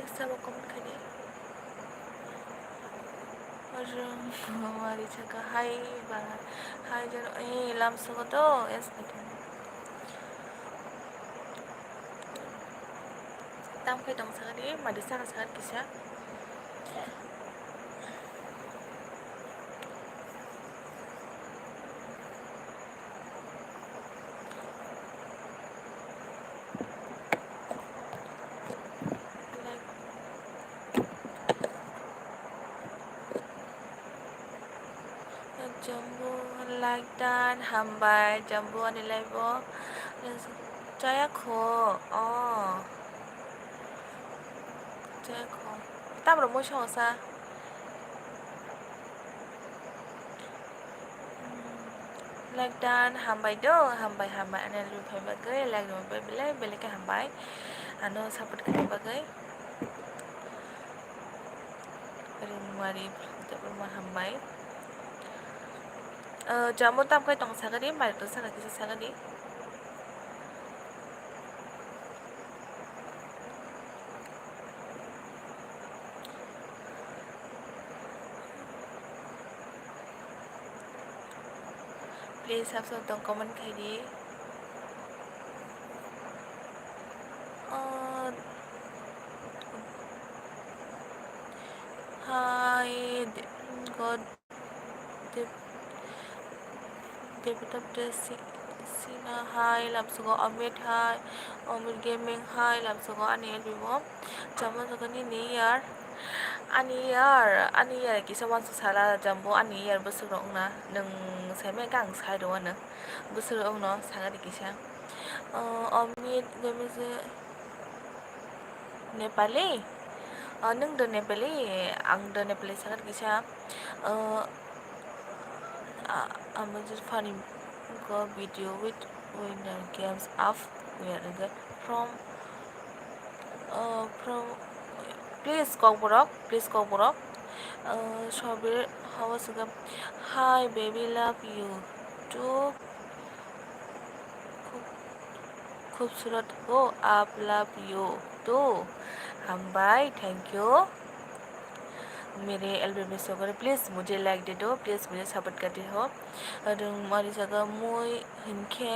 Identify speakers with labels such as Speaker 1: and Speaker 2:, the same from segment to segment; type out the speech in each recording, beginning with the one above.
Speaker 1: Sama comment kali. Mari cakap hai bang. Hai Janu. Lam suka tu. Yes. Tam kai dong sangat ni. Mari sangat kisah. Jambu like dan hambai jambu ani laibo. Jaya ko. Oh. Jaya ko. Tam ro mo sa. Like dan hambai do hambai ani lu phai bagai like do bele ke hambai. Ano support kari bagai. Mari Debbarma hambai. Jamu tam kai tong sagadi mari to sagadi. Please have some tong comment kai di. Hi God Debbarma Sina hi lam sugo Amit hi Omid Gaming hi lam sugo ani elbimo jamu sagani ni yar ani yar kisa wan sala jambu ani yar busurong na nung seme gang sai do na busurong no sagadi kisa Omid Gaming Nepali nung do Nepali ang do Nepali sagadi kisa I'm just funny go video with winner games of where the from please go borok Shabir how was it hi baby love you too खूबसूरत हो आप love you too hambai thank you Mere album show करें please मुझे like they दो please मुझे support करते हो और हमारी जगह मुई हिंखे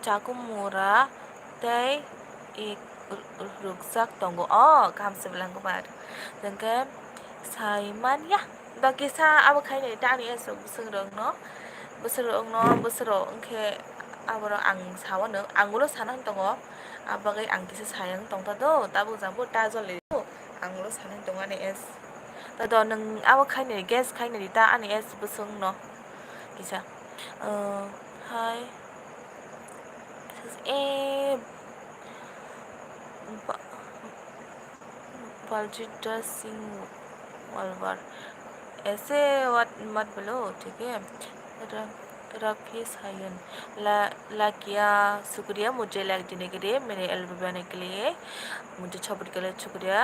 Speaker 1: चाकू मोरा तय एक रुकसाक तंगो काम से बिलांगो बार जंके साइमान या बाकी सा अब खाई नहीं टानी ऐसा बोसोराव उनके अब आं सावनो आंगुलो साना दंगो abagai ang kisa sayang tong ta do tabu jambu ta jole anglo sanin tong ani es ta do nang awa khaini gas khaini ta ani es busung no kisa hi eh Baljita Singh Walwar ऐसे मत बोलो ठीक है Rafi sign किया शुक्रिया मुझे like देने के लिए मेरे एल्बम बनाने के लिए मुझे सपोर्ट के लिए शुक्रिया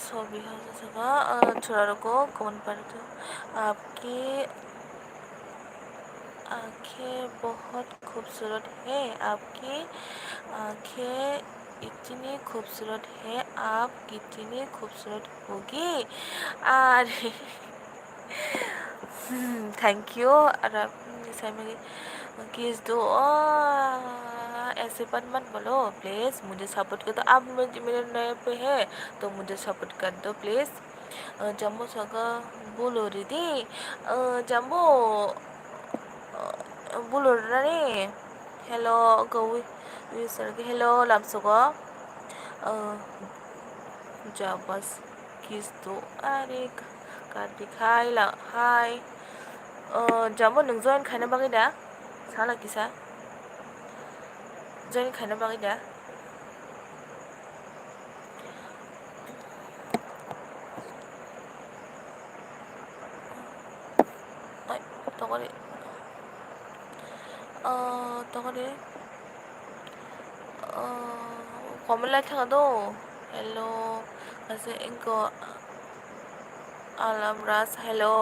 Speaker 1: सभी छोरा को कमेंट पर आपकी आँखें बहुत खूबसूरत है आपकी आँखें इतनी खूबसूरत है आप कितनी खूबसूरत होगी अरे थैंक यू किस दो ऐसे मत बोलो प्लीज़ मुझे सपोर्ट कर दो आप मेरे नए पे है तो मुझे सपोर्ट कर दो प्लीज़ जम्मू सगा बोलो दीदी जम्मू बोलो रही हेलो गौवी सर हेलो लामसुगो जा बस किस दो अरे कार्तिक हाय जामो नों जइन खानो बागै दा साला किसा जइन खानो बागै दा ओइ तगरे कमला थाङा दो हेलो गासै इनको आलामराज हेलो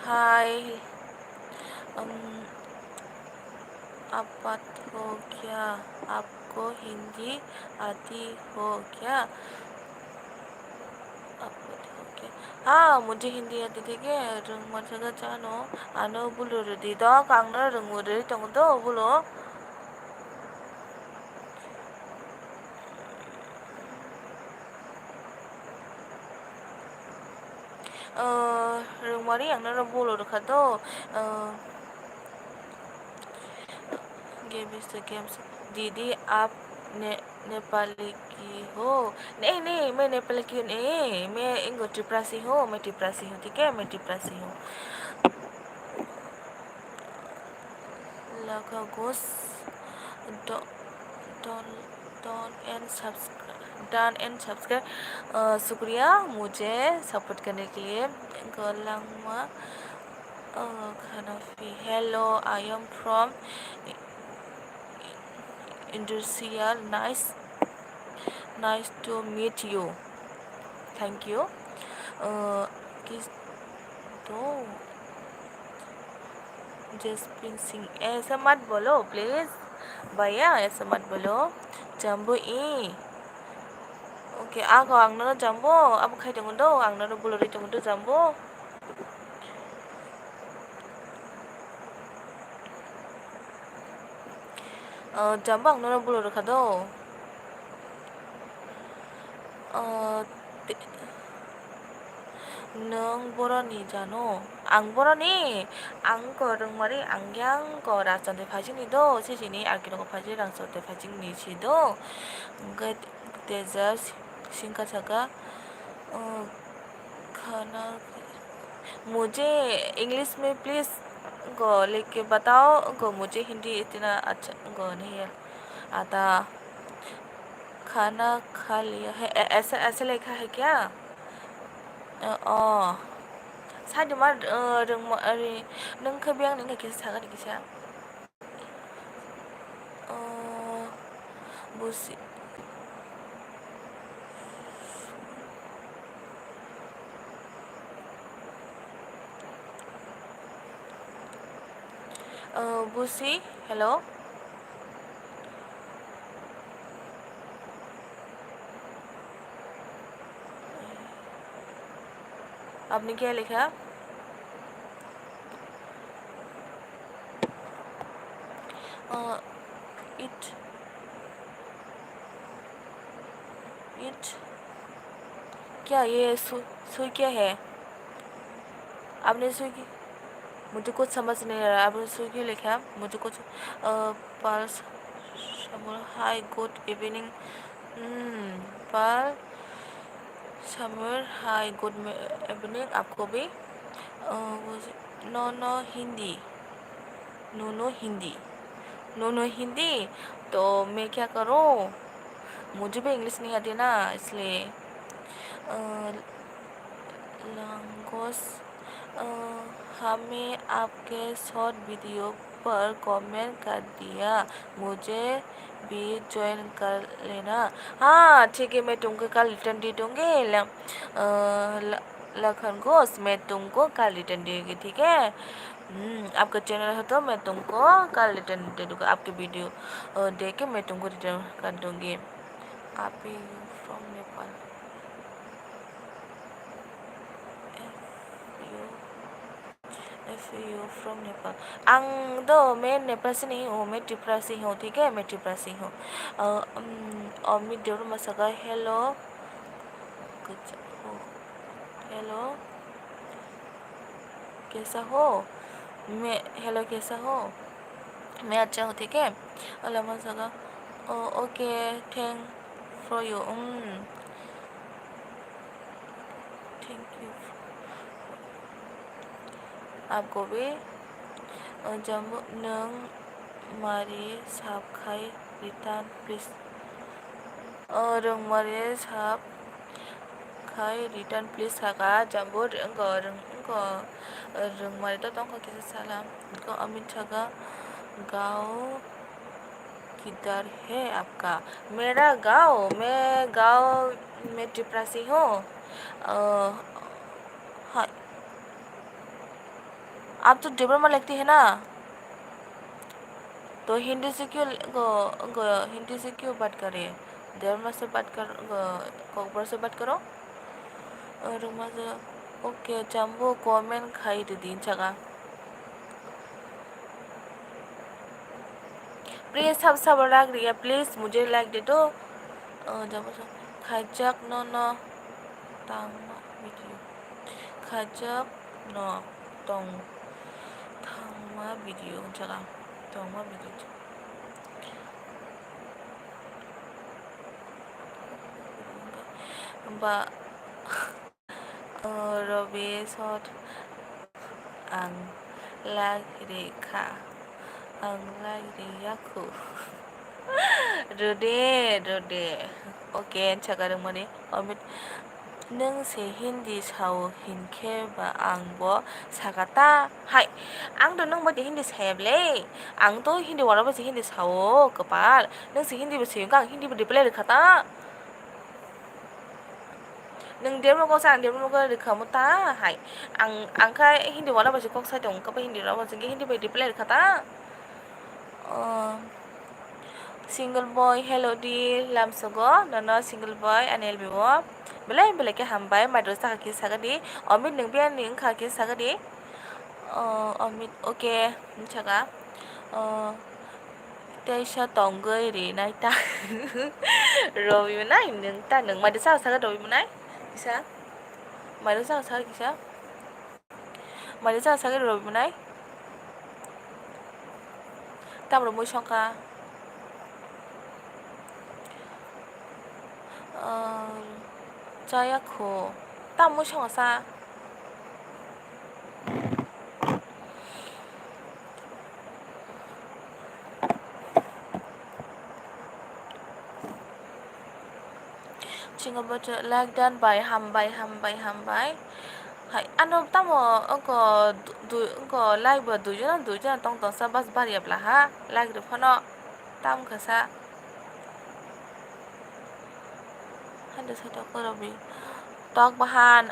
Speaker 1: हाय आप बात हो क्या आपको हिंदी आती हो क्या आप बात हो क्या हाँ मुझे हिंदी आती थी क्या रोंमासागा जानो आनो बुलुरुदि दा 강나 रोंमुरै दंतो बुलो रोंमारी आंना बुलुरुखातो गेम इज द गेम्स दीदी आप नेपाली की हो नहीं नहीं मैं नेपाली की नहीं मैं इंगो त्रिपुरासी हूँ मैं त्रिपुरासी हूँ ठीक है मैं त्रिपुरासी हूँ लगा घोष डन एंड सब्सक्राइब शुक्रिया मुझे सपोर्ट करने के लिए गलांगमा खनाफी hello I am from Indonesia nice to meet you thank you किस तो जसप्रीत सिंह ऐसा मत बोलो प्लीज़ भैया ऐसा मत बोलो जम्बो ओके आंखौ आंनो जम्बो अब खायदोंमोन द आंनो बुलुरै दंमोन द जम्बो जम्बो आंनो बुलुरै खादो नों बर'नि जानो आं बर'नि आंखौ रोंमारी आंग्यांखौ राजस्तान फाजिनि दो सिसिनि आर्किनो फाजि रांसोते फाजिनि सिदो तेजस सिंका सका खाना मुझे इंग्लिश में प्लीज़ गो लिख के बताओ गो मुझे हिंदी इतना अच्छा गो नहीं है आता खाना खा लिया है ऐसा ऐसा लिखा है क्या सादुमा रोंमारी नों खबि आंनि गाइखेरसो थागोन इखिसा बुसि बुसी हेलो आपने क्या लिखा इट इट क्या ये सुई क्या है आपने सुई की मुझे कुछ समझ नहीं आ रहा आपने सुई क्या लिखा मुझे कुछ पार्स हाय गुड इवनिंग पार समर हाय गुड इवनिंग आपको भी नो नो हिंदी नो नो हिंदी नो नो हिंदी तो मैं क्या करूँ मुझे भी इंग्लिश नहीं आती ना इसलिए लैंग्वेज हमें आपके शॉर्ट वीडियो पर कमेंट कर दिया मुझे भी ज्वाइन कर लेना हाँ ठीक है मैं तुमको कल रिटर्न दे दूँगी लखन घोष मैं तुमको कल रिटर्न देगी ठीक है आपका चैनल है तो मैं तुमको कल रिटर्न दे दूँगा आपके वीडियो देख के मैं तुमको रिटर्न कर दूँगी आप ही from Nepal you from Nepal ang do मैं नेपाल से नहीं हूँ मैं त्रिपुरा से हूँ ठीक है मैं त्रिपुरा से हूँ अमित देवरमा सगा हेलो हेलो कैसा हो मैं हेलो कैसा हो मैं अच्छा हूँ ठीक है लमा सगा okay thank for you thank you आपको भी जम्बो नों मारी साबखाय रिटार्न प्लिज रोंमारी साबखाय रिटार्न प्लिज सागा जम्बो रोंमारी तो तंको किसी सलाम को अमित सागा गाँव किधर है आपका मेरा गाँव मैं गाँव में त्रिपुरा से हूँ हाँ आप तो देबरमा लिखती है ना तो हिंदी से क्यों हिंदी से क्यों बात कर रही है? देवरमा से बात कर कोकबर से बात करो रुमा से ओके जम्बो कमेंट खाई दिन जगह प्लीज सब लाइक रही है प्लीज मुझे लाइक दे दो जम्बो से खाजक no tang video खाजक no tong tangma video जगह tongma video Mbak Robesot ang lagreka ang lagreyaku Rode oke cagareng mani omit neng se hindi sao hinke ba ang bo sagata hai ang do neng bade hindi sayable ang to hindi wala ba se hindi sao kepal neng se hindi ba se yung hindi ba display kata neng dia mau sang dia mau ke kamu ta hai ang ka hindi wala ba si kok sa dong ka ba hindi wala ba si hindi ba display kata single boy hello di lam sogo nono single boy anel biwo belai ke hambai madrasa ka kisa di omit neng bian ning ka kisa di omit oke chaga Taisha tonggoi ri nai ta robi nai neng ta neng madrasa sa ka robi nai kisa madrasa sa kisa madrasa sa ka robi nai tam ro mo shonka 자야코 땀 무셔서 징어버저 like done by hambai hai ano tamo ko like ba dujuan tong sa bas bariap lah ha like de phono tam khasa hande sa to ko robi tok bahan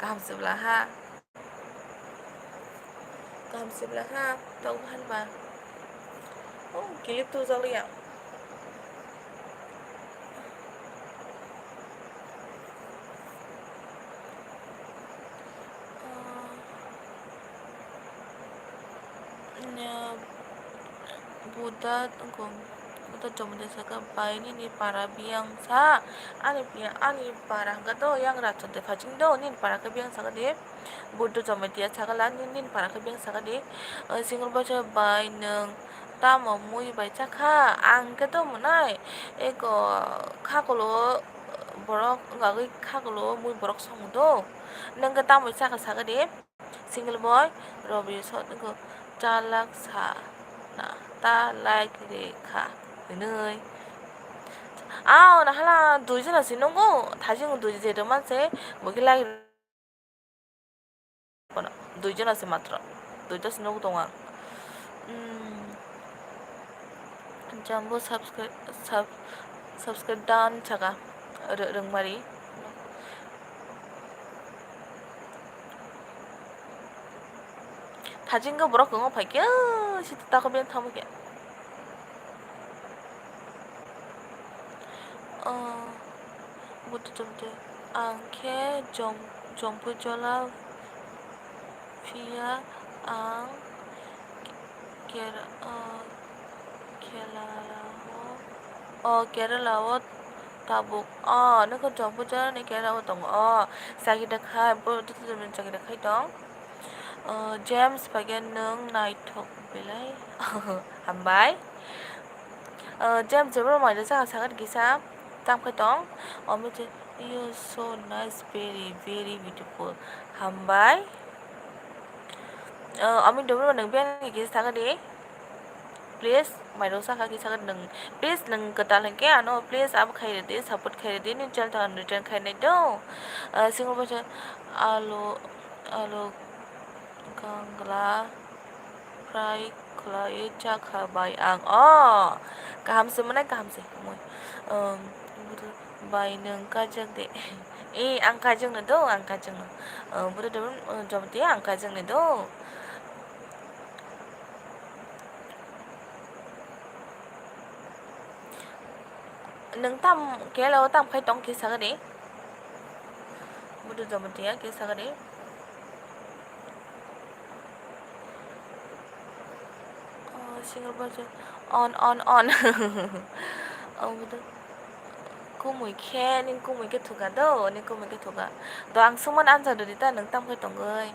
Speaker 1: kam sebelah ha tok bahan ba kilip tu zali ya Buddha coba saka bayi ni para biang sa ani para gato yang racun te fajing do ni para ke biang saka de Buddha coba dia saka lan ni para ke biang saka de single baca bayi neng tamo mui bayi caka ang gato munai eko kakolo borok ngagi kakolo mui borok song do neng ke tamo saka de single boy robi so ko jalak sa na ta like de ka nơi 나 하나 누이지나 쓰는 거 다시는 누이지를 세 뭐길래 누이지나 쓰 맞더라 누이지 쓰는 거 동안 전부 subscribe dan 자가 릉말이 다진 거 뭐라 그거 밝게 시다가 변 타무게 butuh jomde angke jompu jola via ang keralawo tabuk nó có jompu jola ni keralawo tong sagi dakhai butuh jomde sagi dakhai dong James bagian neng naik tok belai hambai James jebol mai da sangat kisah tam khai tong omit you so nice very beautiful hambai omit jebol neng bian ki kisah de please mai do sa ki sagat neng please neng kata leng ke ano please ab khai de support khai de ni chal tan return khai nei do single bacha alo gangla fry klai cha kha bai ang kaham se mana kaham se moi bai neng kajang de ang kajang na do ang kajang na budu de jom te ang kajang na do nâng tam kế lâu tam khai tông kế sao đấy một đứa mình tiếc kế sao đấy single budget on một đứa cô mới khe nên cô mới kết thúc cả đâu nên cô mới kết thúc cả đó ăn xong ăn giờ được đi ta nâng tam khai tông ơi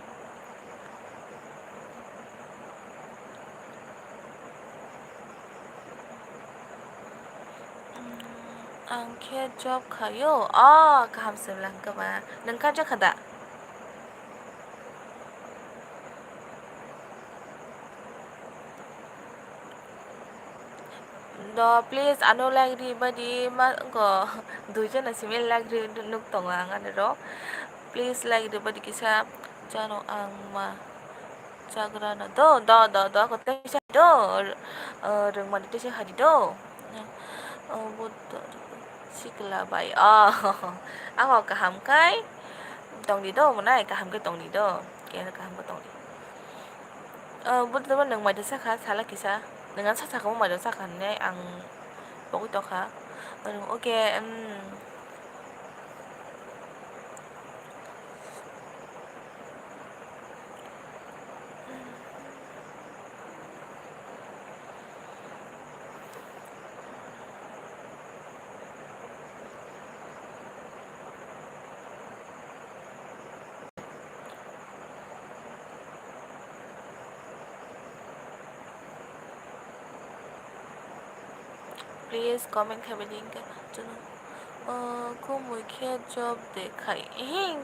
Speaker 1: ang khe job kayo kaham sebelah ke ba neng kerja kada do please ano lagri badi ma ko duja na simil lagri nuk tonga ngane ro please lagri badi kisa jano ang ma jagrana do ko te sha do rung ma te sha hadi do bud sikla bai ako kaham kai tong di do manai kaham kai tong di do kaya kaham ko tong di bud naman nang mai sa ka sala kisa dengan sa kamu mai sa kan ne ang pokok to ka okay please comment kabiling ka ko mo khe job de khai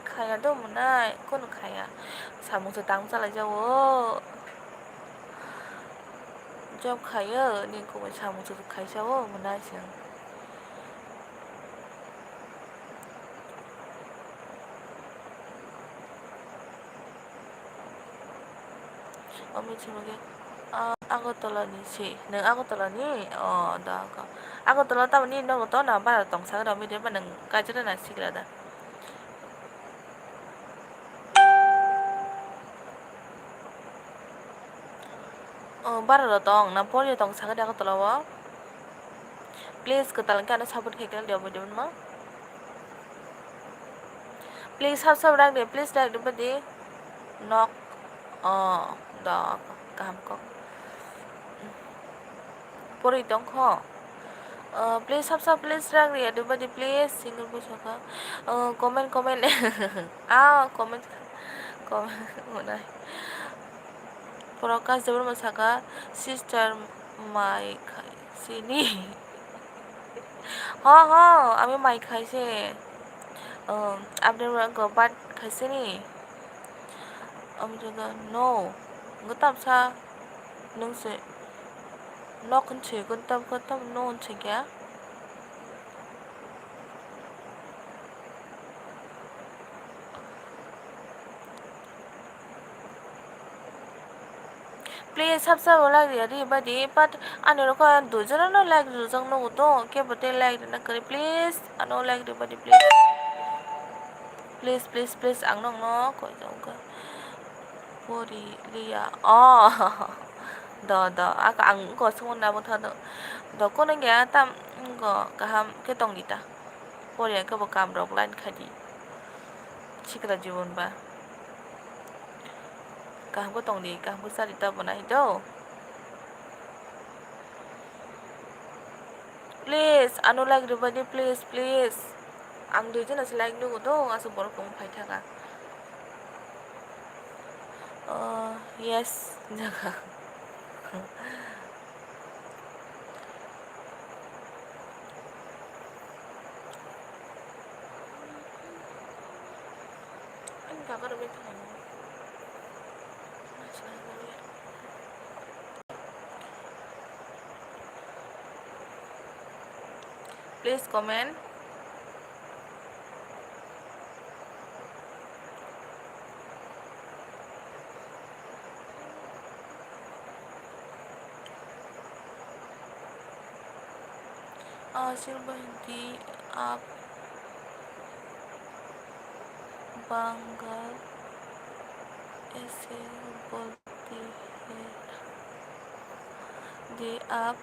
Speaker 1: khaya do munai kono khaya samung sa tang sa la jawo job khaya ni ko samung sa khai jawo munai sing omi chimoge Agartala নিছি nang Agartala ni da ka Agartala ta ni no to na ba tong sa da mi de ba nang ka jira na sikla da bara ro tong na poli tong sa da Agartala wa please ka talan ka na sabut khai kan de ba de ma please sab rak de please rak de ba de knock da ka ham ko pori tong kho please sab please rak de de ba de please single bu saka comment comment mana Purakas Debbarma saka sister mai khai sini আমি মাই খাইছে আপনার গবাদ খাইছে নি আমি তো no ngetam sa nung se no kun che kuntam no che kya please सबसे बोला यारी बड़ी but अने को दूसरा no like दूसरा no तो के बते like ना करे please अनो like दे बड़ी please ang nong no ko jong ka pori lia do aka ang ko sungun na bon thado do ko nang ya tam ko kaham ke tong dita pori ka bo kam rok lan khadi chikra jibon ba kaham ko tong di kaham ko sa dita banai do please anu like the body please ang do jena like do do asu bor kong phai thaka yes jaga anh cả có được biết thằng please comment silver di आप बंगाल ऐसे बोलती है di आप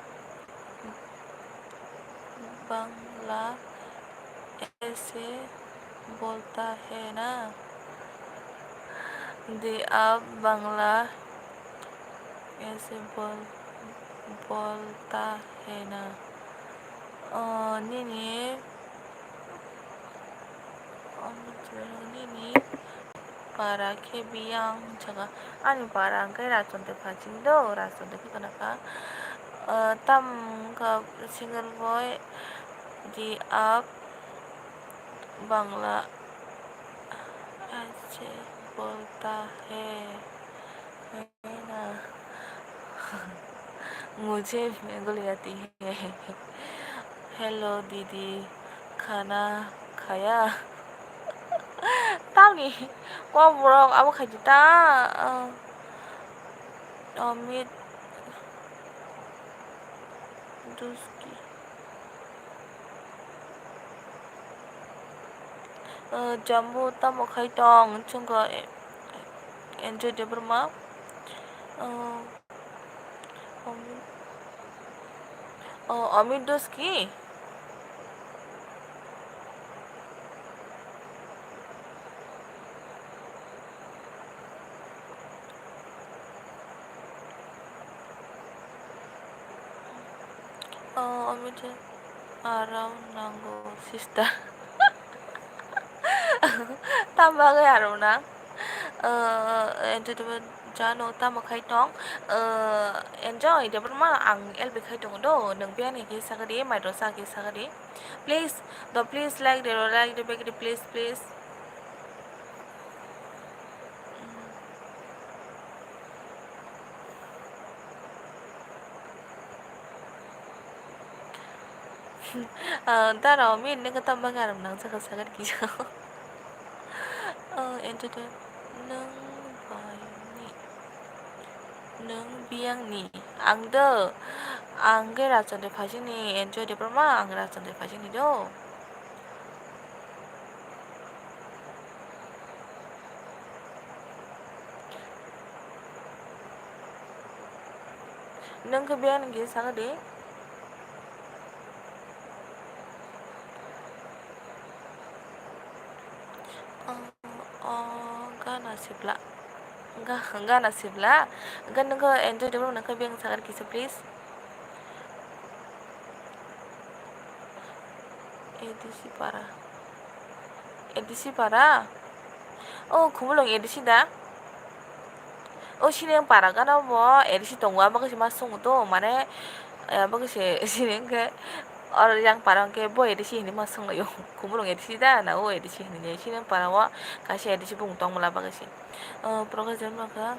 Speaker 1: बांग्ला ऐसे बोलता है ना दे आप बांग्ला ऐसे बोलता है ना 니니 니니 para ke biang jaga ani parang kai raconte facindo raconte kenapa tam ka single boy di up Bangla ऐसे बोलता है ना मुझे बंगाली आती है हेलो दीदी खाना खाया ताऊ니 와 뭐라고 아무 가지다 어밋 두스키 jambu tamo khai tong chunga enjoy Debbarma 어밋 두스키 어밋 아라우 난고 sister tambaga aruna enjoy Janu tamo khai tong enjoy Debbarma ang elbe khai tong do nang biani ki sagari maidro sa ki sagari please like the bakery please 따라 어미 내가 tambaga arum nang saga sagari ki enjoy nang nang biang ni angde angge raconte faci니 enjoy Debbarma ang raconte faci니 do nang ke biang ni sagari gana sibla enggak nasibla enggak nengka enjoy Debbarma nengka biang sagari ki please edisi para kumulong edisi다 sineng para kana mo edisi tongwa bagasi masung to mane bagasi sineng ke or yang parang ke boy edisi ini masung yo kumulong edisida na edisi ini sineng para wa kasi edisi bung tong mula bagasi program maka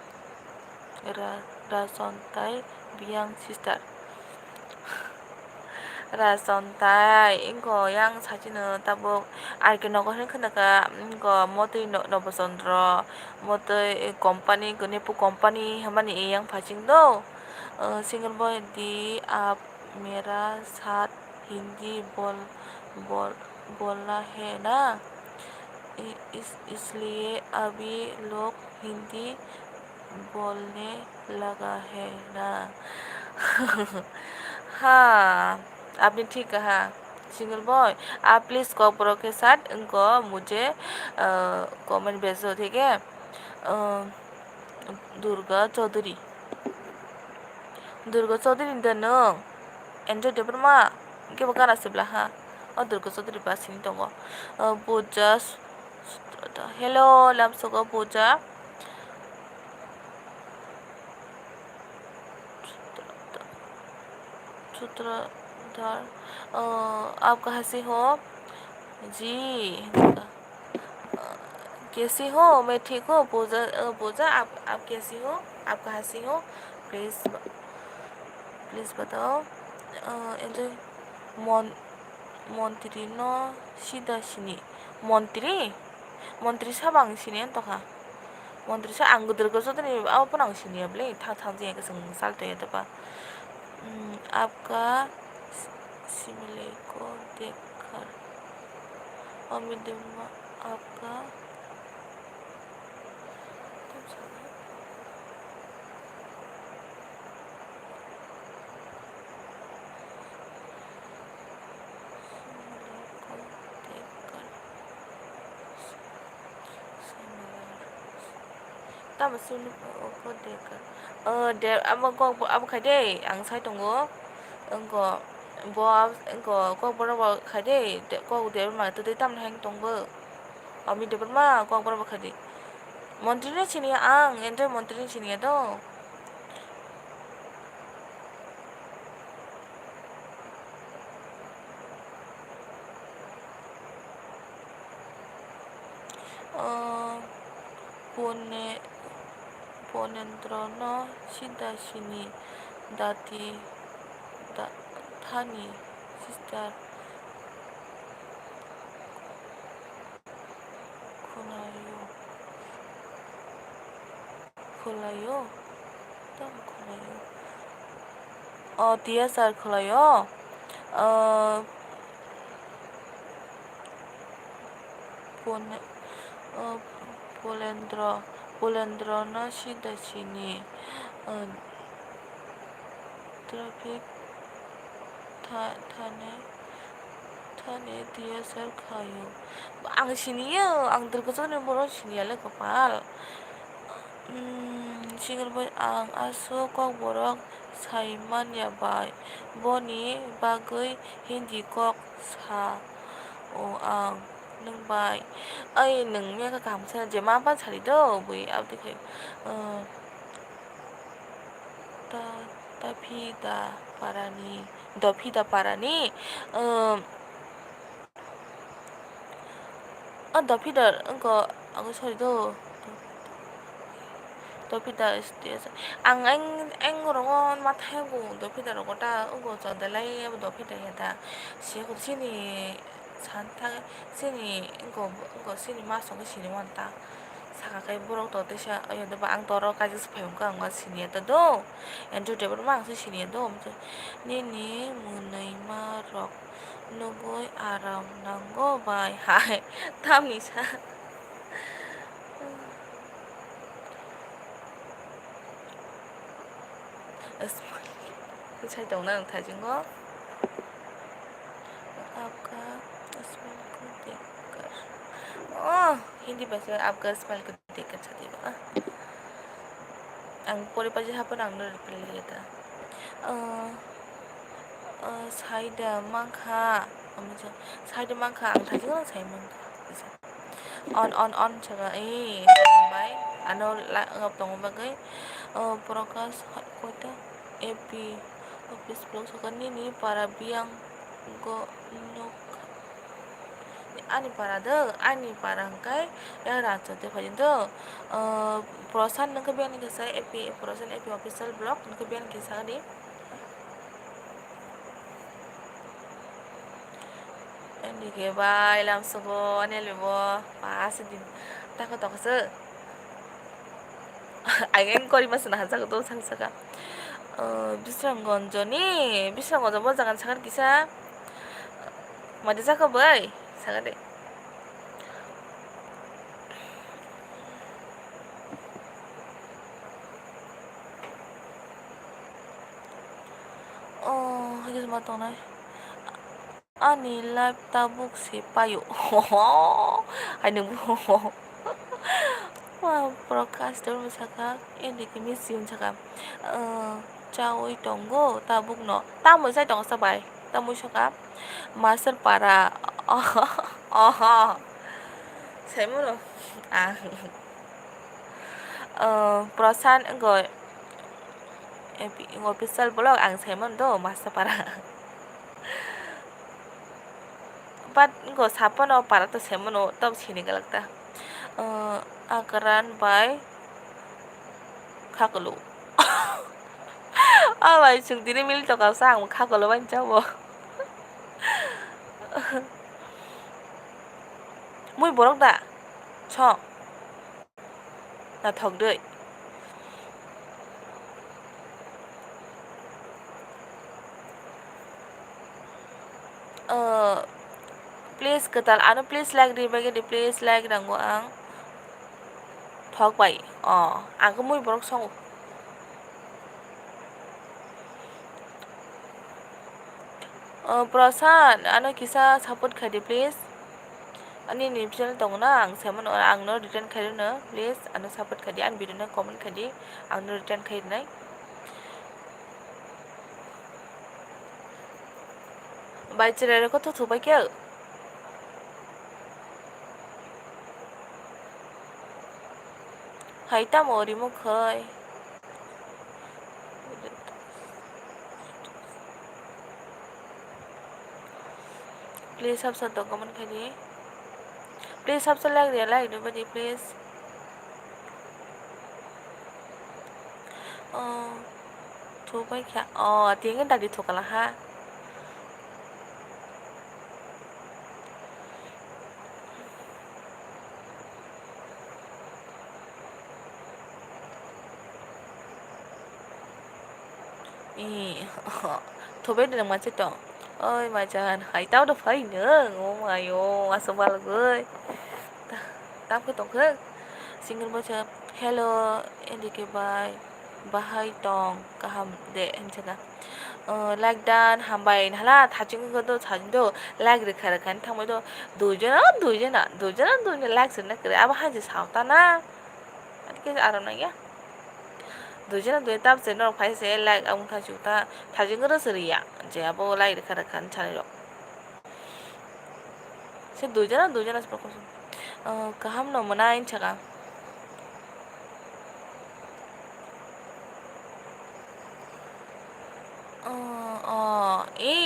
Speaker 1: rasontai biang sister rasontai ingko yang 사진은 따복 알게 너거 흔크나가 ingko 모두 너버선드로 모두 company 그네프 company हमारी yang 파징도 single boy दी आप मेरा साथ हिंदी बोलना है ना इसलिए अभी लोग हिंदी बोलने लगा है ना हाँ आपने ठीक कहा सिंगल बॉय आप प्लीज़ कॉपरो के साथ इनको मुझे कमेंट भेजो ठीक है दुर्गा चौधरी 너는 엔조 데브르마 이게 뭐가 나스블라 하 दुर्गा चौधरी बासिनी दङ बोजा हेलो लामसोगा बोजा सूत्रधार आप कहाँ से हो जी कैसी हो मैं ठीक हूँ बोजा आप कैसी हो आप कहाँ से हो प्लीज़ बताओ एंजॉय मंत्री नो 시다시니 मंत्री 사방시니 तोखा मंत्री सा आंगो दुर्गा चौधरी आओ पनांसिनी अबले थांजे के संग सालते दबा आपका सिमले को देखकर उम्मीद आपका तामसिम को देकर दे अब खायदे आं साइ दङ अंको bo engko ko borok khade ko Debbarma tei tam hang tongbo ami Debbarma ko borok khade montrine chini ang ente montrine chini do pone ponendrono sida sini dati da thani sister khulayo khulayo tam khulayo dia sar khulayo pone polendrono sida sini traffic thane dia sar khayo ang siniyo ang terkesan boro siniale kepal single boy ang aso kok borok saiman ya bai boni bagwi hindi kok sa o ang nung bai ai nung me ka kam sa je ma ban sari do bui ab dikhai ta tapida parani dopida parani dopida engko aku sorry do dopida SDS ang rongon mathago dopida rogota engko jodalai ab dopida yata siego sini 산타 sini engko sini masuk ke sini wanta saka kai borok to tesha ayo de ang toro kaji sepayung ka ang sini ta do enjo Debbarma ang sini do nini munai marok nogoi aram nanggo bai hai tamni sa sai dong na thai jing go आपका smell को देखकर hindi bahasa आपका smell को देखकर छाती बा ang pore pa hapon ang reply ta saida mangkha amja saida mangkha ang thajing ang sai on chaga hambai ano ngap tong bagai prokas kota epi office blog sokani ni para biang go nok ani parangkai ya raja te pajendo prosan nang kebian ke saya epi prosan epi official blog nang kebian ke saya di ini ke bai lam sobo ane lebo pas din takut se agen kori mas na haja to sang saka bisrangonjoni mo jangan sangat kisa made jaka bai sagade hagis matong nai ani live tabuk si payo ani bu wah broadcast dulu saka ini kimisiun saka cawoi tonggo tabuk no tamu sai tong sabai tamu saka master para semulo prosan engko official blog ang semon do master para but engko sapono para to semono tab sini galakta akaran by kakulu bai chung dini mil to ka sang kakulu ban chawo muy borok da cho na thok dei please ketal ano please like di bagi di please like nanggo ang thok bai ang ko muy borok song Prasan ano kisa support khadi please Ani ni channel dong na ang sama no ang no return khair no please ano support khadi an video no comment khadi ang no return khair nai bai chere ko to bai ke hai ta mo ri mo khoi please sub sa to comment khadi please sub sa like do badi please bai kya tiếng cái đặc đi thuộc là ha thôi biết được mà chết trộn ơi mà trời hãy tao đâu phải nữa ngô mày ô asal bala gue tao cái tổng khác single baca hello endike bye bahai tong kaham de enjaga like dan hambai hala thajing ko do thajing do like re khara kan thamai do dujana like sun na kare aba haji sauta na ke aram na ya dujana do tab se no phai se like ang tha chuta thajing ko sriya je abo like re khara kan chane ro se dujana se kaham no mana in chaga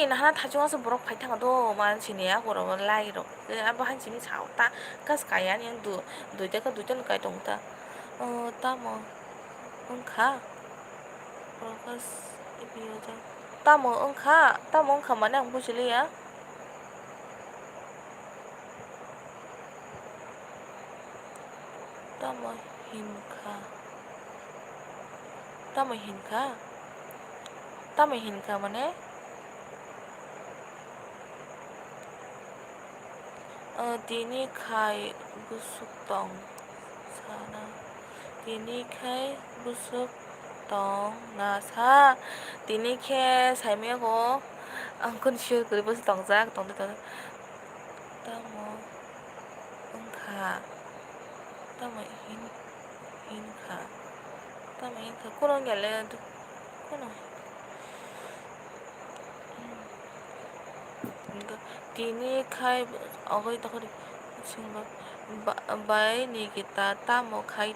Speaker 1: 나하나 다중와서 뭐라고 발탕아도 만치네야 그러고 라이로 아버 한심이 사오다 가스가야 그냥 누대가 누대는 까이 동다 따뭐 응가 그러가스 이비여자 따뭐 응가 마냥 보실래야 따뭐 흰가 마네 Tini khai busuk tong sana tini khai busuk tong nasa tini khe sai me ko ang kun shu kuri bus tong jak tong ta mo ang kha ta mo hin kha kono ngale kono tini khai 어거기 더거리 친구 바이 니기타 따모 khai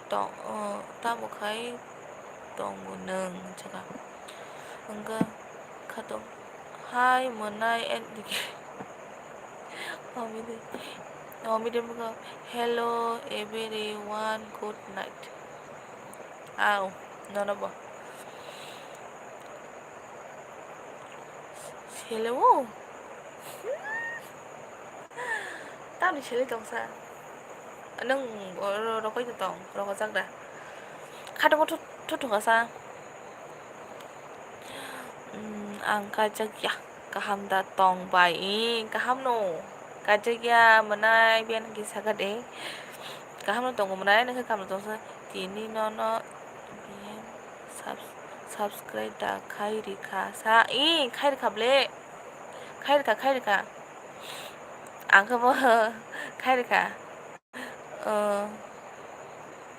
Speaker 1: 동무는 제가 뭔가 카톡 하이 모나이 엔디기 미디 뭐가 hello everyone good night 아우 너너 봐 hello tao đi xử lý tòng xa nâng đâu có tòng đâu có răng ra khá đâu có thốt thuộc xa ang kajagya kahamda tong bai kahamno kajagya manai bian ki sagade kahamno tong manai na kam tong sa tini no bian subscribe da khairi kha sa khairi khable khairi kha 안 가봐 카이리카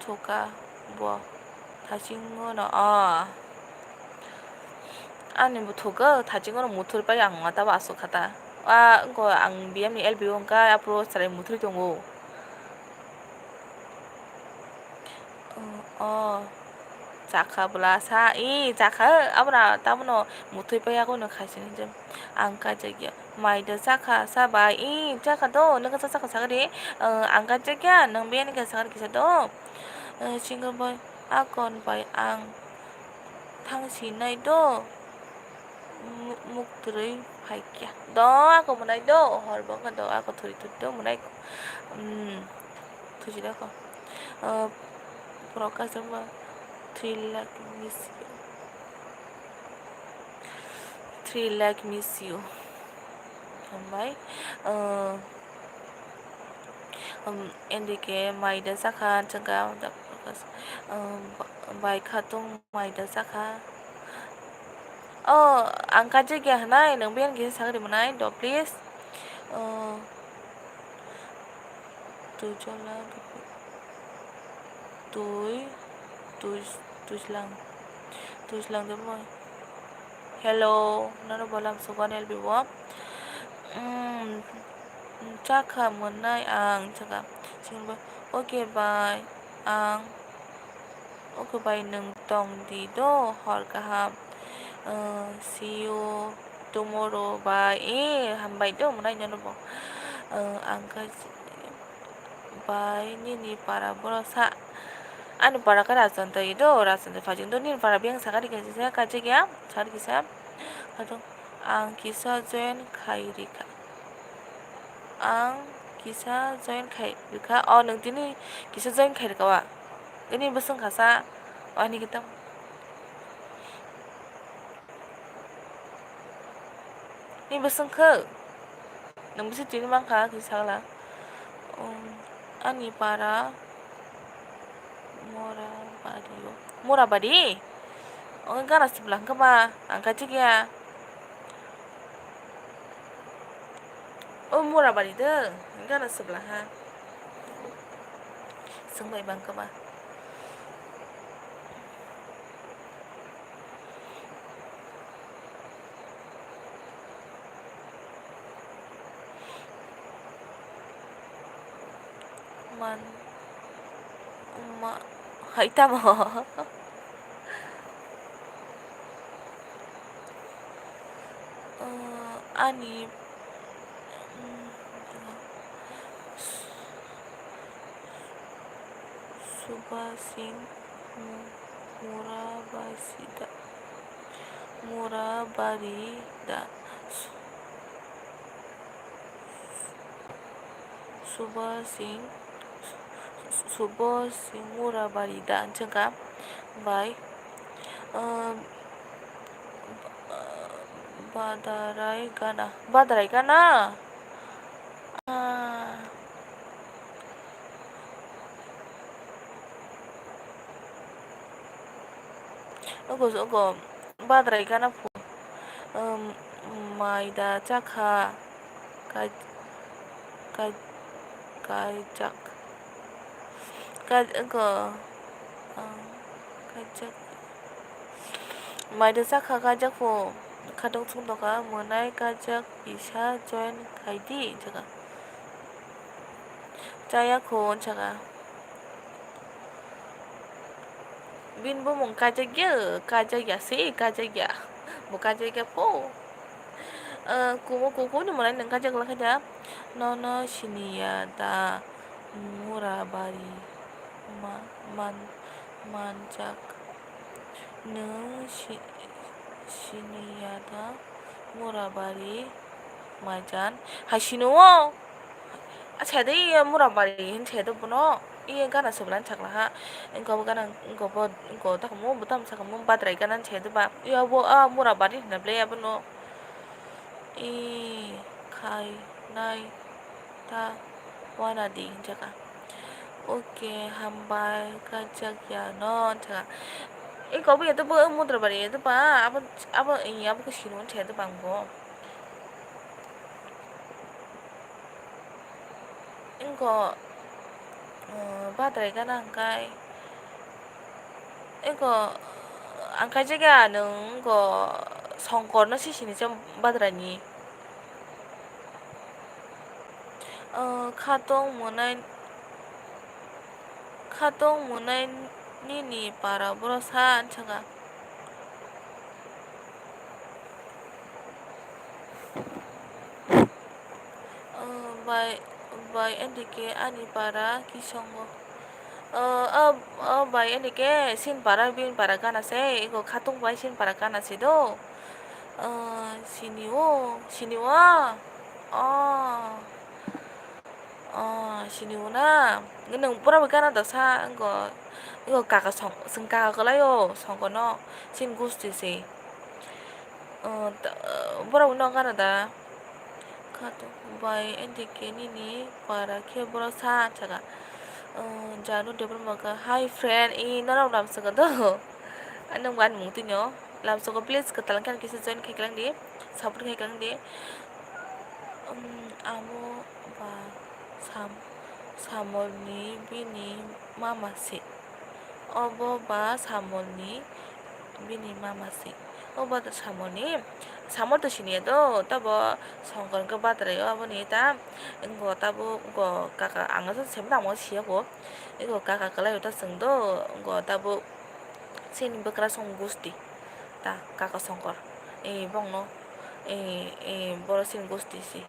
Speaker 1: 조가 뭐 다징어는 아니 뭐 도가 다징어는 모토를 빨리 안 왔다 왔어 가다 이거 안 비엠니 엘비온가 앞으로 사람 모토를 동고 자카블라사 자카 아브라 따브노 모토이 빠야고는 가시는 좀 안가적이야 마이드 자카 사바 자카도 너가 자카 사그리 안가적이야 능비에니까 사그리 기사도 싱글보이 아건 바이 ang 당신의도 묵들의 밝기야 너 아고 문아이도 헐벙가 너 아고 도리도 문아이고 도시라고 프로카서 뭐 three lakh miss you hambai endike maida sakha changa da bai khatung maida sakha angka je hanai nang ben ge sakri manai do please tujola túi túi túi lang đến rồi. Hello nó đâu làm số con elbi bo chắc là muốn nay chắc là xin bo ok bye ok bye nung tong di do hor kaham see you tomorrow bye hambai do muốn nay nhớ bo angka bye ni para borosa anu para ka rasan to ido rasan to fajin do nin para biang sakari ka saya ka ya cari kisah atau ang kisah join khairika ang kisah join khairika oh nang tini kisah join khairika wa ini beseng kasa oh ini kita ini beseng ke nang bisa tini mangka kisah lah ani para Murabadi oh kan sebelah ke ba angka cik ya oh Murabadi deh kan sebelah ha sengbai bang ke ba man ma haita mo ani Subasing Murabarida Subasing Murabarida cengkap baik Badarai Gana Ogo Badarai Gana pu Maida Cakha Kajak Kajak Maida Cakha Kajak pu kadang sungtoka menai kajak bisa join kaidi jaga Jaya kon jaga bin bo mong kajak ya sih kajak ya bu kajak ya po kuku ni mulai nang kajak lah kaja nono shinia da murabari manjak nung shinia da murabari majan hashino Chede iya murabari chede puno iya gana sebelah cak lah engkau tak mau betam sak mau badrai kanan chede ba iya bo murabari na ble ya puno kai nai ta wana di jaka oke hambai kajak ya non jaka engkau bi itu bo murabari itu ba apa iya apa kesinun chede banggo engkau badrai kanan kai engkau angkai jaga nung engkau songkor na sini jam badrani katong munai nini para borosan jaga by ndike ani para kisongo by ndike sin para bin para kana se iko katong by sin para kana se do siniwa siniuna ngeneng pura bekana dasa iko kakak sengkaka kalayo songkono sin gusti se pura unang kana da katong by ndike nini para ke borosan jaga Janu Debbarma ka hi friend nó làm sao cái đó anh không ăn muốn tin nhở làm sao có please cái talang kan kisi join khai lang đi support khai lang đi amo ba 3월니 비니 마마시 어버바 3월니 비니 마마시 어버 3월니 3월 뜻이니에도 따보 성건 그 받으래요 아버니 다 이거 따보 이거 까까 안 가서 재밌다 뭐 시하고 이거 까까 그래요 다 승도 이거 따보 sin berkerasong gusti ta kakak songkor bongno borosin gusti si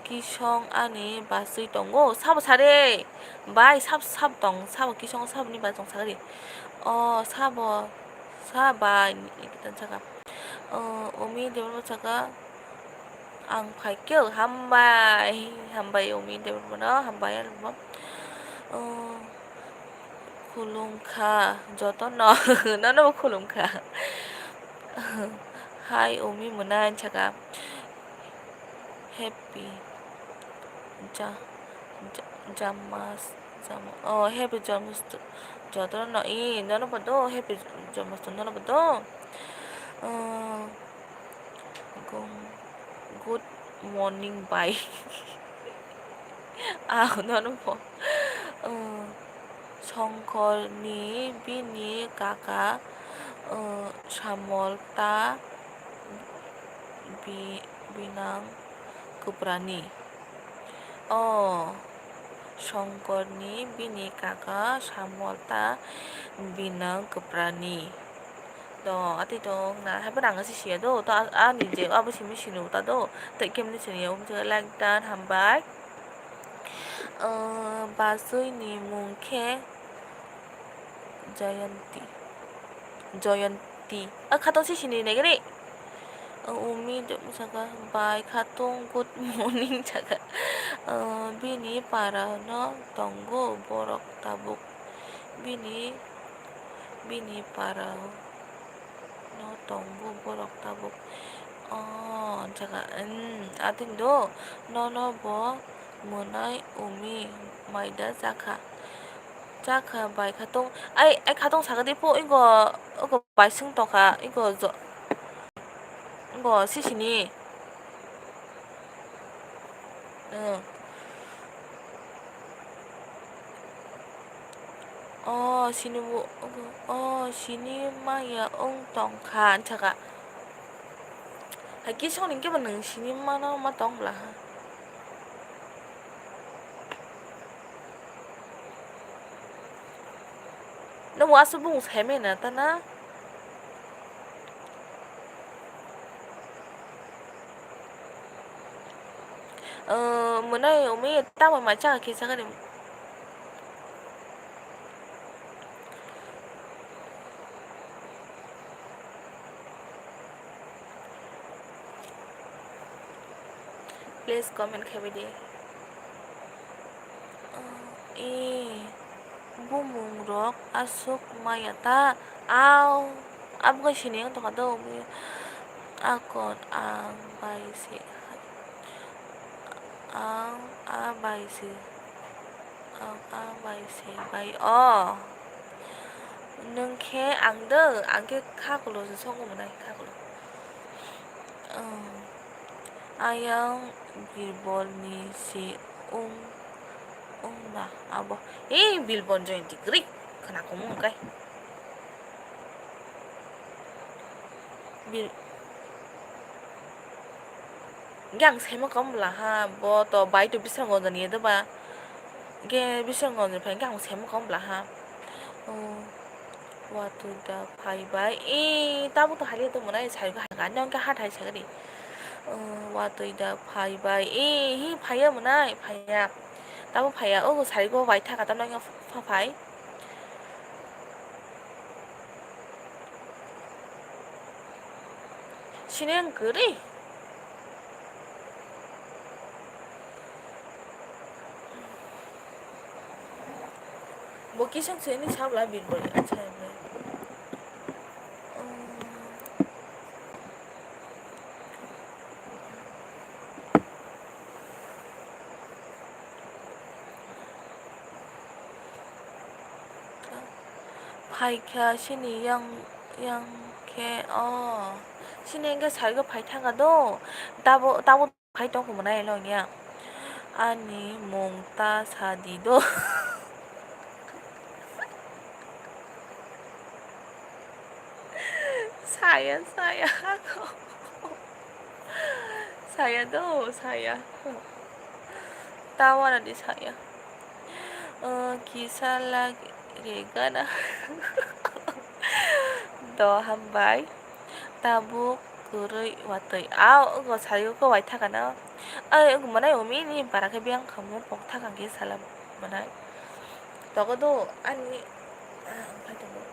Speaker 1: 기성 안에 봤을 동고 사부 사례 마이 삽동 사부 기성 사부니 발동 사거리 사부 사바 일단 잠깐 오미 대부분 잠깐 안 팔겨 한바이 오미 대부분 한바이 알고 쿨룸카 joto nó 쿨룸카 hai 오미 문안 잠깐 happy 자 자마스 happy jamus joto nó 봐도 happy jamus nó 봐도 good morning bye nó 뭐 성걸니 비니 까까 사몰타 비낭 kuprani 성걸니 비니 까까 사몰타 비낭 kuprani đó ati dong na hai bắt ang si xia do ta ni je abu si mi sinu ta do tại kem ni chini om je lang tan hambai basui ni mungke Jayanti katong si sini ne gani umi jaga bye katong good morning jaga bini para no tonggo borok tabuk bini para no tonggo borok tabuk jaga atingdo no bo munai umi maida 자카 바이 카통 아이 카통 사가디포 이거 바이 승도가 이거 이거 시시니 시니무 시니마야 엉덩칸 자가 하기 손인 게 뭐는 시니마나 마덩라 nó mua số bùng xem nè ta na bữa nay ông ấy tao mà mãi chắc khi sao cái please comment khabi đi bumungrok asuk mayata abga sini yang toka do akon baisi bai nungke angke kakulo sesongo menai kakulo ayang birbol ni si na abo 빌본 join degree kena ngomong kai bil gang 세모 검라 하 뭐또 바이도 비싼 거는 얘도 봐 이게 비싼 거는 gang 세모 검라 하 와도다 바이바이 따부터 하려도 뭐나 잘가 안녕 게 하다 자그리 와도다 바이바이 히 파야 뭐나 파야 따부 파야 살고 와이타 갖다 놓은 파파이 신행 그리 một ký sáng sớm sao lại bị bơi ở trên này 파이캬 신이 양ké 신이 게 살고 파이탕가도 따보 파이통 của này rồi nha 아니 몽따 사디도 saya saya tuh saya tawa nanti saya kisah lagi regana 더 한바이 따북 그르이 왔더이 이거 사유가 와이 타가나 이거 뭐나 요미니 바라게 비앙 가면 복 타간 게 살람 뭐나 너가도 아니 가도 뭐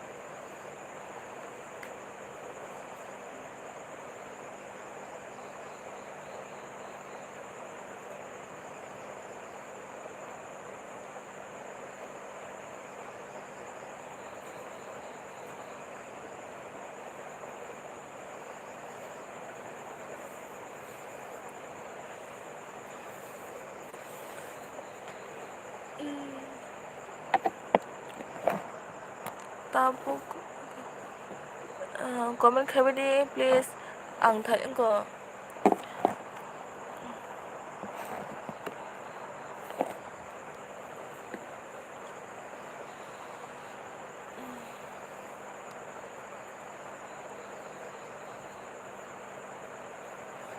Speaker 1: 따북 comment khabi đi please ang thấy ko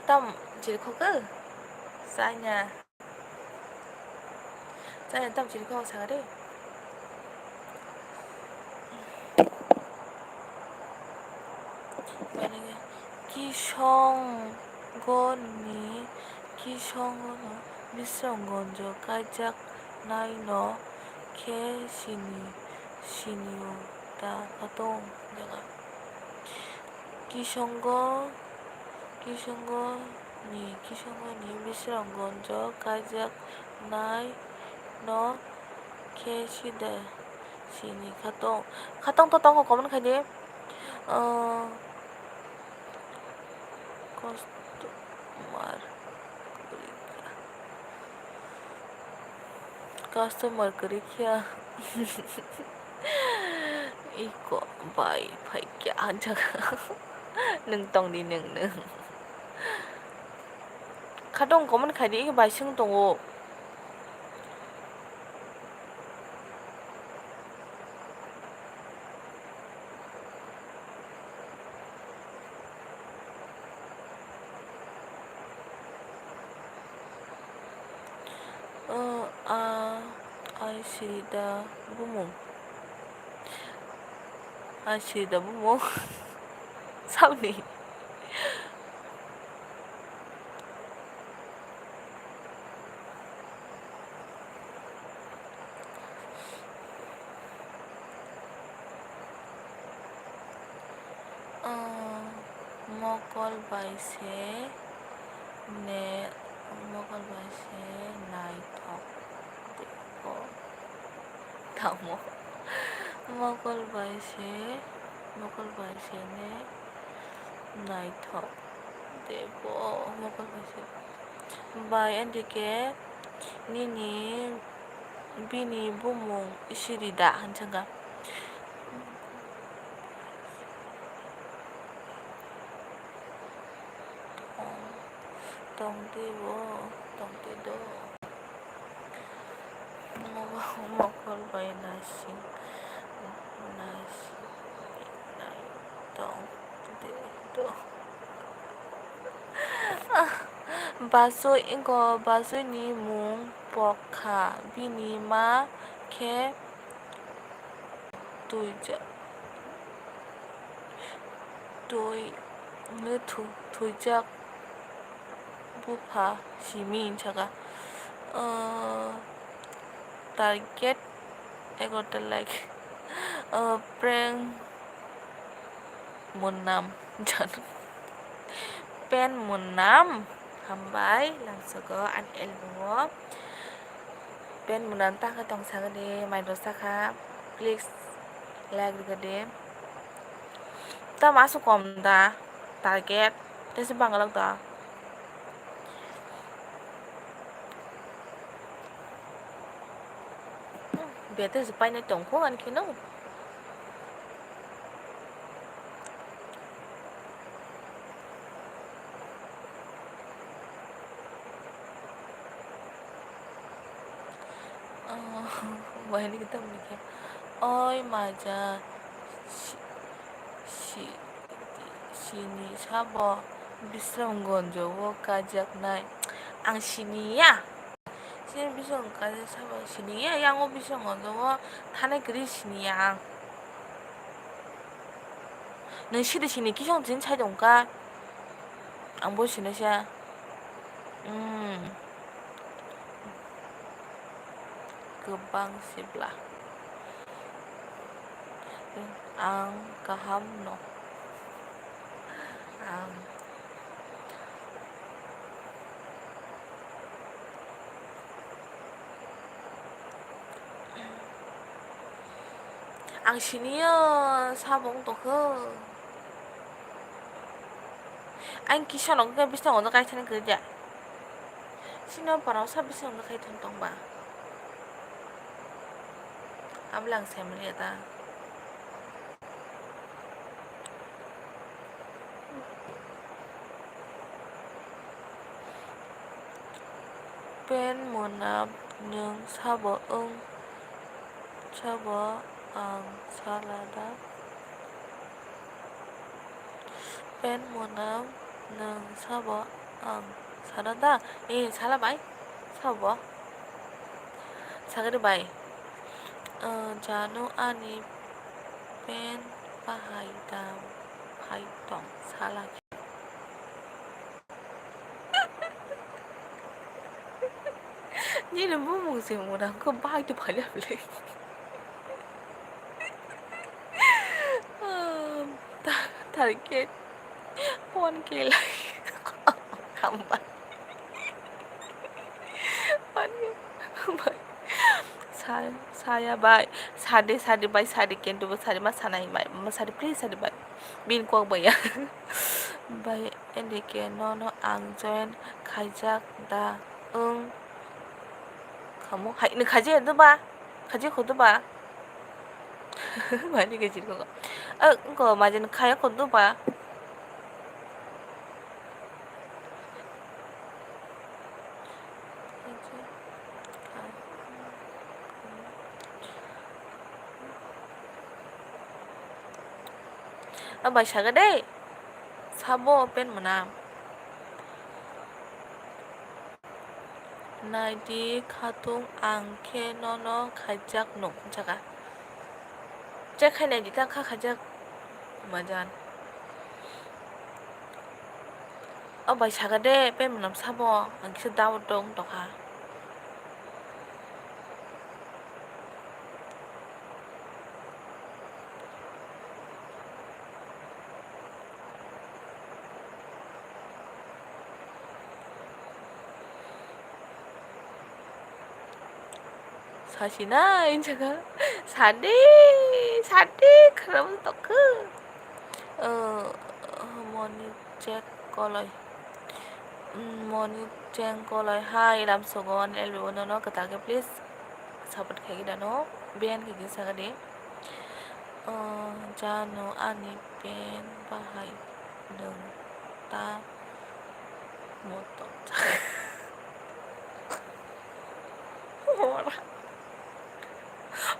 Speaker 1: tâm chỉ có cứ sai nhà tâm chỉ có sao đấy 만약에 기성건이 기성건어 미스런 건조 가작 나이너 개신이 신이오다 가동 내가 기성건이 미스런 건조 가작 나이너 개시대 신이 가동 또 딴거 거면 가니 customer kerja 이거 바이 파이게 앉아가 능덩 능능 가동 거면 가디 이게 마싱동오 아시다 부모 사우니 먹을 바이세 네 먹을 바이세 나이턱 되고 다모 먹을 바이세 네 나이턱 되고 먹을 바이세 바이 엔디게 니니 비니 부모 이시리다 한창가 동티도 먹을 바이 나시 동티도 바소 이거 바소니 뭉 버카 비니마 케 도이자 도이작 부파 시민 제가 target egotal like prank munam Janu pen munam hambai langsung ke an elmo pen munam tak ketong sang de main dosa ka please like gede ta masuk komda target terus bang ta biar tu supaya nak tongkong kan kena Bahannya kita mikir. Oi maja si, si, sini sabo bisong gonjowo kajak nai. Ang sini ya. Sini bisong kajak sabo sini ya yang bisong gonjowo 타네 그리 sini yang. 너시드 시니 기성 진 차이동가 안 보시는샤 gebang sebelah ang kaham no ang ang siniyo sabong to ke anh kisah nó cái bisa ono kai thana kerja sino parau sa bisa ono kai tontong ba ablang family ta pen monap nyung sabo sabo ang salada pen monap nung sabo ang salada salabay sabo sagari bay Janu ani pen pahaidam haitong salah 얘는 뭐 먹으세요? 뭐랑 그 말도 발려볼래? 다르게 폰길 한번 saya bay sade bay sade kento sade mas sanai bay mas sade please sade bay bin ko bay bay endeke no angjoin khaijak da kamu hai kaji itu ba kaji kodo ba 많이 계실 거가 그거 맞은 카야 것도 봐 바샤가 돼 사보 뺀 뭐나 나이디 카통 앙케 너너 가작 농 자가 잭하네 니타 카 가작 맞아 바샤가 돼뺀 뭐나 사보 앙키서 다우동 또가 사시나 인자가 사디 그러면서 또그 머니 잭걸어이 머니 잭걸어이 하이 람소건 엘로너너 그다게 플리즈 사봇 캐기다노 벤 그게 사가데 자노 아니 벤 바하이 능따 모토 뭐라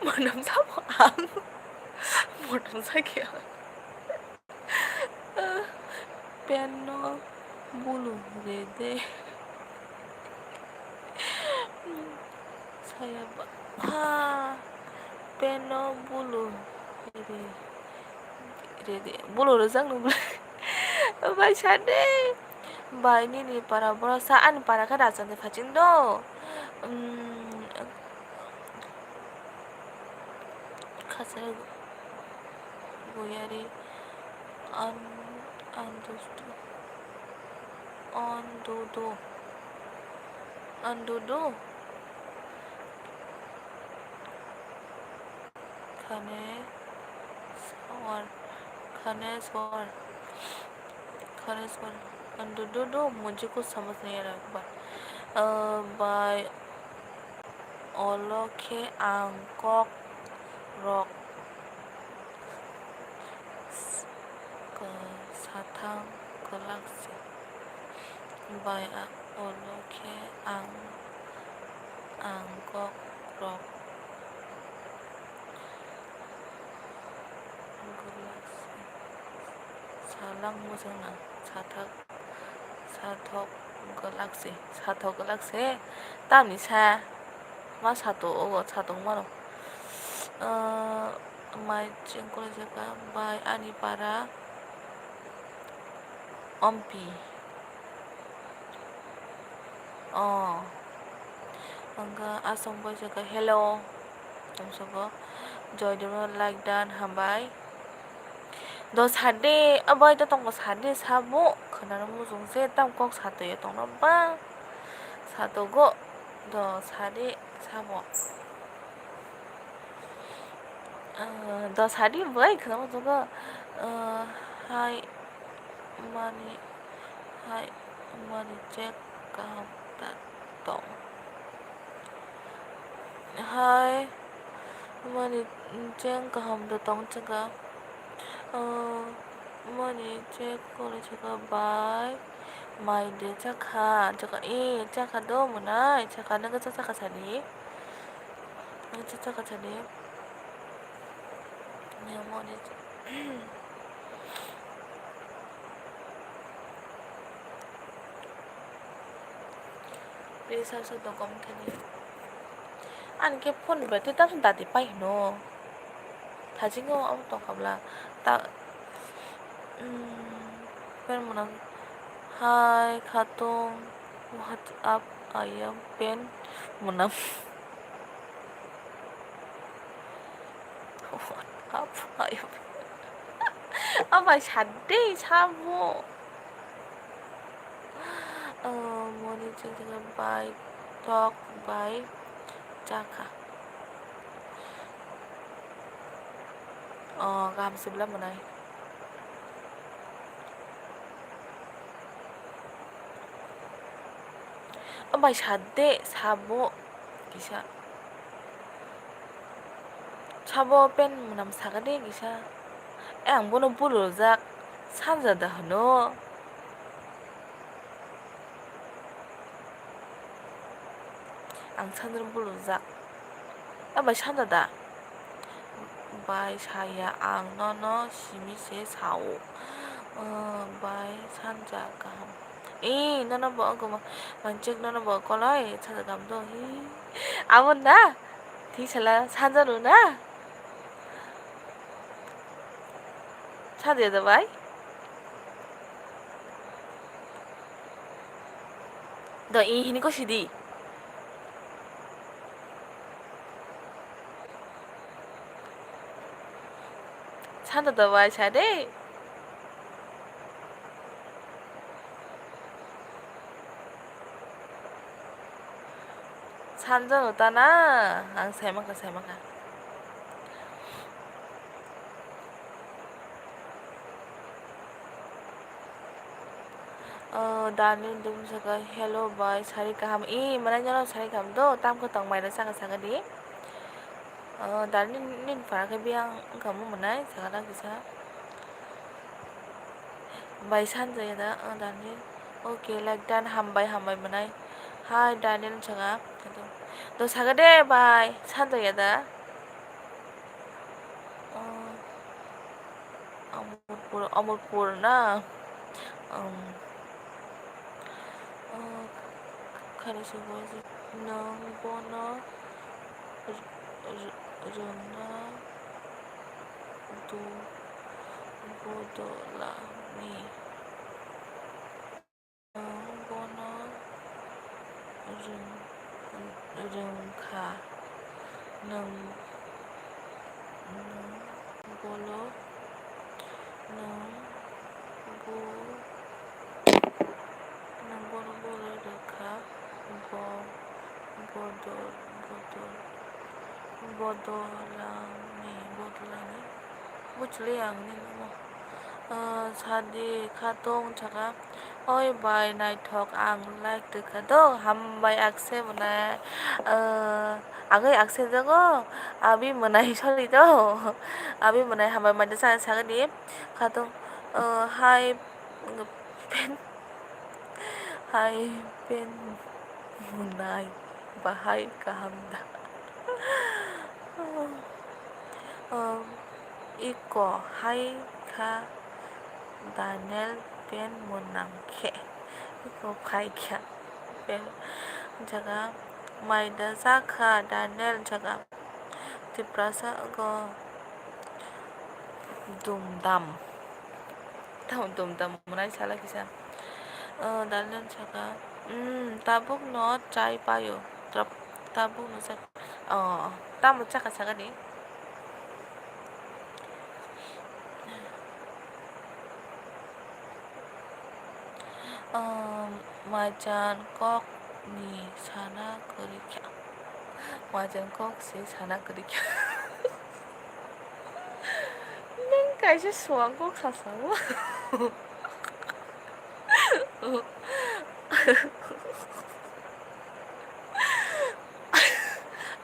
Speaker 1: một năm sắp ăn một năm sai kia piano bulu dede saya piano bulu dede bulu rezang lu baca deh ba ini nih para borosaan para kadasan te facindo kasar goyari andodo खाने स्वर अंडोडो मुझे कुछ समझ नहीं आ रहा एक बार बाय ओलोखे आंकॉक rock साथां गलाक्सी bye ओलोखे आंकॉक rock 사랑 모정나 사턱 땀니사 마 사동 마로 마이 찡꼬레제가 마이 아니바라 엄피 angga asong boy jaga hello tamsobo joy demo like dan hambai do sade abai to tongko sade sabo khana mu jongse tam kok sate tong no ba satogo do sade sabo do sade bai khana mu jogo hai mani hai mani check kaham ta tong hai mani check kaham ta tong jaga mani check kore jaga bai mai de chakha jaga chakha do munai chakha naga chakha sani naga chakha sani ne mani please also to kom thani an ke phone ba te ta sun ta ti pai no thajingo am to kabla ta per munang hai khatong what up I am pen munam what up I am apa sadde sabo moni jaga by talk by chakha gam sebelah munai apa sadde sabo gisa sabo pen munam sagade gisa ang bono bulojak sanjada hano ang sanjada bulojak apa sanjada bai saya ang nono simi se sao bai sanja kaham nono bo ko manchek nono bo kolai sanja kam do amon na thi sala sanja nu na sanja da bai do hini ko sidi sanja da bai sade 산전 오다나 ang sayamaka danin dum jaga hello bye sari kaham mana nyalo sari kaham do tam ko tong mai da sanga di danin nin para ke biang kamu manai sagara kisa bai san jaya da danin okay like dan hambai manai hai danin jaga do sagade bai san jaya da amurpur na khare suboji nang bono rona du bodola ni nang bono rungkha nang bolo nang bolo rekha bodolani buchli ang ni mo sadi khatong jaga oi bai nai thok ang like de khado hambai akse bana agai akse jago abi manai soli do abi manai hambai mande sagadi khatong hai pen munai bahai kahamda iko hai ka Daniel pen munangke 이거 파이키야 pen jaga maida zaka Daniel jaga tiprasa go dumdam dumdam munai salah kisah Daniel jaga tabuk no chai payo tabuk no sak tamu chaka chaka ni majan kok ni sana kerja majan kok si sana kerja neng kayak suang kok sasawa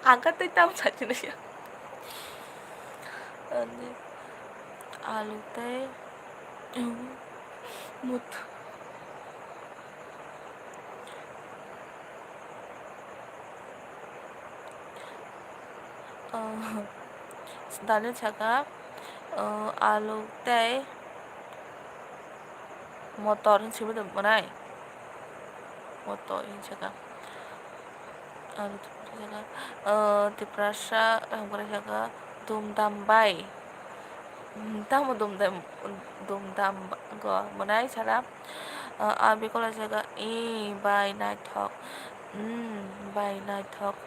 Speaker 1: angkat tay tam saja na siya alu tay mut Daniel jaga alu tay motor yang sibuk mana motor yang jaga alu jaga diprasa bukan jaga dumdambai tamu dumdam go mana cara abi kalau jaga by night talk by night talk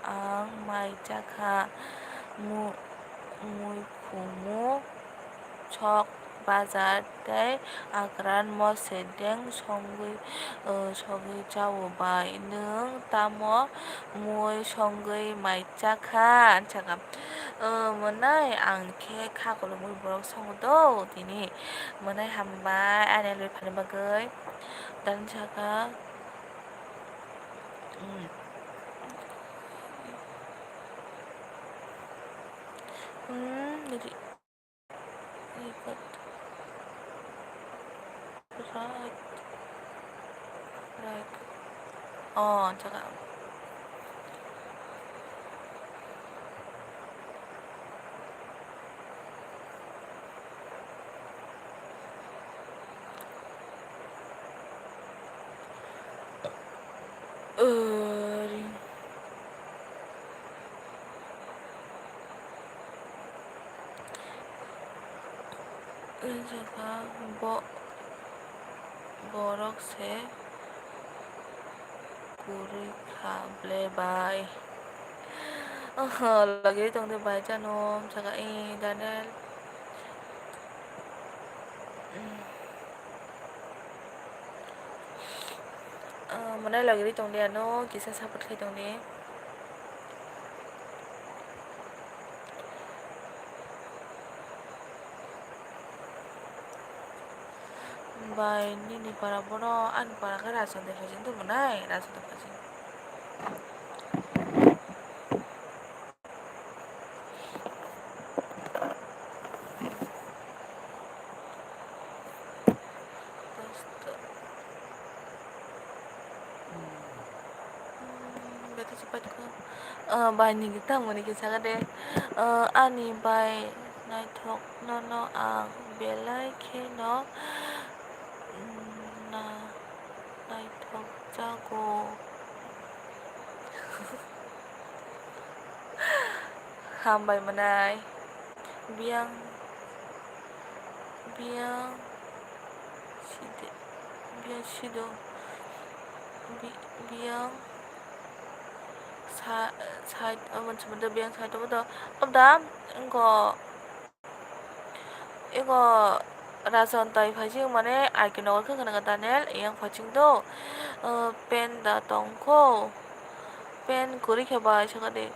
Speaker 1: ang mai jaga mui kumu chok bazar tay agran mo sedeng songgui jawo bai nung tamo mui songgui mai jaka jaga menai angke kalau mui borok songdo dini menai hambai ane lui pada bagai dan jaga jadi ikut right jaga jaga borok se kuri kable bai lagi tong de bai Janu jaga Daniel mana lagi tong dia no kisah sahabat kai tong ni bai ni para bono an para ka rason de fasin tu manai rason de fasin betul cepat ko bai ni kita mo ni kisah ka de ani bai night talk no ang belai ke no na night talk jago hambai manai biang sido biang side sebentar biang side betul abdam 이거 rason tay phajing mane aikinol ka kana Daniel yang phajing do pen da tongko pen kuri ke ba chaka de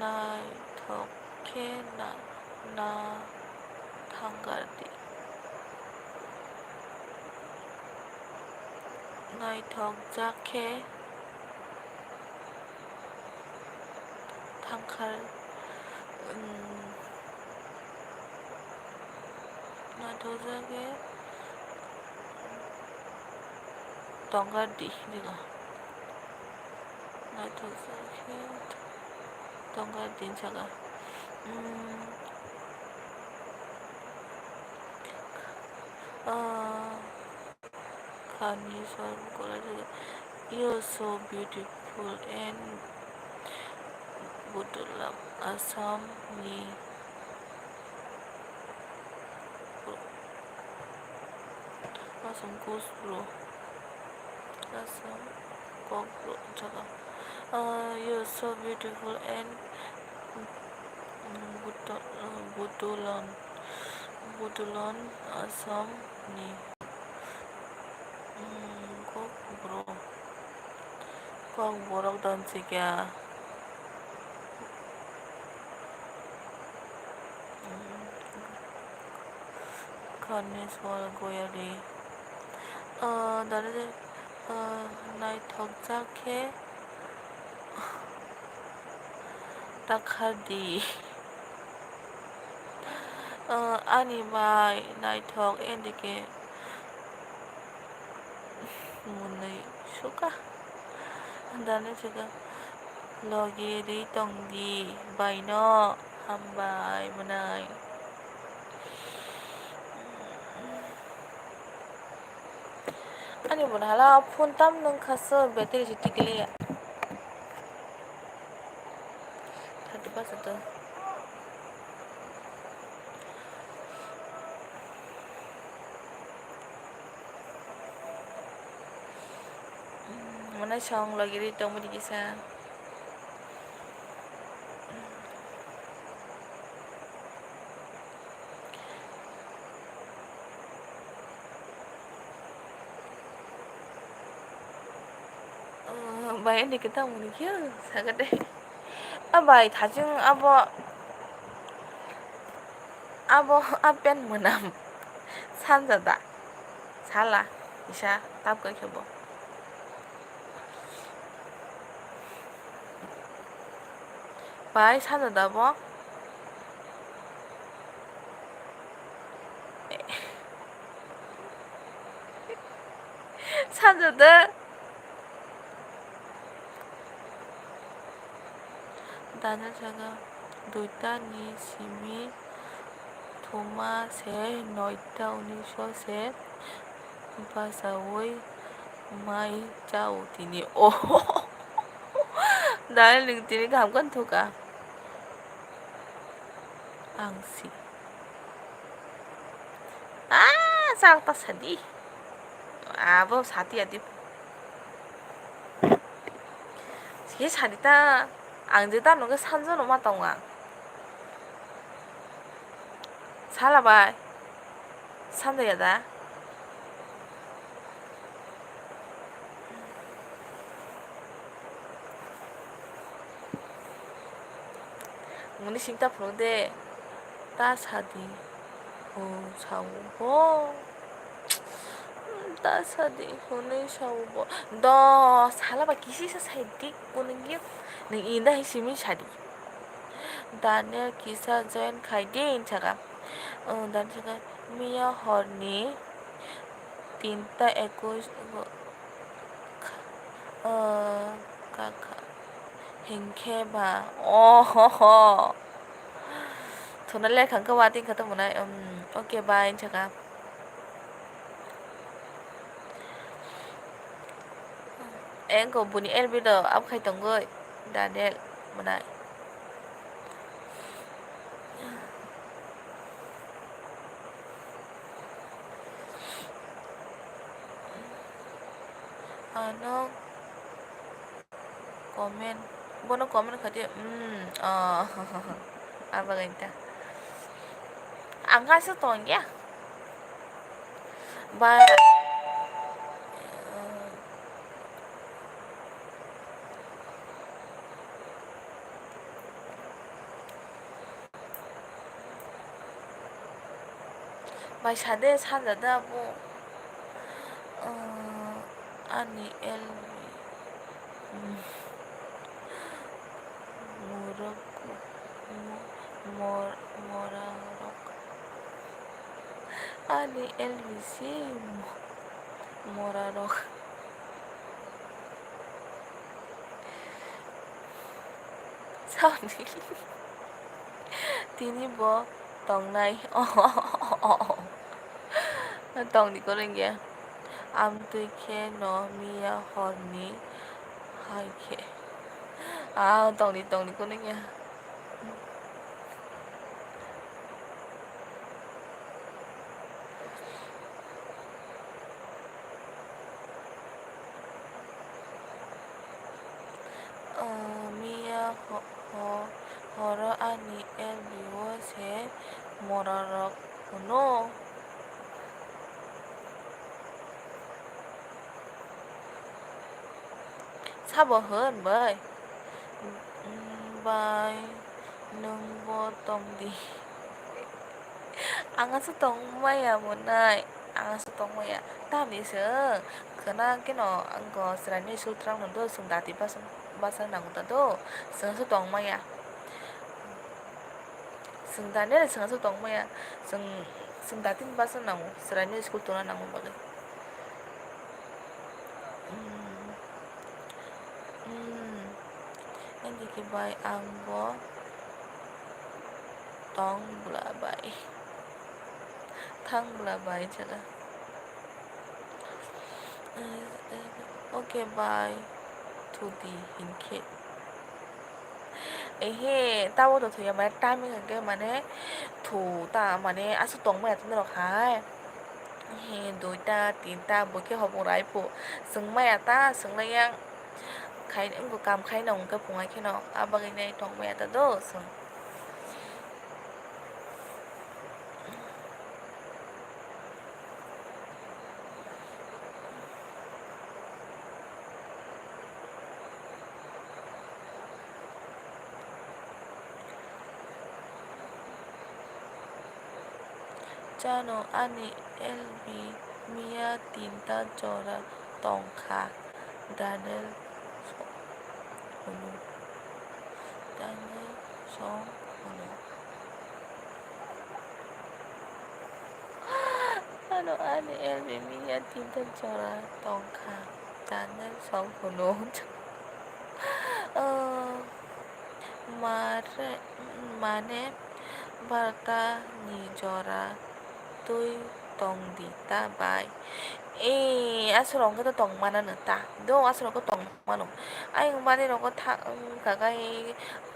Speaker 1: na thoke na thangar di nai thok jake thangkhar na thojage tonggar di juga na thojage tonggar din jaga Carnation color. You're so beautiful and butulam asam ni asam kus bro asam kok bro jaga. You're so beautiful and butulan butulan asam ni kok bro kok borok dansiga. Carnes wal goyari. 나를 나의 덕작해 딱하디. 아니 마이 나의 덕 엔디게 문의 쇼가. 나는 지금 러기리 덩디 바이너 hambai 문의. 아니 뭐라 폰 땀는 가서 배터리 지티길래 다들 봤어도 mana song lagi dito mo di isa bayan di kita mo ni kya sagad eh abay 다중 abo apen 문함 산자다 살라 이샤 답가 켜보 바이 산자다 뭐 산자다 나는 제가 노이다니 심이 도마세 노이다 우니쇼세 바사오이 마이 짜오디니 오 나를 능티니 감관토가 앙시 싹다 사디 뭐 사디 아디 게 사디다 앙제다 너가 산전 오마 동아 살아봐 산다야다 오늘 심다 프로데 따사디 오 사오보 따사디 오늘 사오보 너 살아봐 기시사 사이디 오는 게 nang hisimi shadi Daniel kisah join kaidin jaga dan jaga Mia horni tinta ekus kakak hengkeba oh tonalnya kan kewatin ketemu na oke bye jaga em có buni el video áp khai tổng người Daniel mana ano komen bono komen khati apa ganita angka su tong ya ba bai sade sadada bo ani el morocco morarok ani elvisi morarok sao nhỉ tini bo tong nai tông đi có lên kìa tôi khe nó mia horny hai khe tông đi có lên kìa mia ho horo ani el biwo se morarok no sabo hơn bởi bài nâng vô tông đi 안가서 똥마야 못나이 안가서 똥마야 땀이서 그나 걔너 안거 스라니 술트랑 넌도 승다디 바선 나고다도 승서 똥마야 승다네 승서 똥마야 승다디 바선 나고 스라니 술트랑 나고 바게 nanti ke bai angbo tong bula bai thang bula bai chana okay bye to the hinke ehe tao đồ thôi mà timing cái mà nè thủ ta mà nè áp suất tổng mà chúng nó khai he đôi ta tin ta bữa kia học một đại phụ sừng mẹ ta sừng này yang khai những cái cam khai nồng cái phùng ai khi nào bao cái này tổng mẹ ta đó sừng Janu ani elbi mia tinta jora tongka Daniel Hunu Daniel Song Hunu Janu ani elbi mia tinta jora tongka Daniel Song Hunu mare mane barta ni jora tôi tòng đi ta bài asuro cái tòng mà nó ta đâu asuro cái tòng mà nó anh mà nó có thằng cả cái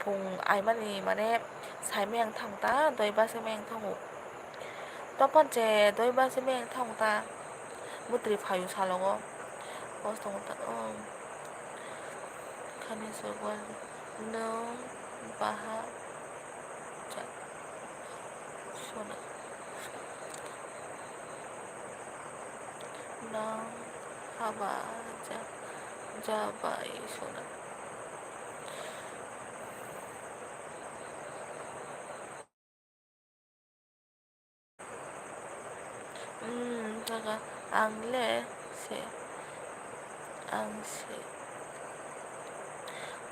Speaker 1: vùng ai mà nè sai miệng thằng ta đôi ba sai miệng thằng ngủ 첫 번째 너희 바스 미행 탕다 무들이 바유 살롱어 어서 온다 카니서 관 no baha ja sona no haba ja jabai sona 잠깐 앙레 세 앙세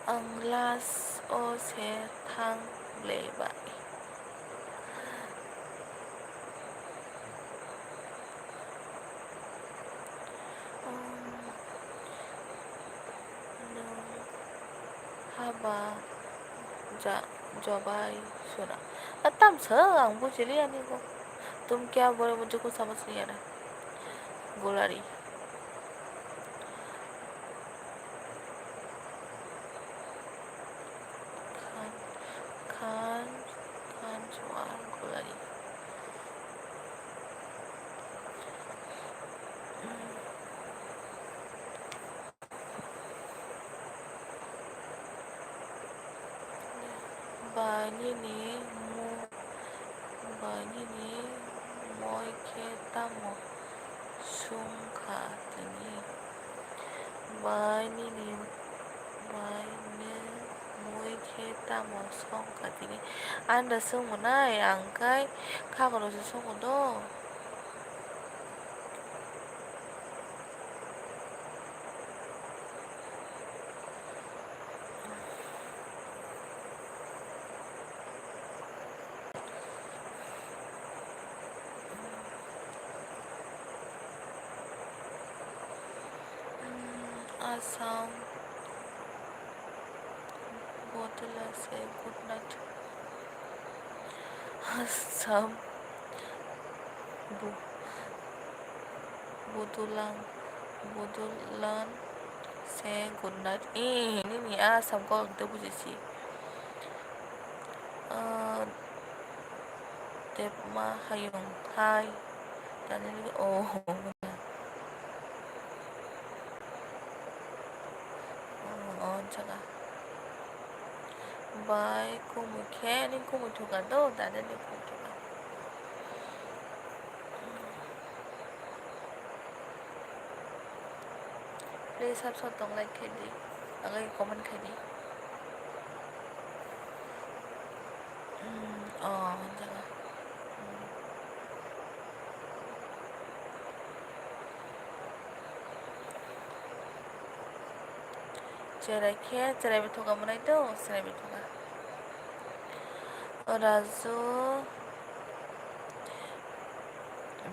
Speaker 1: 앙라스 오세 탕 레바이 하바 जा जबाई सुना तम स बुझ लिया नहीं को तुम क्या बोले मुझे कुछ समझ नहीं आ रहा गोलारी खान खान खान जुआर गोलारी बानी ने moi kita mo sungka tani bani ni bani moi kita mo sungka tani anda semua yang kai kalau sesungguh do asam botol से good night asam Butulang, butulan say good night. Ini nih asam kok kita posisi. Debbarma hayong hai. Dan ini oh oh 잠깐. Bye kumukhe ni kumutuka do dan ini kumutuka. Please subscribe tong like khay đi. Comment khay đi. 잠깐. cerai betul kamu na itu cerai betul ka. Razu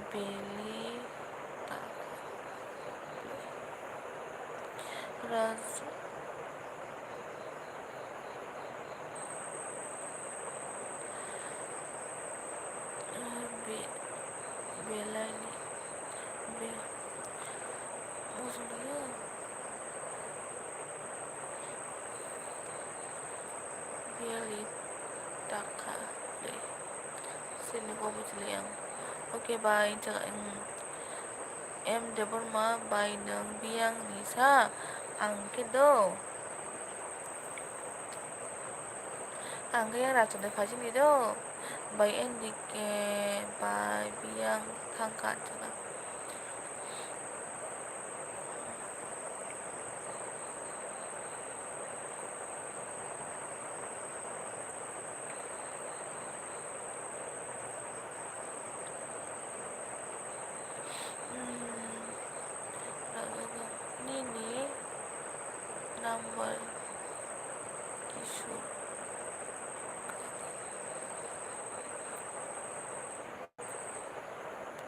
Speaker 1: beli tak Razu bela ini maksudnya beli taka deh sini ko yang okay bye tsaka em Debbarma bye ng biyang nisa ang kido ang kaya rato na kaji nido bye endike bye biyang tangka tsaka Nini number Kishore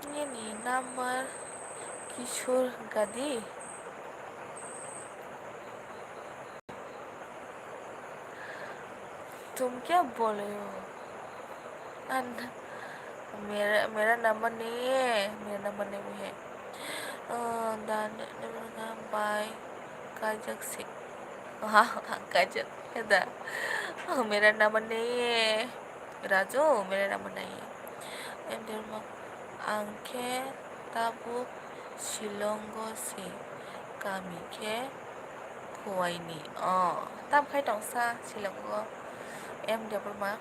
Speaker 1: Nini number Kishore Gadi तुम क्या बोल रहे हो मेरा number नहीं है मेरा number नहीं है dan by kajak sih kajak ada मेरा नंबर नहीं है राजू मेरा नंबर नहीं है em Debbarma angke tabuk silongo si kami ke kuai ni tam khai tong sa silongo em Debbarma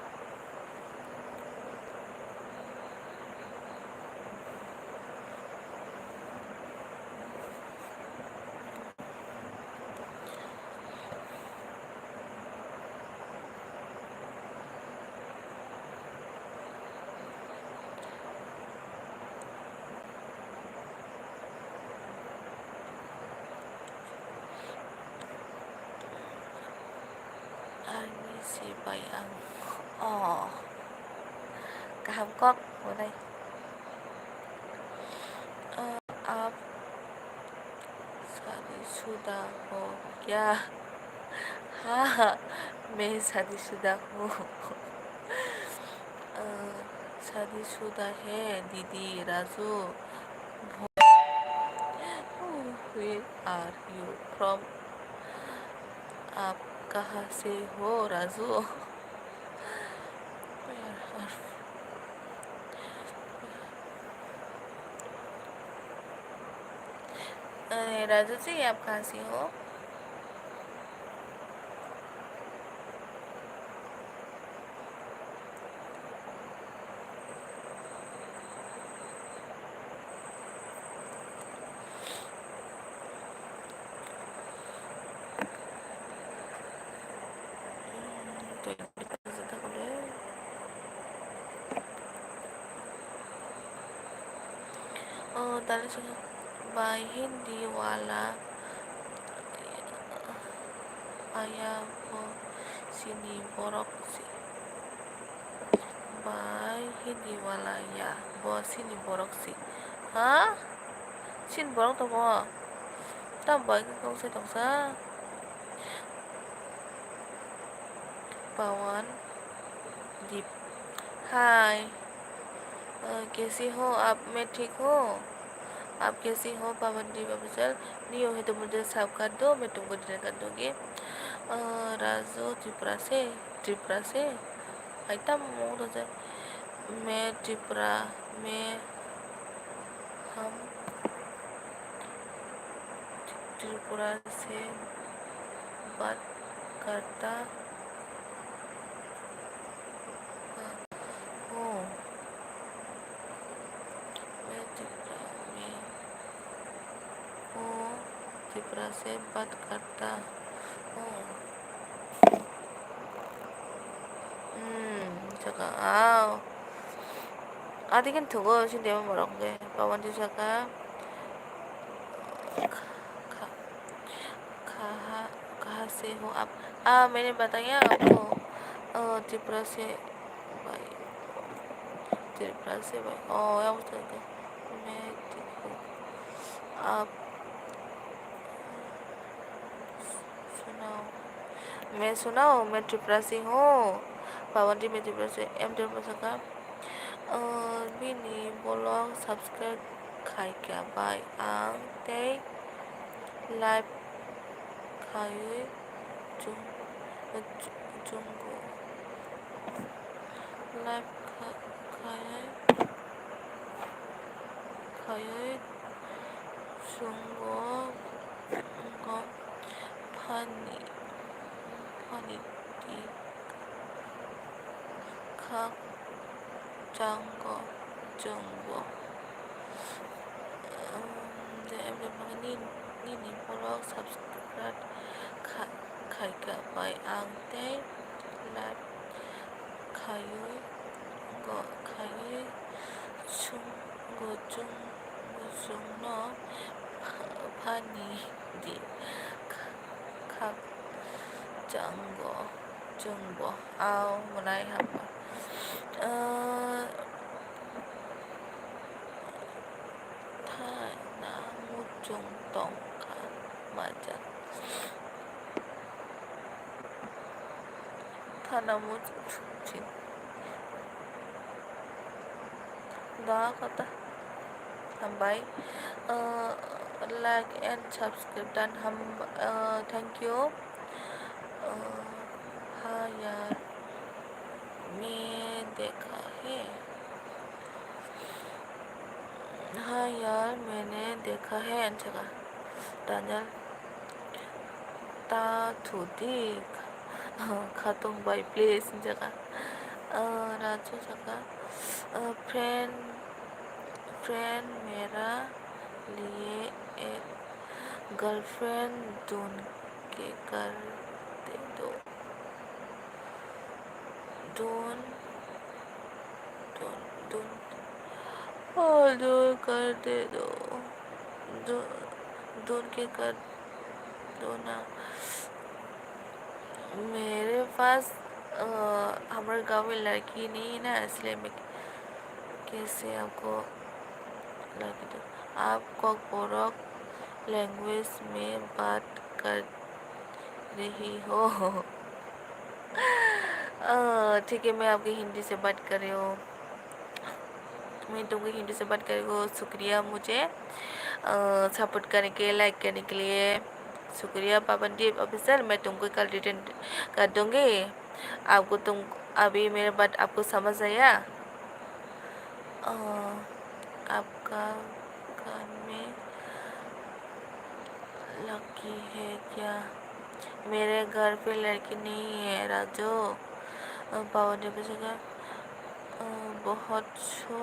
Speaker 1: Army si bayang cả Hàn Quốc ở đây आप शादीशुदा हो क्या हाँ मैं शादीशुदा हूँ शादीशुदा है दीदी Raju where are you from आप कहाँ से हो राजू राजू जी आप कहाँ से हो tadi sudah by Hindi wala ayah po sini borok si by Hindi wala ya bo sini borok si hả xin borok to bo tam bởi cái câu say tổng sa pawan dip hai कैसी हो आप मैं ठीक हूँ आप कैसी हो पावनदीप official? नहीं हो तो मुझे सब कर दो, मैं तुमको डिलीट कर दूँगी। राजू त्रिपुरा से आइटम मोड हो जाए। मैं त्रिपुरा में हम त्रिपुरा से बात करता हूँ। मैं त्रिपुरा में हूँ, त्रिपुरा से बात करता हूँ। 잠깐 아직은 두고 신대면 뭐라고 해. 빠원지 잠깐 कहाँ से हो आप? मैंने बताया आपको त्रिपुरा से भाई, त्रिपुरा से भाई। या मैं देखो आप सुनाओ, मैं सुनाओ, मैं त्रिपुरा से हूँ। पावनजी मैं त्रिपुरा से एम त्रिपुरा का बिनी बोलो सब्सक्राइब खाई क्या बाय आंग ते लाइव खाई 중고 라이브 가요의 중고 거 파니티 각 장거 중고 để em được mga nini follow subscribe khai cả bài ăn tế là khai gọi khai chung go chung nó pani đi khắc chẳng go chung bo ao một này hả thay na một chung tổng cả 맞아. 하나무 진 나가다 hambai like and subscribe dan thank you. हाँ यार मैं देखा है, हाँ यार मैंने देखा है जगह Daniel ता थुदिक खातुम बाई प्लीज जगह राजू जगह फ्रेंड मेरा लिए एक गर्लफ्रेंड ढूंढ के कर दे दो, ढूंढ कर दे दो, ढूंढ के कर दो ना। मेरे पास हमारे गांव में लड़की नहीं है ना, इसलिए मैं कैसे आपको लड़की दो। आप कोकबोरक लैंग्वेज में बात कर रही हो? ठीक है, मैं आपकी हिंदी से बात कर रही हूँ, मैं तुमको हिंदी से बात कर रही हूँ। शुक्रिया मुझे सपोर्ट करने के, लाइक करने के लिए शुक्रिया पाबंदी ऑफिसर। मैं तुमको कल रिटर्न कर दूँगी आपको। तुम अभी मेरा बात आपको समझ आया? आपका कान में लगी है क्या? मेरे घर पे लड़की नहीं है राजू। पाबंदी ऑफिसर का बहुत शो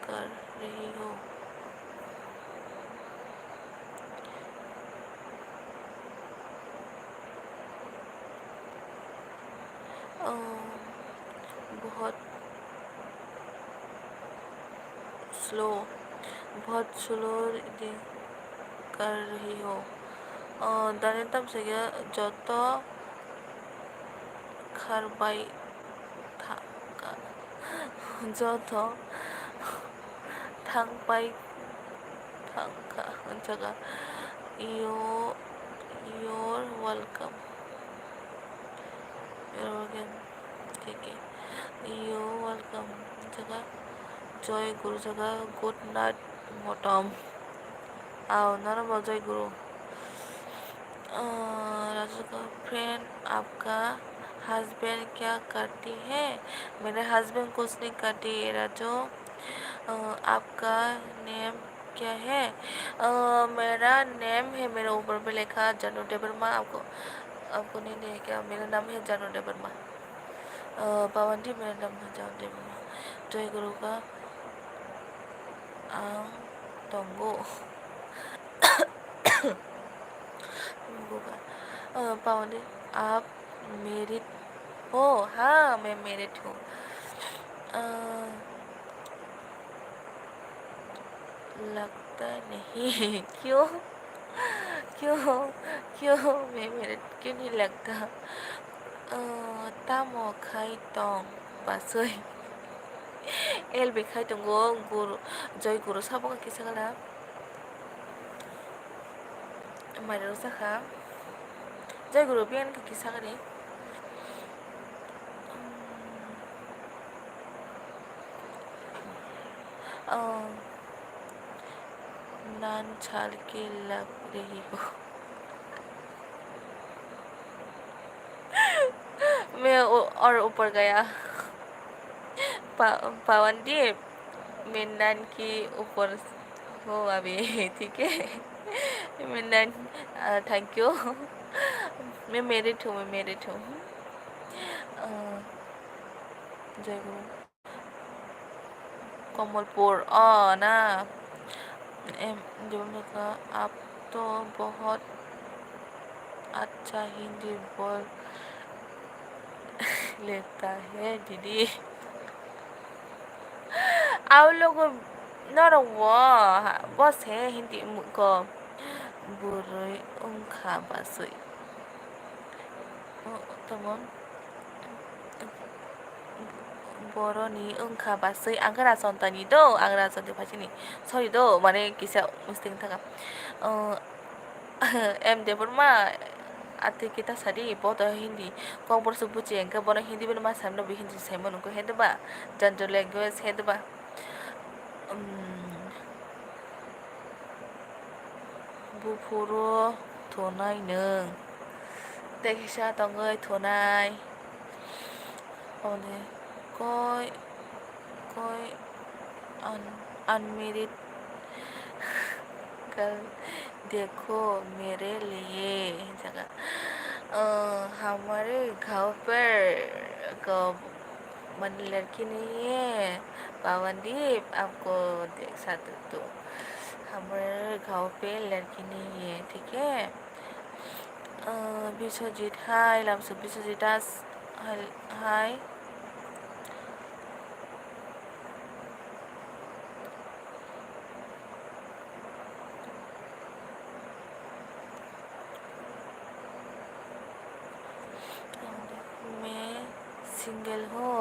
Speaker 1: कर रही हो। बहुत स्लो कर रही हो। दानेतम से गया जोतो खरबाई था जोतो थांबाई थांका जगह योर वेलकम ठीक है। योर वेलकम जगह जय गुरु जगह गुड नाइट मॉटम आओ नॉर्मल जय गुरु राजू का फ्रेंड आपका हस्बैंड क्या करती है मेरे हस्बैंड कुछ नहीं करती राजू आपका नेम क्या है मेरा नेम है मेरे ऊपर पे लिखा जानू देबरमा आपको आपको नहीं है क्या मेरा नाम है जानू देबरमा पावंटी मेरा नाम है जानू देबरमा जय गुरु का आंग टंगो पावंटी आप मेरिड हो हाँ मैं मेरिड हूँ लगता नहीं क्यों क्यों क्यों मैं मेरिड क्यों नहीं लगता tamo khai tong basui el be khai tong go guru joy guru sabo ka kisa kala maro sakha joy guru bian ka kisa kare नान छाल के लग रही हो मैं और ऊपर गया पावनदीप मैं नान की ऊपर हो अभी ठीक है मैं नान थैंक यू मैं मेरिड हूँ जय गुरु कमलपुर ना जो कहा आप तो बहुत अच्छा हिंदी बोल लेता है दीदी आप लोग बस है हिंदी को बुरे उनका बासुई teman बर'नि ओंखा बासै आं खोनासंतानि द' आं खोनासंदो फासिनि सरि द' माने किसा मिस्टेक थाका एम देबरमा आते kita sadi बहुत हिंदी कौन पर सब बुझे इनका बना हिंदी में मास हमने भी हिंदी से मन उनको है तो बा जनरल लैंग्वेज है तो बा बुफुरो थोनाय नों देखिसा दङै थोनाय ओने कोई कोई अनमेरिड गर्ल देखो मेरे लिए जगह हमारे गाँव पर मन लड़की नहीं है पावनदीप आपको देख सकते तो हमारे गाँव पे लड़की नहीं है ठीक है विश्वजीत हाय लामसु विश्वजीत दास हाय मैं सिंगल हूँ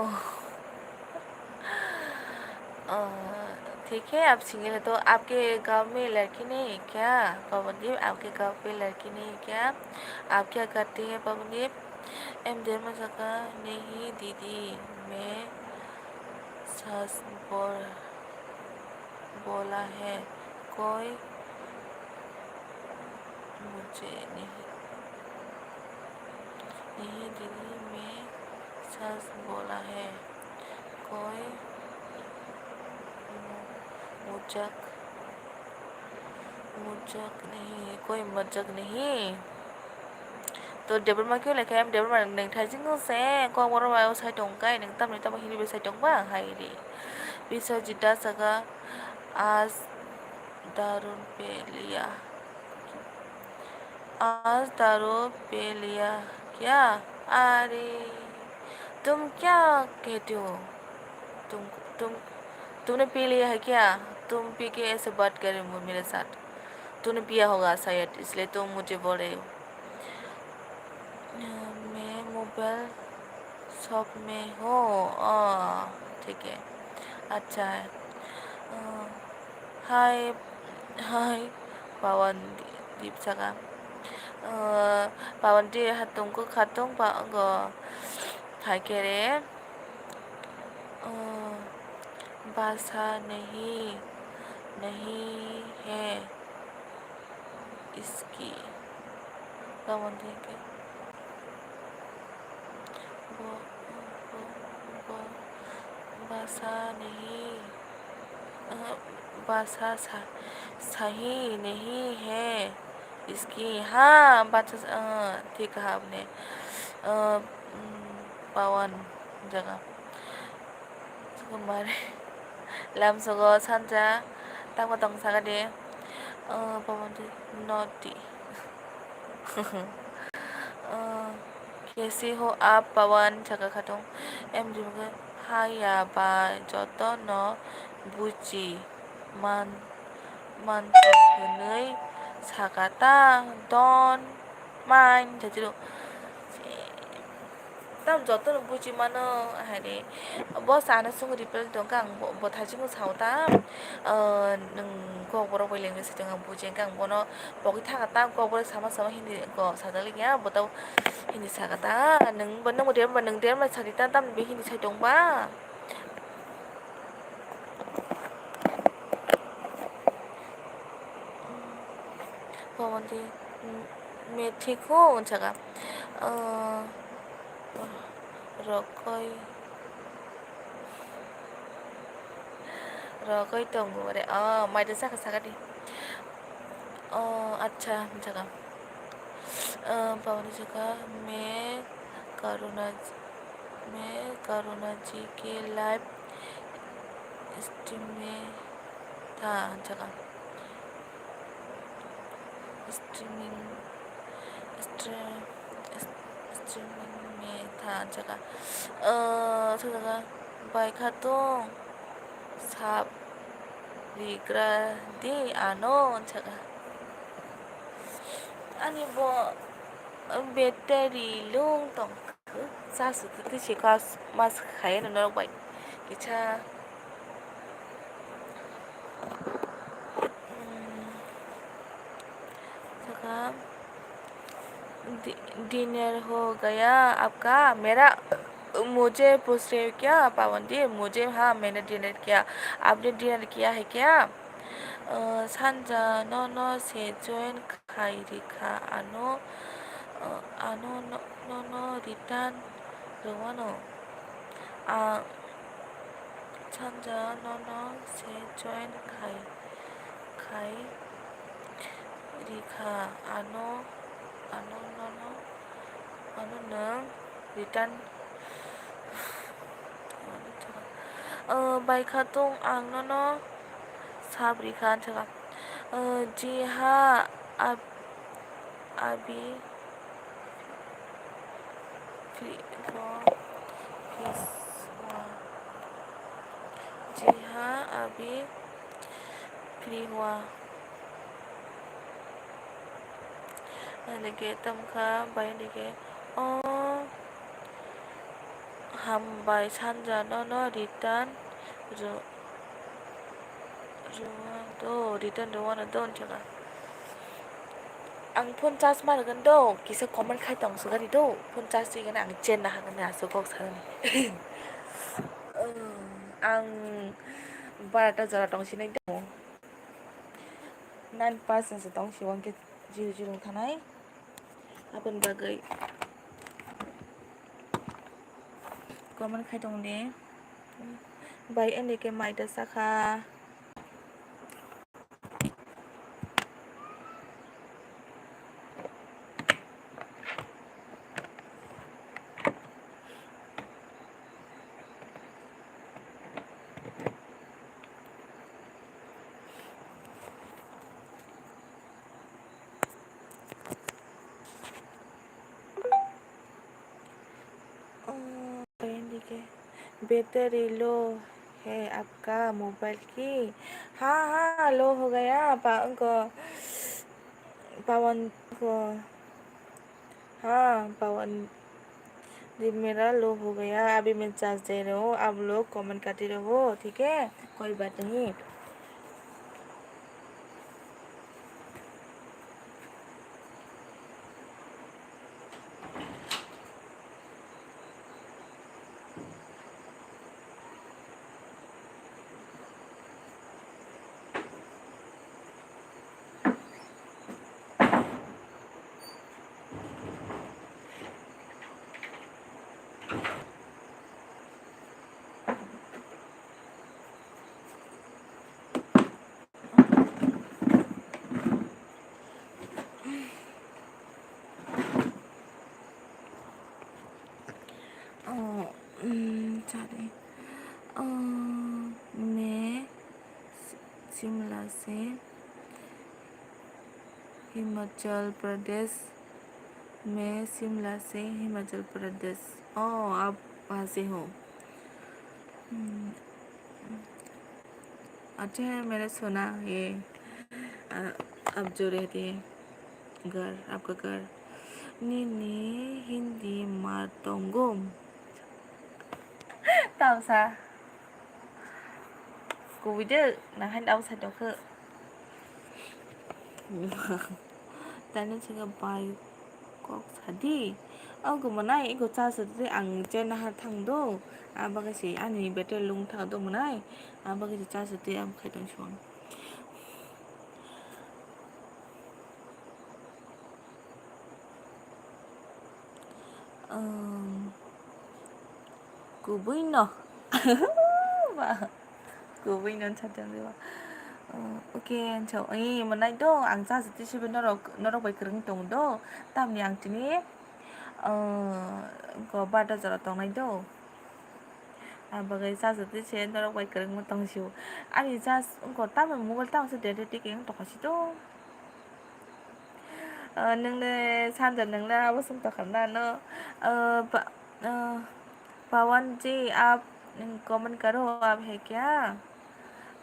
Speaker 1: ठीक है आप सिंगल है तो आपके गांव में लड़की नहीं है क्या पवनदीप आपके गांव पे लड़की नहीं है क्या आप क्या करती हैं पवनदीप एम देर में सका नहीं दीदी मैं सच बोला है कोई मुझे नहीं दीदी मैं सच बोला है कोई मुझक नहीं कोई मजाक नहीं तो डेबरमा क्यों लिखा है डेबरमा नोंथांजों से कमरमायाव साइटंगाय नों तामनि तामा हिंदी साइटंबा हायरे विश्वजीत दासगा आज दारू पे लिया क्या अरे तुम क्या कहते हो तुम तुमने पी लिया है क्या तुम पी के ऐसे बात कर रहे हो मेरे साथ तूने पिया होगा शायद इसलिए तुम मुझे बोल रहे हो मैं मोबाइल शॉप में हूँ ठीक है अच्छा है हाय हाय पावन दीप सगा पावन दी हाथोंको खातों हाय के रे बासा नहीं नहीं है इसकी पाबंदी के वो वो बासा नहीं बासा सही नहीं है इसकी। हाँ बात ठीक कहा आपने। पावन जगह 말해 람서거 산자 땅과 동사가 돼. पाबंदी नोटी कैसे हो आप पवन जगह खातों em juga haya ba joto no buji man mantohunei sagata don main jadi lo tam joto no buji mano hari bos ana sung ripel dong kang bo thaji mo sauta nung ko boro boiling se dong buji kang bono bogi thagata ko boro sama sama hindi ko sadali ya botau hindi sagata nung bonno mo dem bonung dem ma sarita tam be hindi sai dong ba पाबंदी मैं ठीक हूँ जगह रकई रकई तंगु अरे माइदा साका साका दी अच्छा जगह पाबंदी जगह करुणा मैं करुणा जी के लाइव स्ट्रीम में था जगह स्ट्रीमिंग स्ट्रीमिंग में था जगह जगह बाइखातों साब 리그라디 아노 제가 아니 뭐 배터리 룽동 사스 뜻이 가스 마스 가야는 너랑 봐 기차 제가 डिनर हो गया आपका मेरा मुझे पूछ रहे हो क्या पाबंदी मुझे हाँ मैंने डिनर किया आपने डिनर किया है क्या 산자 너너 세조엔 카이리카 아노 너너 리탄 루와노 아 산자 너너 세조엔 카이리카 아노 너너 능 리탄 바이카동 앙 너너 साबरिखान जगह जी हाँ अभी जी हाँ अभी फ्री हुआ लेके तमखा बाय लेके हम बाय 산자너 return 또 리턴 루와는 돈 제가 앙폰 짜스 말은 도 기사 거만 칼 동수가리도 폰 짜스 이건 앙 젠나 하는 아서 곡 사는 앙 바라타 자라 동시네 도 nan person sa tong siwang ke jiru thanai apun bagai common khai tong ne bai ane ke maida sakha battery low है आपका मोबाइल की हाँ हाँ लो हो गया पवन को हाँ पवन जी मेरा लो हो गया अभी मैं चार्ज दे रहा हूँ आप लोग कमेंट करते रहो ठीक है कोई बात नहीं शिमला से हिमाचल प्रदेश मैं शिमला से हिमाचल प्रदेश। ओह, आप वहाँ से हो। अच्छा है, मैंने सुना ये आप जो रहते हैं घर, आपका घर Nini hindi marunong. Tao sa? Kuwider na handaw sa doko. Tanya siya bay kok sadi. Gumanay igo sa ang chen na thangdo. Baga si ani better lung thangdo manay. Baga si sa am khaitong shuang. Kubuino. Kubuino 찾던 데와. 오케이, 저, 만나도 안 사서 드시면 너로 왜 그런 정도? 땀 양증이, có ba đợt giờ tông này đâu. Bà gây ra rồi thế nó quay cái một tông xíu. Anh đi ra có tao mình mua tao sẽ để cái tông khó xí đâu. Nâng 산전 nâng 무슨 또 간다너 Pawan G up comment करो, आप है क्या?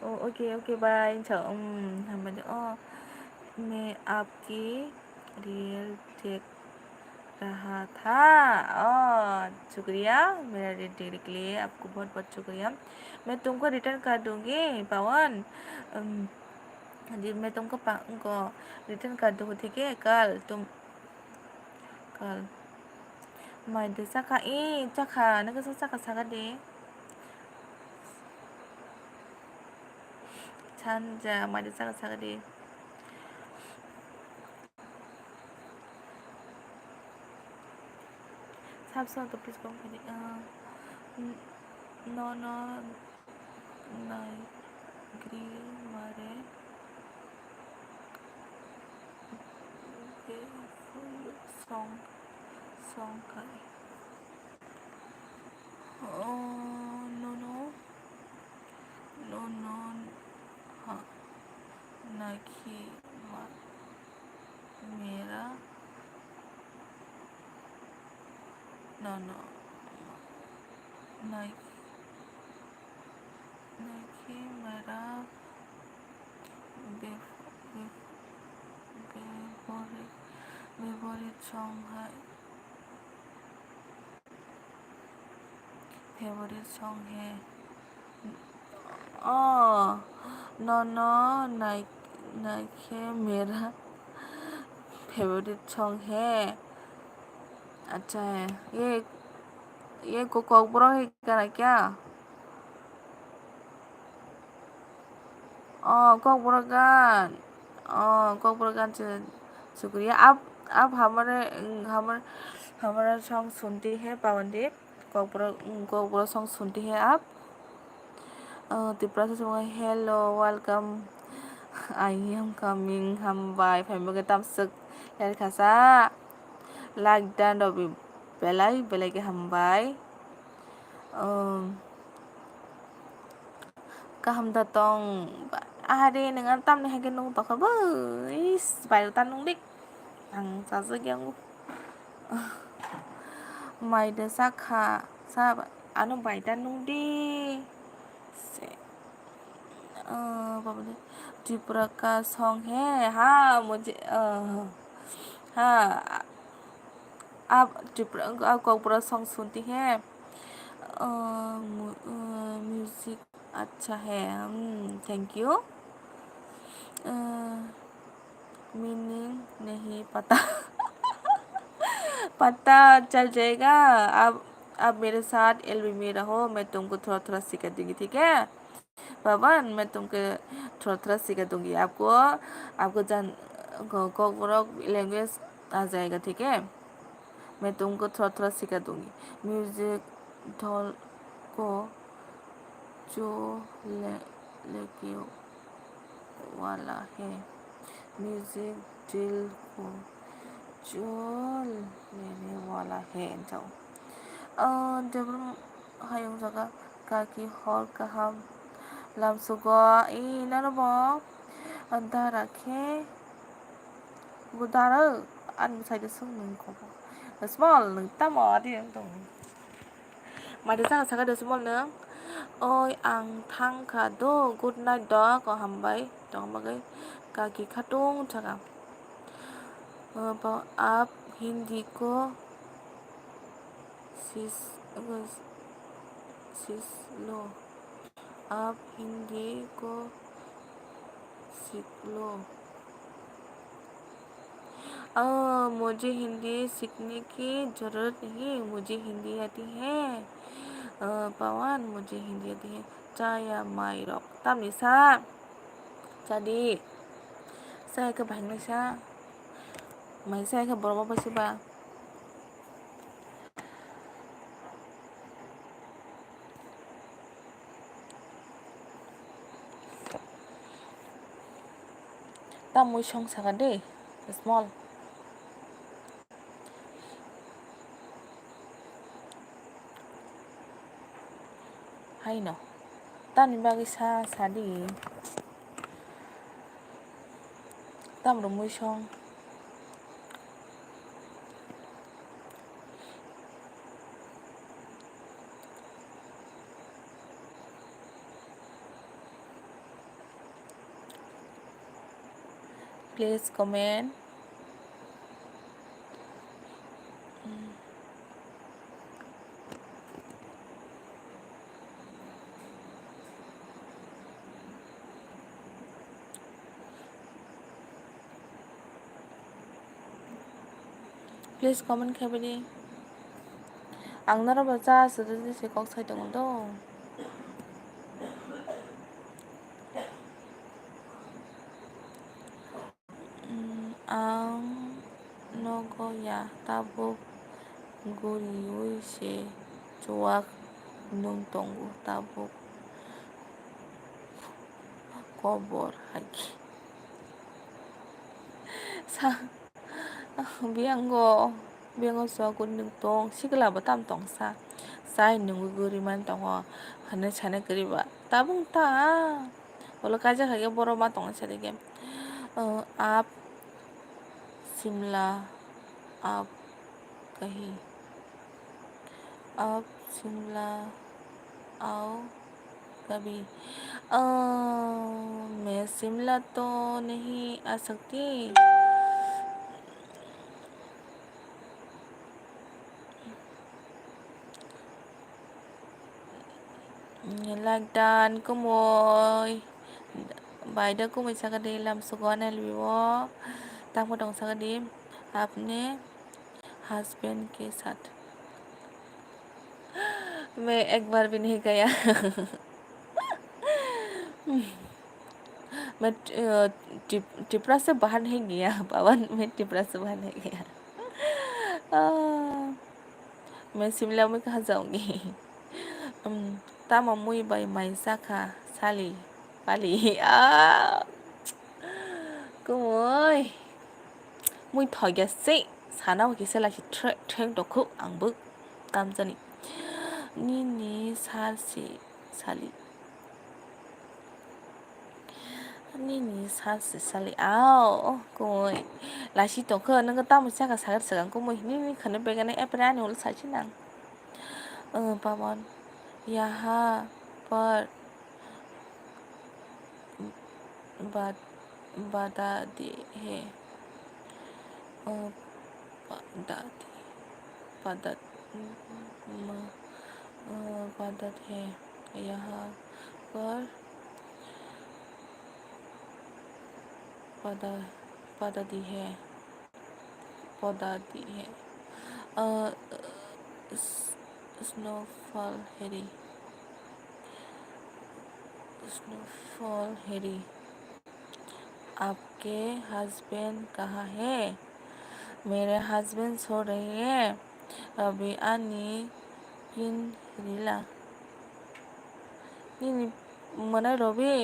Speaker 1: Okay okay बाय। हम मैं आपकी reel देख रहा था। शुक्रिया मेरा रील देखने के लिए, आपको बहुत बहुत शुक्रिया। मैं तुमको रिटर्न कर दूँगी पवन। जी मैं तुमको रिटर्न कर दूँगी, ठीक है? कल माइंड साका चाका नगो साका सागा दे 찬자 माइंड साका सागा दे साबसो तो प्लीज कम कर नो नाई ग्री मारे song kai no ha naki ma mera no naki mera favorite song hai नो नाइके मेरा फेवरेट सॉन्ग है। अच्छा है ये कोकबरा है क्या? कोकबरा गान से शुक्रिया। आप हमारा सॉन्ग सुनते हैं पवन देव? कोकबरा सॉन्ग सुनते हैं आप? त्रिपुरा से hello welcome I am coming hambai family tamsuk dari kasa lagdan dobi belai ke hambai kaham datong are dengan tam ni hagen nung tokha ba is bai tan nung dik ang sa yang mai de sakha sa anu bai tan nung di Tripura का song है। हाँ मुझे हाँ आप कोकबरा song सुनती हैं? Music अच्छा है। Thank you. Meaning नहीं पता पता चल जाएगा। आप मेरे साथ एलबी में रहो, मैं तुमको थोड़ा थोड़ा सिखा दूंगी, ठीक है पवन? मैं तुमको थोड़ा थोड़ा सिखा दूंगी, आपको कोकबरा लैंग्वेज आ जाएगा, ठीक है? मैं तुमको थोड़ा थोड़ा सिखा दूंगी। म्यूजिक ढोल को जो लेके वाला है, म्यूजिक दिल को जो लेने वाला है। जाओ जब हायों जगह काकी हॉल कहा lamsugo inarabo darake budara an saide sung nungko small nung tamo di dong mari sang saga de small nung oi ang thangka do good night do ko hambai dong bagai kaki khatung chaga आप हिंदी को सीख लो आप हिंदी को सीख लो मुझे हिंदी सीखने की ज़रूरत नहीं मुझे हिंदी आती है पवन मुझे हिंदी आती है चाया माइरok tamnisa jadi saya ke Bangladesh mai saya ke Boroma pasiba tamu song sagade small hay no tani bagi sa sadi tam rumui song please comment please comment khabiri ang naraba cha sudhi se kok sai dong do ang nogoya tabuk guriui se chuak nung tonggu tabuk kobor hagi sa biango so kun nung tong sigla batam tong sa sai nung guri man tong hane chane kariba tabung ta bolo kaja hage boro ma tong sa de game आप शिमला आप कहीं आप शिमला आओ कभी मैं शिमला तो नहीं आ सकती lagdan kumoy bayda kumoy sagade lam sugon elwiwo tang potong sagade आपने husband के साथ मैं एक बार भी नहीं गया मैं टिपरा से बाहर नहीं गया पवन मैं टिपरा से बाहर नहीं गया मैं शिमला में कहाँ जाऊंगी tama muy bay mai saka sali pali kumoy muy thogyasi sana waki sela ki trek doku angbu tamjani ni sarsi sali ni sarsi sali ao kumoy lashi tokho nang tamu saka sagar sagang kumoy ni khane begane epra ni ul sachi nang pamon यहाँ पर बदाती है पदत है यहाँ पर पदाती है snowfall हेरी आपके husband कहाँ है मेरे husband सो रहे हैं अभी आनी पिन रिला नी मना रबे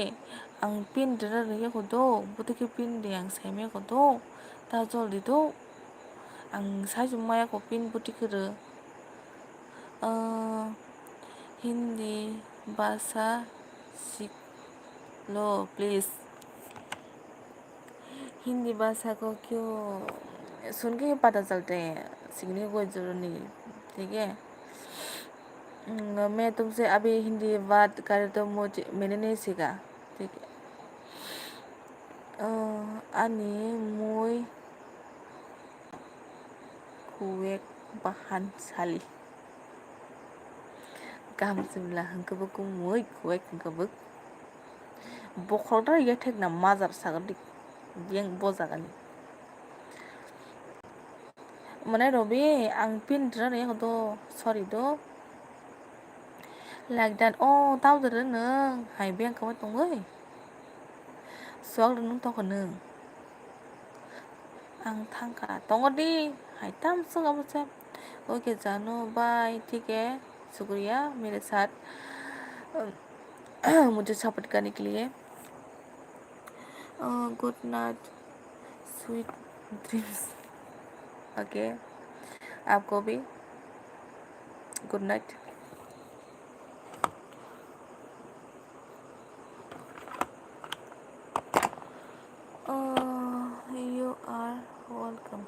Speaker 1: आं पिन दरा रहे को दो बुते के पिन दे आं सेमे को दो ता जल्दी दो आं साजु माया को पिन बुते करे हिंदी भाषा लो प्लीज़। हिंदी भाषा को क्यों सुन के ही पता चलते हैं, सीखने की कोई ज़रूरत नहीं, ठीक है। मैं तुमसे अभी हिंदी बात करे तो मैंने नहीं सीखा, ठीक है। आंनि मुइ कुवेक बाहानसालि गाहाम जोमला हांखोबो मुइ कुवेक हांखोबो बखरदा येथेक ना माजार सागरदि yang bozagan mana robi ang pintra ne ko do sorry do like that oh tao giờ nương hai bên có tông ơi xuống nương tao còn nương ang thang cả tông đi hai tam xuống अब से okay जानू बाय, ठीक है, शुक्रिया मेरे साथ मुझे support करने के लिए। Good night sweet dreams. Okay, आपको भी good night. You are welcome.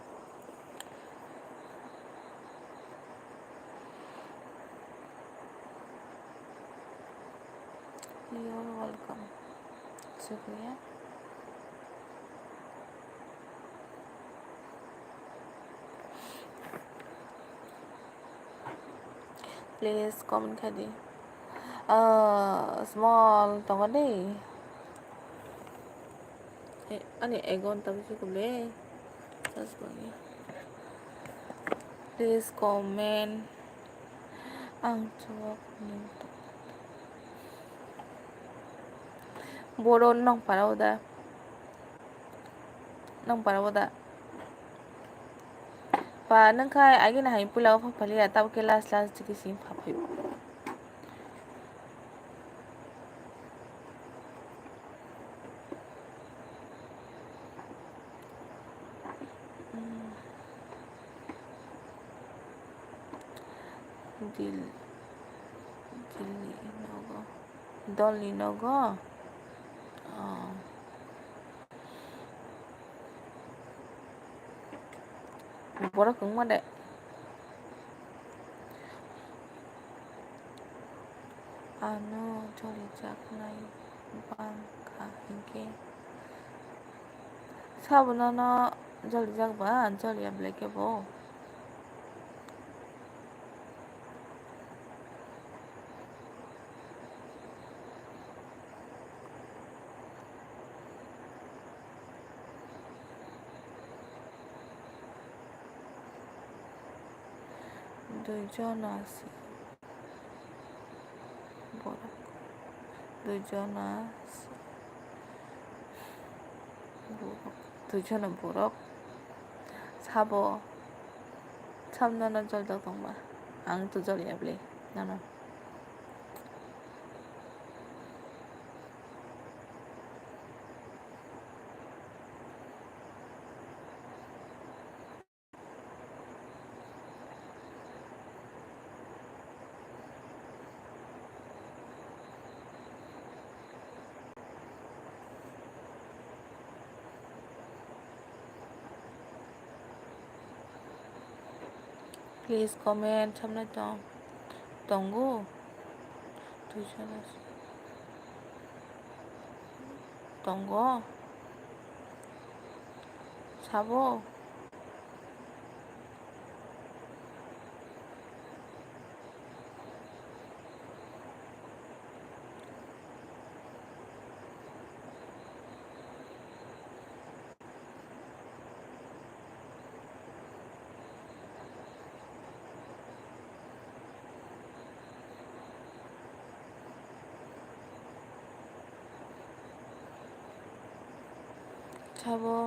Speaker 1: You are welcome. शुक्रिया। प्लीज कमेंट कर दी। स्मॉल तंग दे अनि एगोन तब से कुले सच बोलिए। प्लीज कमेंट आं जवाब बोरो नंग पाराव दा पा नंखाय आगे ना हाई पुलाव फाफालिया तब के लास्ट चिकिसिम फाफायो दिल दिल्ली नगो बोरा कौन दे आनो जली जागनाय बांखा हिंके साबना ना जली जागबा जली ब्लेके बो दुइजना borok sabo samnana jolda tongba ang to joli able nana please comment samna tonggo duijona tonggo sabo sabo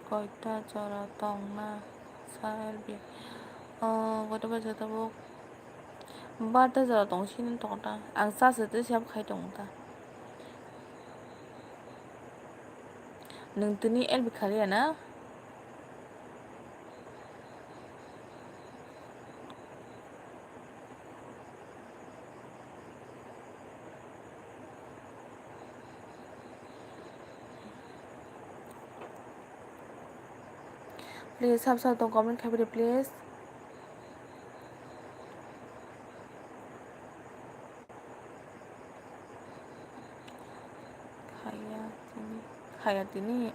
Speaker 1: koita jara tongna salbi gota baja tabo bata jara tongsin tongta ang sa se te siap khai tongta nung tuni el bikhari na Please sab tong comment khaibide please. Khaya tini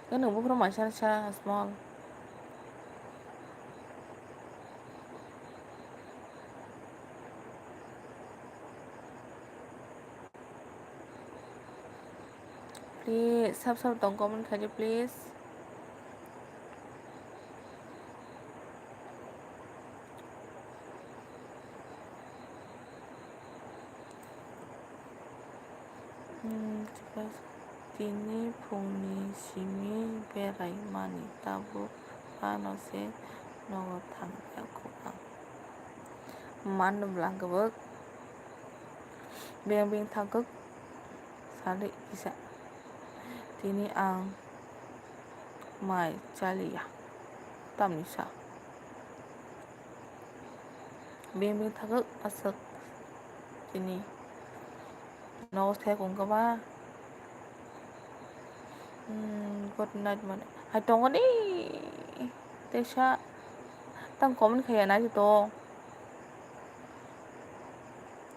Speaker 1: cái nửa bút from my small. Please sab tong comment khaibide please. Tini phungni simi berai mani tabu panose no thang aku ang man blang gebek beng thaguk sari bisa tini ang mai chalia tamisa beng thaguk asak tini no the kung ka ba good night man hai tong đi tesha tang comment khaya na ji to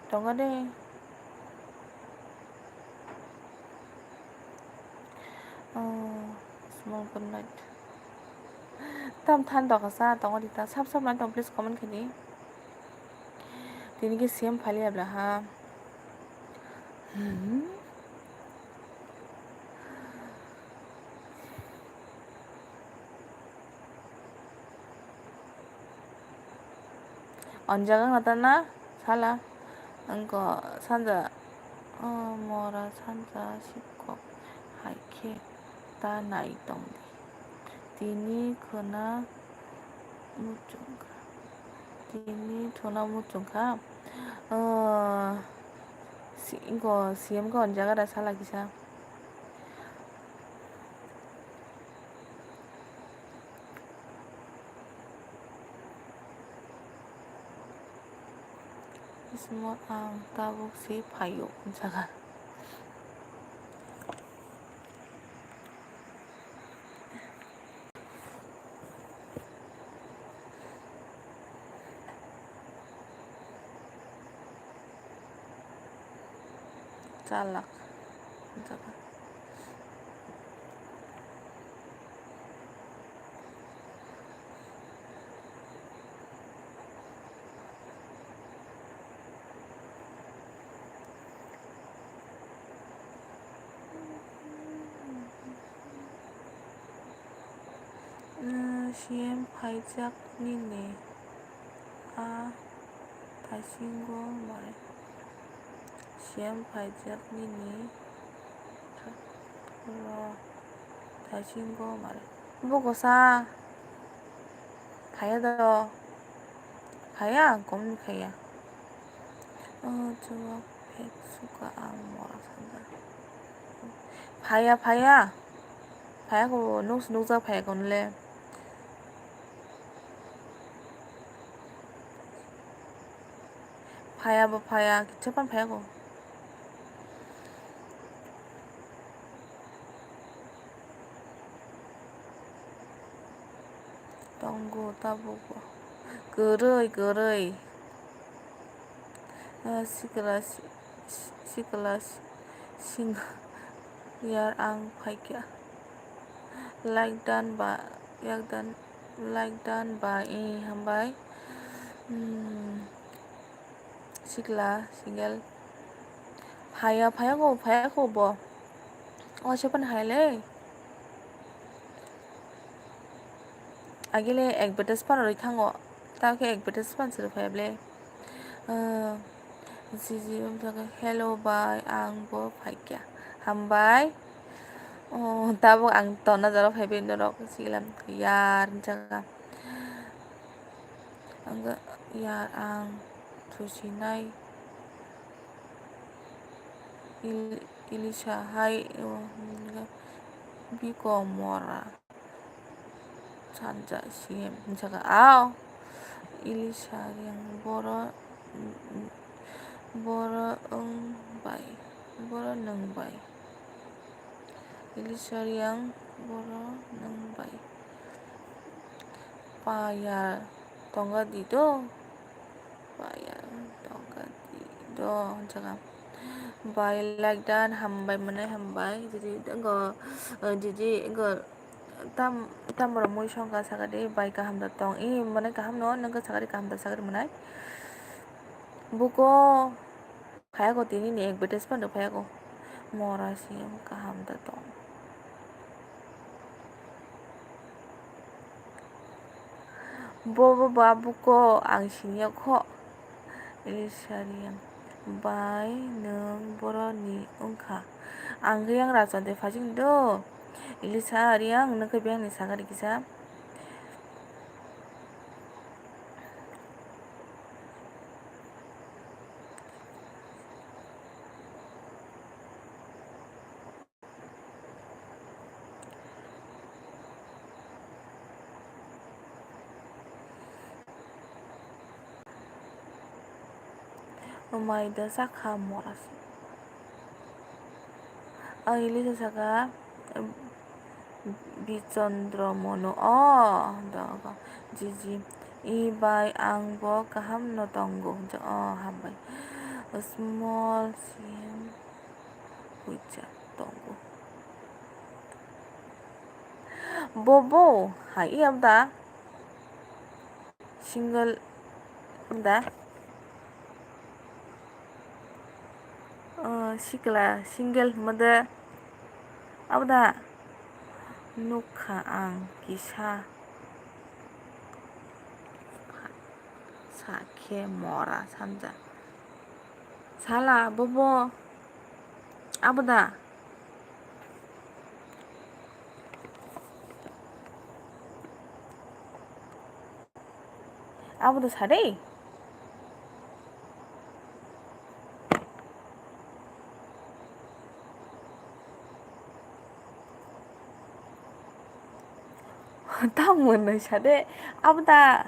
Speaker 1: tong đi small good night tam than to ka sa tong đi ta sab man tong please comment khani tini ki same phali abla ha 언제가 나타나 살아 안거 산자 뭐라 산자 식고 하이케 다 나이 동디 디니 그나 무중가 디니 토나 무중가 이거 CM가 언제가 다 살아 기사 semua tabuk si payo jaga calak jaga CM pajak nini 다시 거 말해 CM pajak nini 다시 거 말해 보고 사 가야 돼 가야 검 가야 좋아 백수가 뭐라 산다 봐야고 녹자 봐야고래 봐야 기차판 봐야고 똥고 따보고 그러이 시글라 싱 यार आं फाइक्या like done by hambai sigla single भाया को बो अशेपन हायले आगेले advertisement ओरै थांगो ताके advertisement सर फायब्ले जी hello बाय आंबो फाइक्या hambai tabo ang tona jaro faibin dorok silam yar jaga angga yar ang tusinai ilisha hai biko mora sanja siem jaga Ilisariang boro baik neng baik Ilisariang boro neng baik payar tongga dido payar tongga dido jangan baik like dan hambai mana hambai jadi enggak tam ramui songka sagade baik kaham datang mana kaham no nengka sagade kaham da sagade mana buko phayago tini ni advertisement do phayago mora siam kaham datang bobo babu ko ang sinya ko ilisariang bai neng boroni ungka yang rajon de fajing do ilisariang nengka biang ni sagade kisa Umayda saka moras ilisa saka Bichandromono daga jiji ibai angbo kaham no tonggo hambai small sim huja tonggo bobo hai abda single abda sikla single mada abda nukha ang kisa sakhe mora sanja sala bobo abda sare tamun sade abda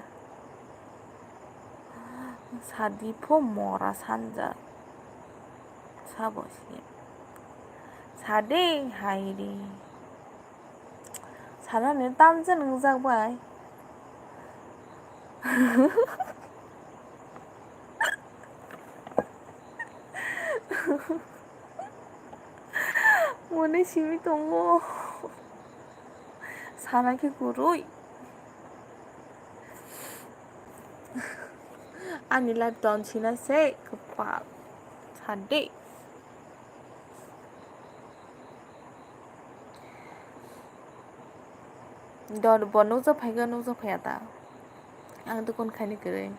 Speaker 1: sadipo mora sanja sabosi sade hairi 사람이 땀진 응상 봐. 오늘 심이 동무 사랑의 구로이 아니 라이프 던치나 세 그파 사데 더 번호자 파이가 노자 파야다 앙도 건 खाने करे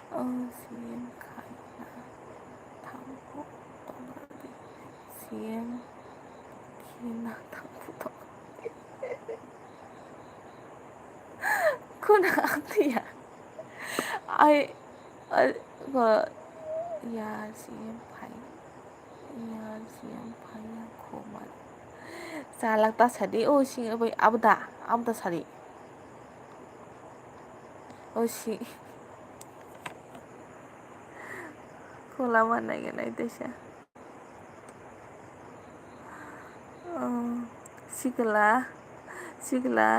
Speaker 1: CM खाना थांगो तंगरादि CM 키나 थांगो 또 그나 아니야 아이 야 CM 파이 야 CM 파이야 고만 살락다 사디 오시 아부다 사디 오시 콜라만 나게 나이데샤 시글라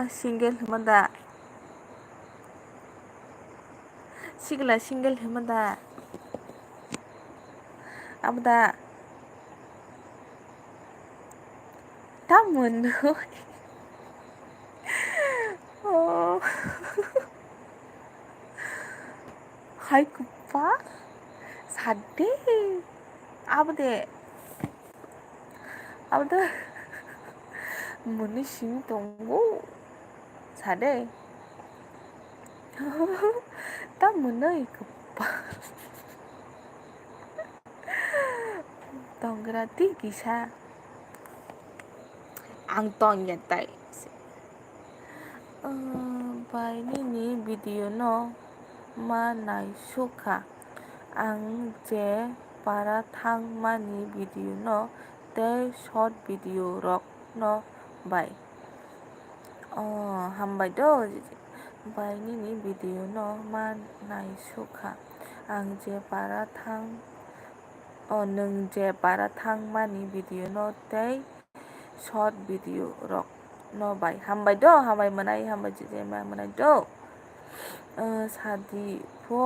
Speaker 1: 싱글 만다 시글라 싱글 만다 아부다 tamun hai kupa sade abde muni simi tonggo sade tamun ai kupa tonggrati kisah ang tong yantai bai ni video no manai suka ang je para thang mani video no te short video rok no bai hambai do बायनिनि video न मा नायसुखा आं जे बारा थां नों जे बारा थां मानि भिडिअ न तै शर्ट भिडिअ रक न बाय हामबाय मोनाय हामबाय जे मा मोनाय सादि फ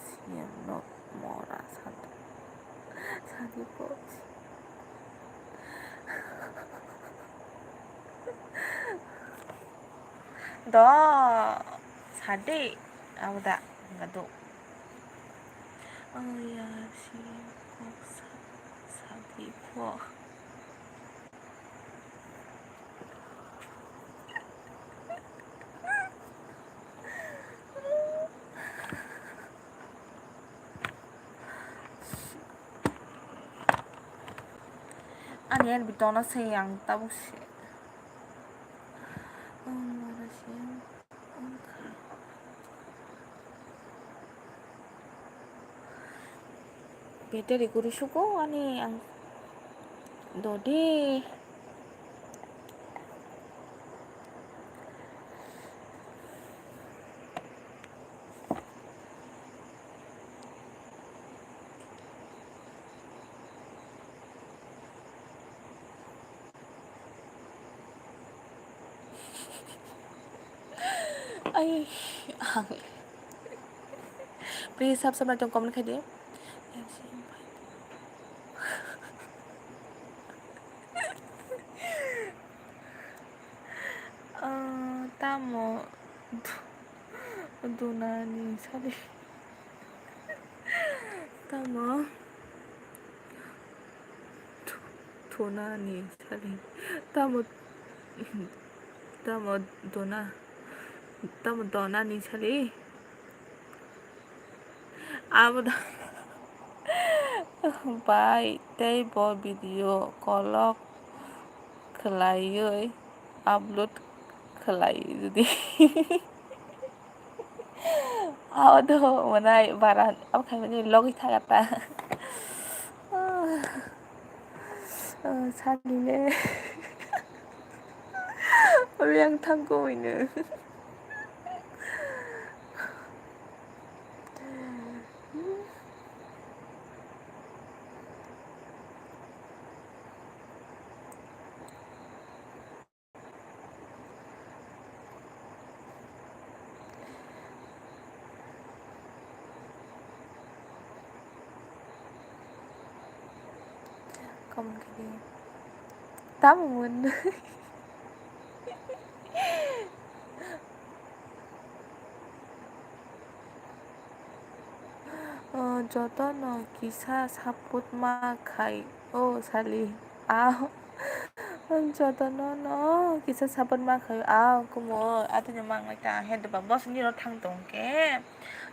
Speaker 1: सिएम न मरा सादि फ द सादि Awada ngado ya si kok sabi po ani yan bitona sayang tabu si Battery ko suko ani ang dodi ay please subscribe trong comment khai dia tamo dunani sali tamo tunani sali tamo dona ni sali अब बाय तै ब video कलक खालायो upload खालायो जुदि आवद मोनाय बारा अब खायमानि लगै थागाता सालिले yang थांगौयैनो comment cái gì tamun joto no kisa saput ma khai sali aw joto no kisa saput ma khai aw kumo atunya mang lai ta head ba boss ni ro thang tong ke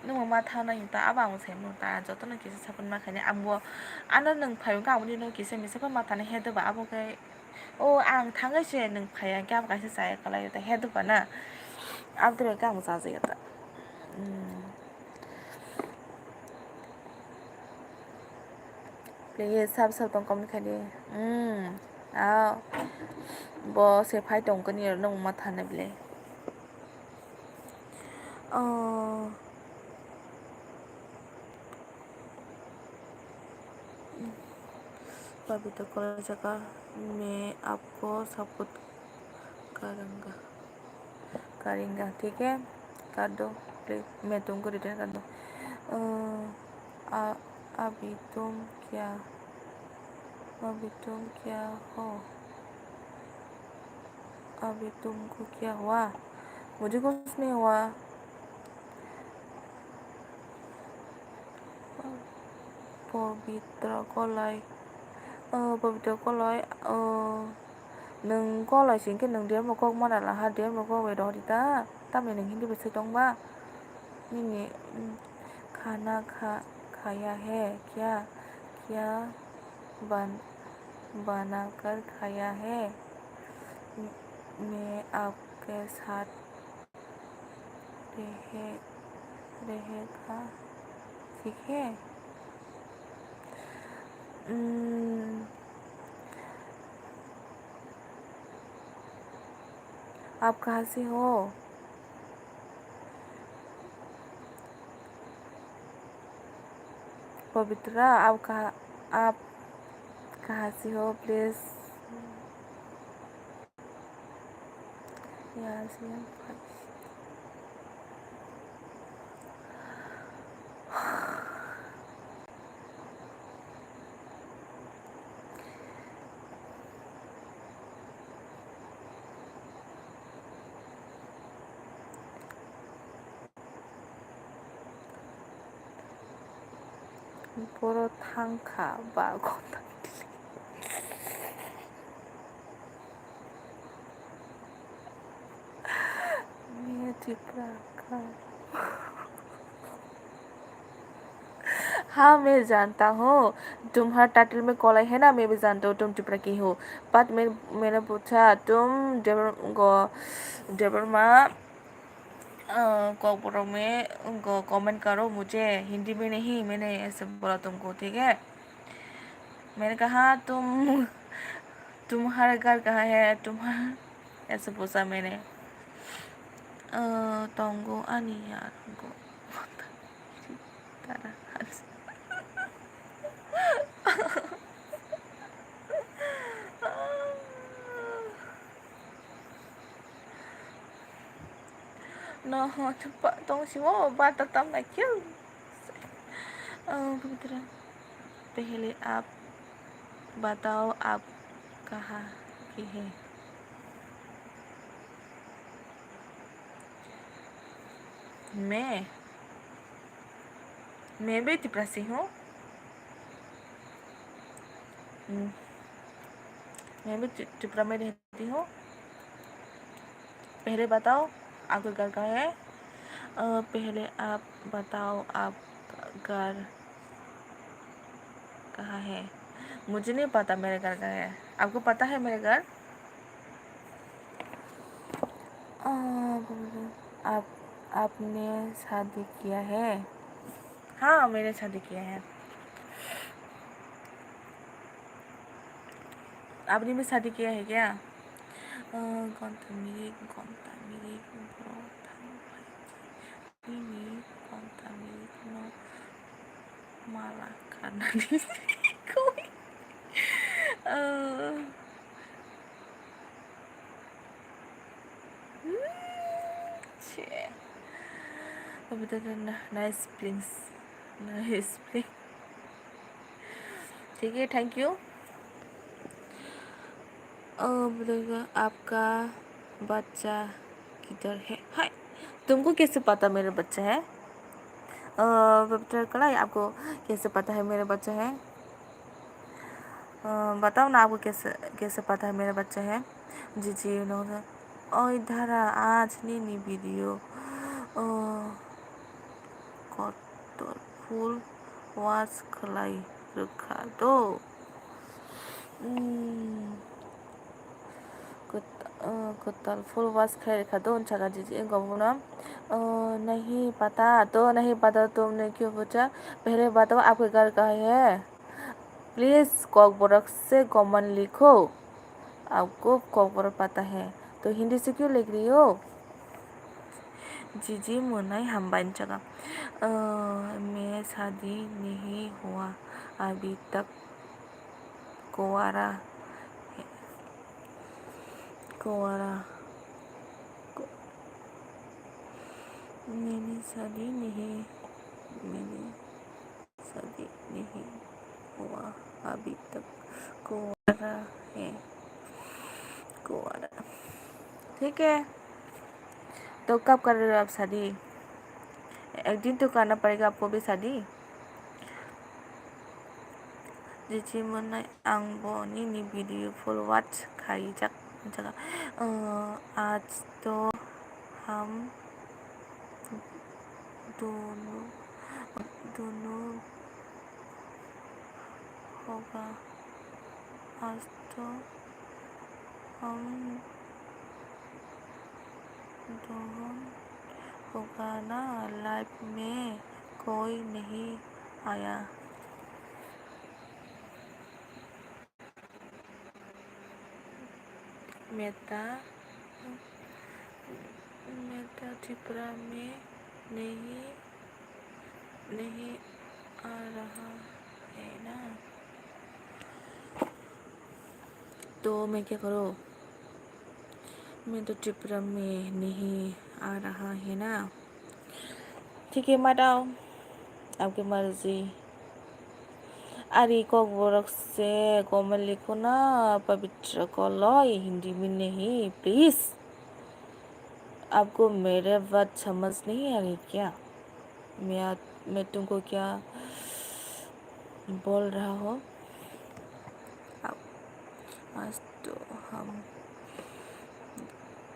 Speaker 1: nung ma tha na ta abang se mu ta joto no kisa saput ma khai ambo ana nung phai ga mu ni no kisa mi saput ma ta na head ba abo ke ang thang se nung phai ga ba ka sa ka lai ta head ba na abdre ga mu sa se ta please sub tong comment khai di bo se phai tong ka ni nung ma tha na bile पवित्र college का मैं आपको support करूँगा ठीक है कर दो please मैं तुमको रिटर्न कर दो अभी तुम क्या हो अभी तुमको क्या हुआ मुझे कुछ नहीं हुआ पवित्र कॉलेज नों कॉलेज सिंके नों देर मको मना लाहा देर मको वे दो दिता तामे नों हिंदी बेसे दंबा निनी खाना खाया है क्या बना कर खाया है मैं आपके साथ रहेगा ठीक है आप कहाँ से हो पवित्रा आप कहाँ से हो प्लीज़ यहाँ से 보러 탕카 마고다 हाँ मैं जानता हूँ तुम्हारा टाइटल में कॉलर है ना मैं भी जानता हूँ तुम त्रिपुरा की हो बट मैंने पूछा तुम डेबरमा कॉकबोरो में कमेंट करो मुझे हिंदी में नहीं मैंने ऐसे बोला तुमको ठीक है मैंने कहा तुम्हारा घर कहाँ है तुम्हारा ऐसे पूछा मैंने तंगो आनिया तंगो No, cepat tolong siwa बात तब मैं क्यों पवित्रा पहले आप बताओ आप कहाँ की है मैं भी त्रिपुरा से हूँ मैं भी त्रिपुरा में रहती हूँ पहले बताओ आपका घर कहाँ है पहले आप बताओ आपका घर कहाँ है मुझे नहीं पता मेरे घर कहाँ है आपको पता है मेरे घर आपने शादी किया है हाँ मैंने शादी किया है आपने भी शादी किया है क्या marah karena diriku betul nice please ठीक है थैंक यू बोलेगा आपका बच्चा किधर है हाय तुमको कैसे पता मेरा बच्चा है कलाई आपको कैसे पता है मेरा बच्चा है बताओ ना आपको कैसे पता है मेरा बच्चा है जी जी इधर आज नहीं वीडियो फुल वाश खलाई रखा दो कुत्ता फुल वाश खलाई रखा दो उन जगह जी जी नहीं पता तुमने क्यों पूछा पहले बताओ आपके घर कहाँ है प्लीज़ कॉकबोरक से कॉमन लिखो आपको कॉकबोरक पता है तो हिंदी से क्यों लिख रही हो जी मुन्नाई hambai जगह मैं शादी नहीं हुआ अभी तक कुंवारा मैंने शादी नहीं हुआ अभी तक कुंवारा है ठीक है तो कब कर रहे हो आप शादी एक दिन तो करना पड़ेगा आपको भी शादी जी मुन्नाई आंबोनी नि वीडियो फुल वाच खाई जगह आज तो हम दोनों होगा आज तो हम दोनों होगा ना लाइफ में कोई नहीं आया मेरा त्रिपुरा में नहीं आ रहा है ना। तो मैं क्या करूँ, मैं तो त्रिपुरा में नहीं आ रहा है ना। ठीक है मत आओ, आपकी मर्जी। अरे कोक से कोमल लिखो ना, पवित्र को लो, ये हिंदी में नहीं प्लीज। आपको मेरे बात समझ नहीं आ रही क्या? मैं तुमको क्या बोल रहा हो? अब आज तो हम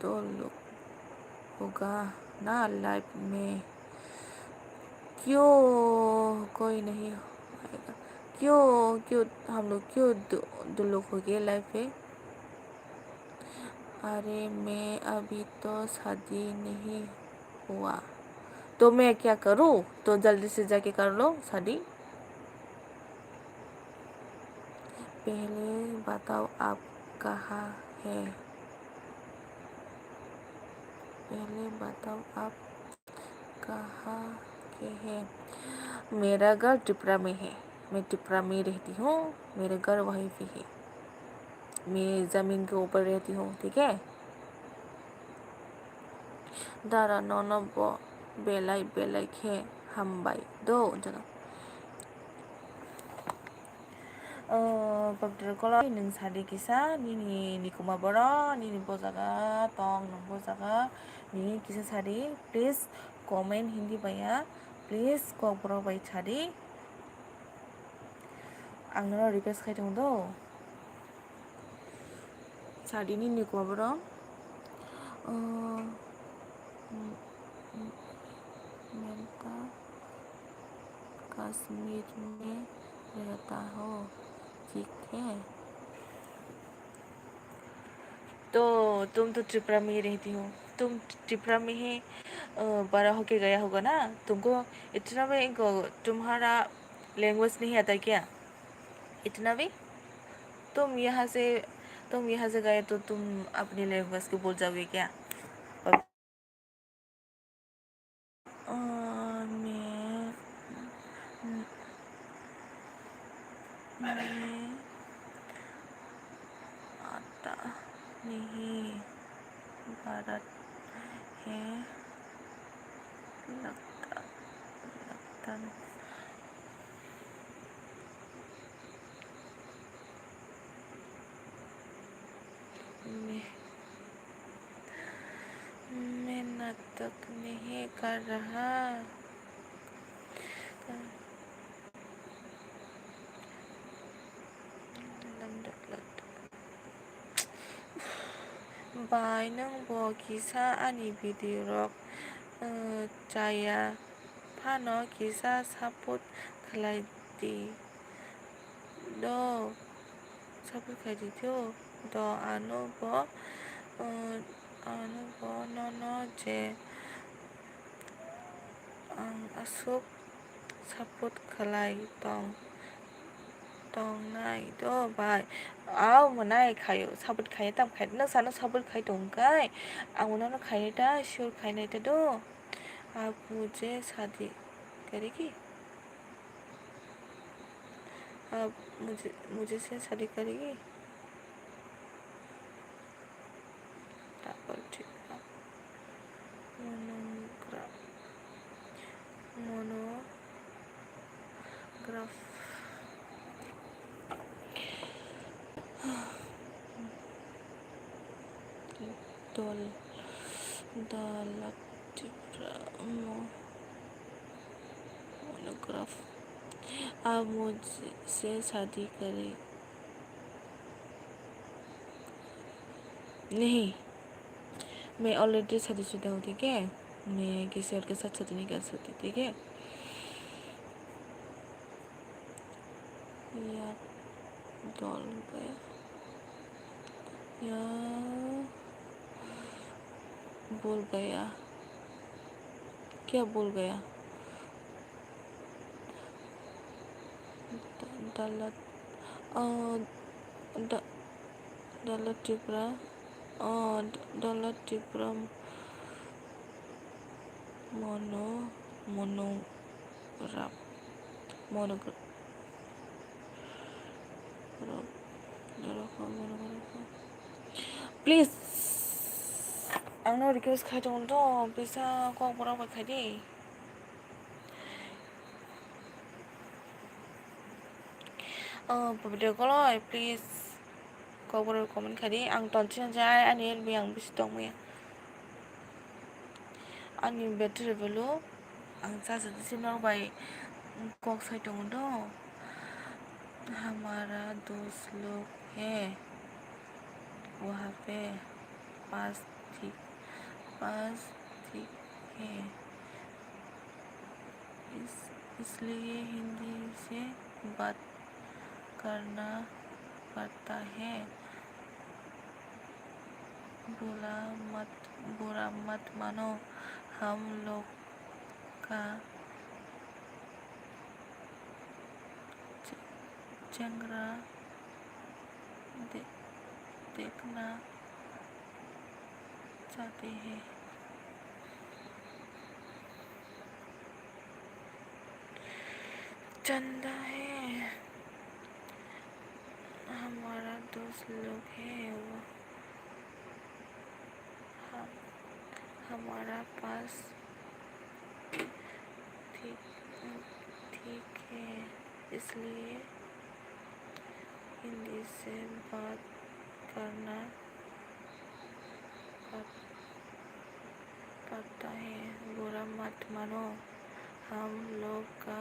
Speaker 1: दो लोग होगा ना लाइफ में, क्यों कोई नहीं आएगा? क्यों क्यों हम लोग क्यों दो लोग हो गए लाइफ में? अरे मैं अभी तो शादी नहीं हुआ, तो मैं क्या करूँ? तो जल्दी से जाके कर लो शादी। पहले बताओ आप कहाँ है? पहले बताओ आप कहाँ के हैं? मेरा घर त्रिपुरा में है, मैं त्रिपुरा में रहती हूँ, मेरा घर वहीं पे है, मैं ज़मीन के ऊपर रहती हूँ, ठीक है। दारा नोनो बो बेलाई बेलाई खे hambai do जना pagdrikola ning sadi kisa nini nikuma boro nini bojaga tong nong bojaga nini kisa sadi please comment hindi baya please kok boro bai sadi angno request khai dong do sadi ni nikuma boro मेरा कश्मीर में रहता हो, ठीक है। तो तुम तो त्रिपुरा में ही रहती हो, तुम त्रिपुरा में ही बड़ा होके गया होगा ना, तुमको इतना भी तुम्हारा लैंग्वेज नहीं आता क्या? इतना भी तुम यहाँ से गए तो तुम अपनी लैंग्वेज को भूल जाओगे क्या? मैं आता नहीं, भारत है लगता लगता मैं नाटक नहीं कर रहा। बाय नों बकिसा आनि भिडिअ जाया फानो किसा सापर्ट खालायदि द सापर्ट खालायदि द आनुब नन जे आं आसुक सापर्ट खालाय दंनाय द बाय आव मोनाय खायो सापर्ट खायो ताम खायो नों सानो सापर्ट खायो दंगाय आं उन्होंने खायो दा श्योर खायो दो आप मुझे शादी करेगी? आप मुझे से शादी करेगी? डबल ठीक मोनोग्राफ दल मोनोग्राफ आप मुझसे शादी करें? नहीं, मैं ऑलरेडी शादीशुदा हूँ, ठीक है। मैं किसी और के साथ शादी नहीं कर सकती, ठीक है। या डॉल गया या बोल गया, क्या बोल गया? दलत दलत त्रिपुरा दलत त्रिपुरा मोनोग्राफ प्लिज आंनाव रिक्वेस्ट खालामदोंथ' प्लिजा कक बराव खायदे भिडिअ कॉल प्लिज कक बराव कमेंट खायदे आं तनसिन जाय आंनि एलबी आं बेसे दं मैया आंनि बेटरी बेलु आं सासे नावबाय कक साइदोंमोनथ' हमारा दोस्त लोग है वहाँ पे पास ठीक है इसलिए हिंदी से बात करना पड़ता है बुरा मत मानो हम लोग का चेहरा देखना चाहते हैं चंदा है हमारा दोस्त लोग है वो हमारा पास ठीक है इसलिए हिंदी से बात करना पड़ता है बुरा मत मानो हम लोग का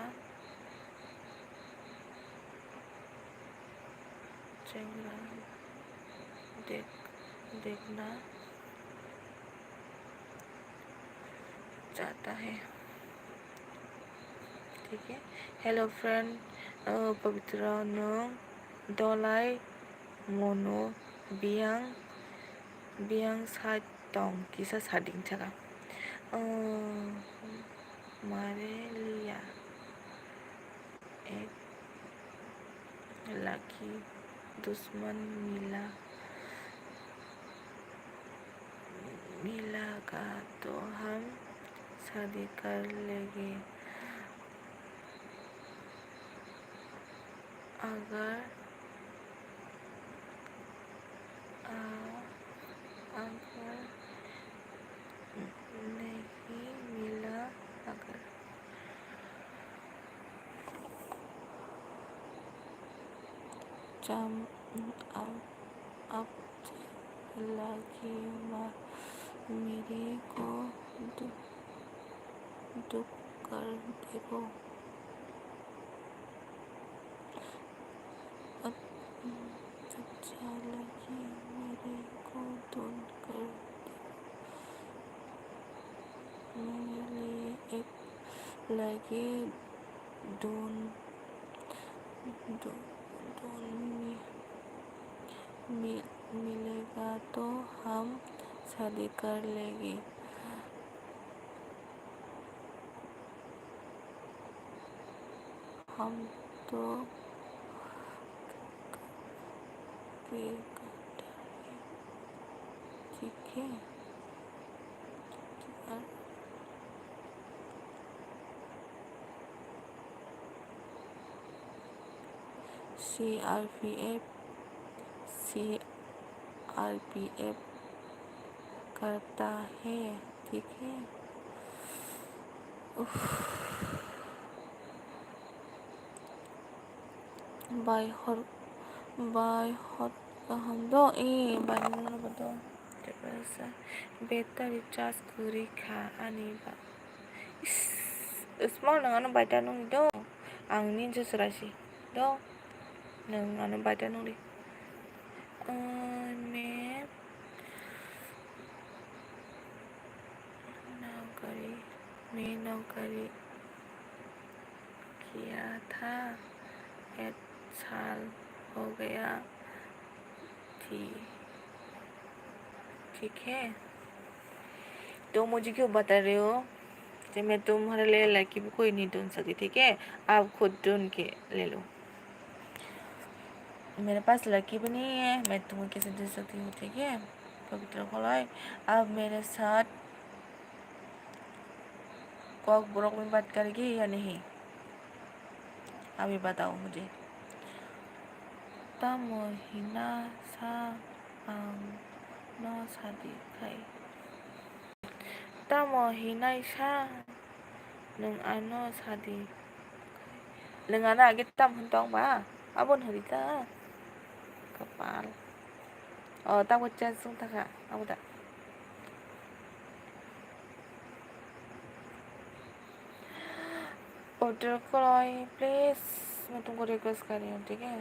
Speaker 1: चेहरा देखना चाहता है ठीक है हेलो फ्रेंड पवित्र नों दलाय मनो बियांग साथ दं किसा सादिं थाका मारे लिया एक लकी दुश्मन मिलागा तो हम शादी कर लेंगे अगर नहीं मिला अगर अब लगी मेरे को दुख कर देखो अब सच्चा लगी मेरे को दुख कर मेरे लिए एक लगे ढूंढ मिलेगा तो हम शादी कर लेंगे हम तो ठीक है सीआरपीएफ करता है ठीक है बाय हॉट हमदो बाय नोबदो तेबसा बेटा रिचार्ज करि खा आनि बा स्मार्ट नङानो बायटा नंदो आंनि जसरासि दो नोंआनो बायटा नंदि मैं नौकरी किया था 8 साल हो गया ठीक है तो मुझे क्यों बता रहे हो कि मैं तुम्हारे लिए लड़की भी कोई नहीं ढूंढ सकती ठीक है आप खुद ढूंढ के ले लो मेरे पास लड़की भी नहीं है मैं तुम्हें कैसे दे सकती हूँ ठीक है पवित्र खोलाए आप मेरे साथ कॉक ब्रोक में बात करेगी या नहीं अभी बताओ मुझे तामहिना सा आं न सादिखाय तामहिनाय सा नों आनो सादि नोंआना आगे ताम होनतों बा abon harika kapal tamu chance sung taka aku tak order koi please मैं तुमको रिक्वेस्ट कर रही हूँ ठीक है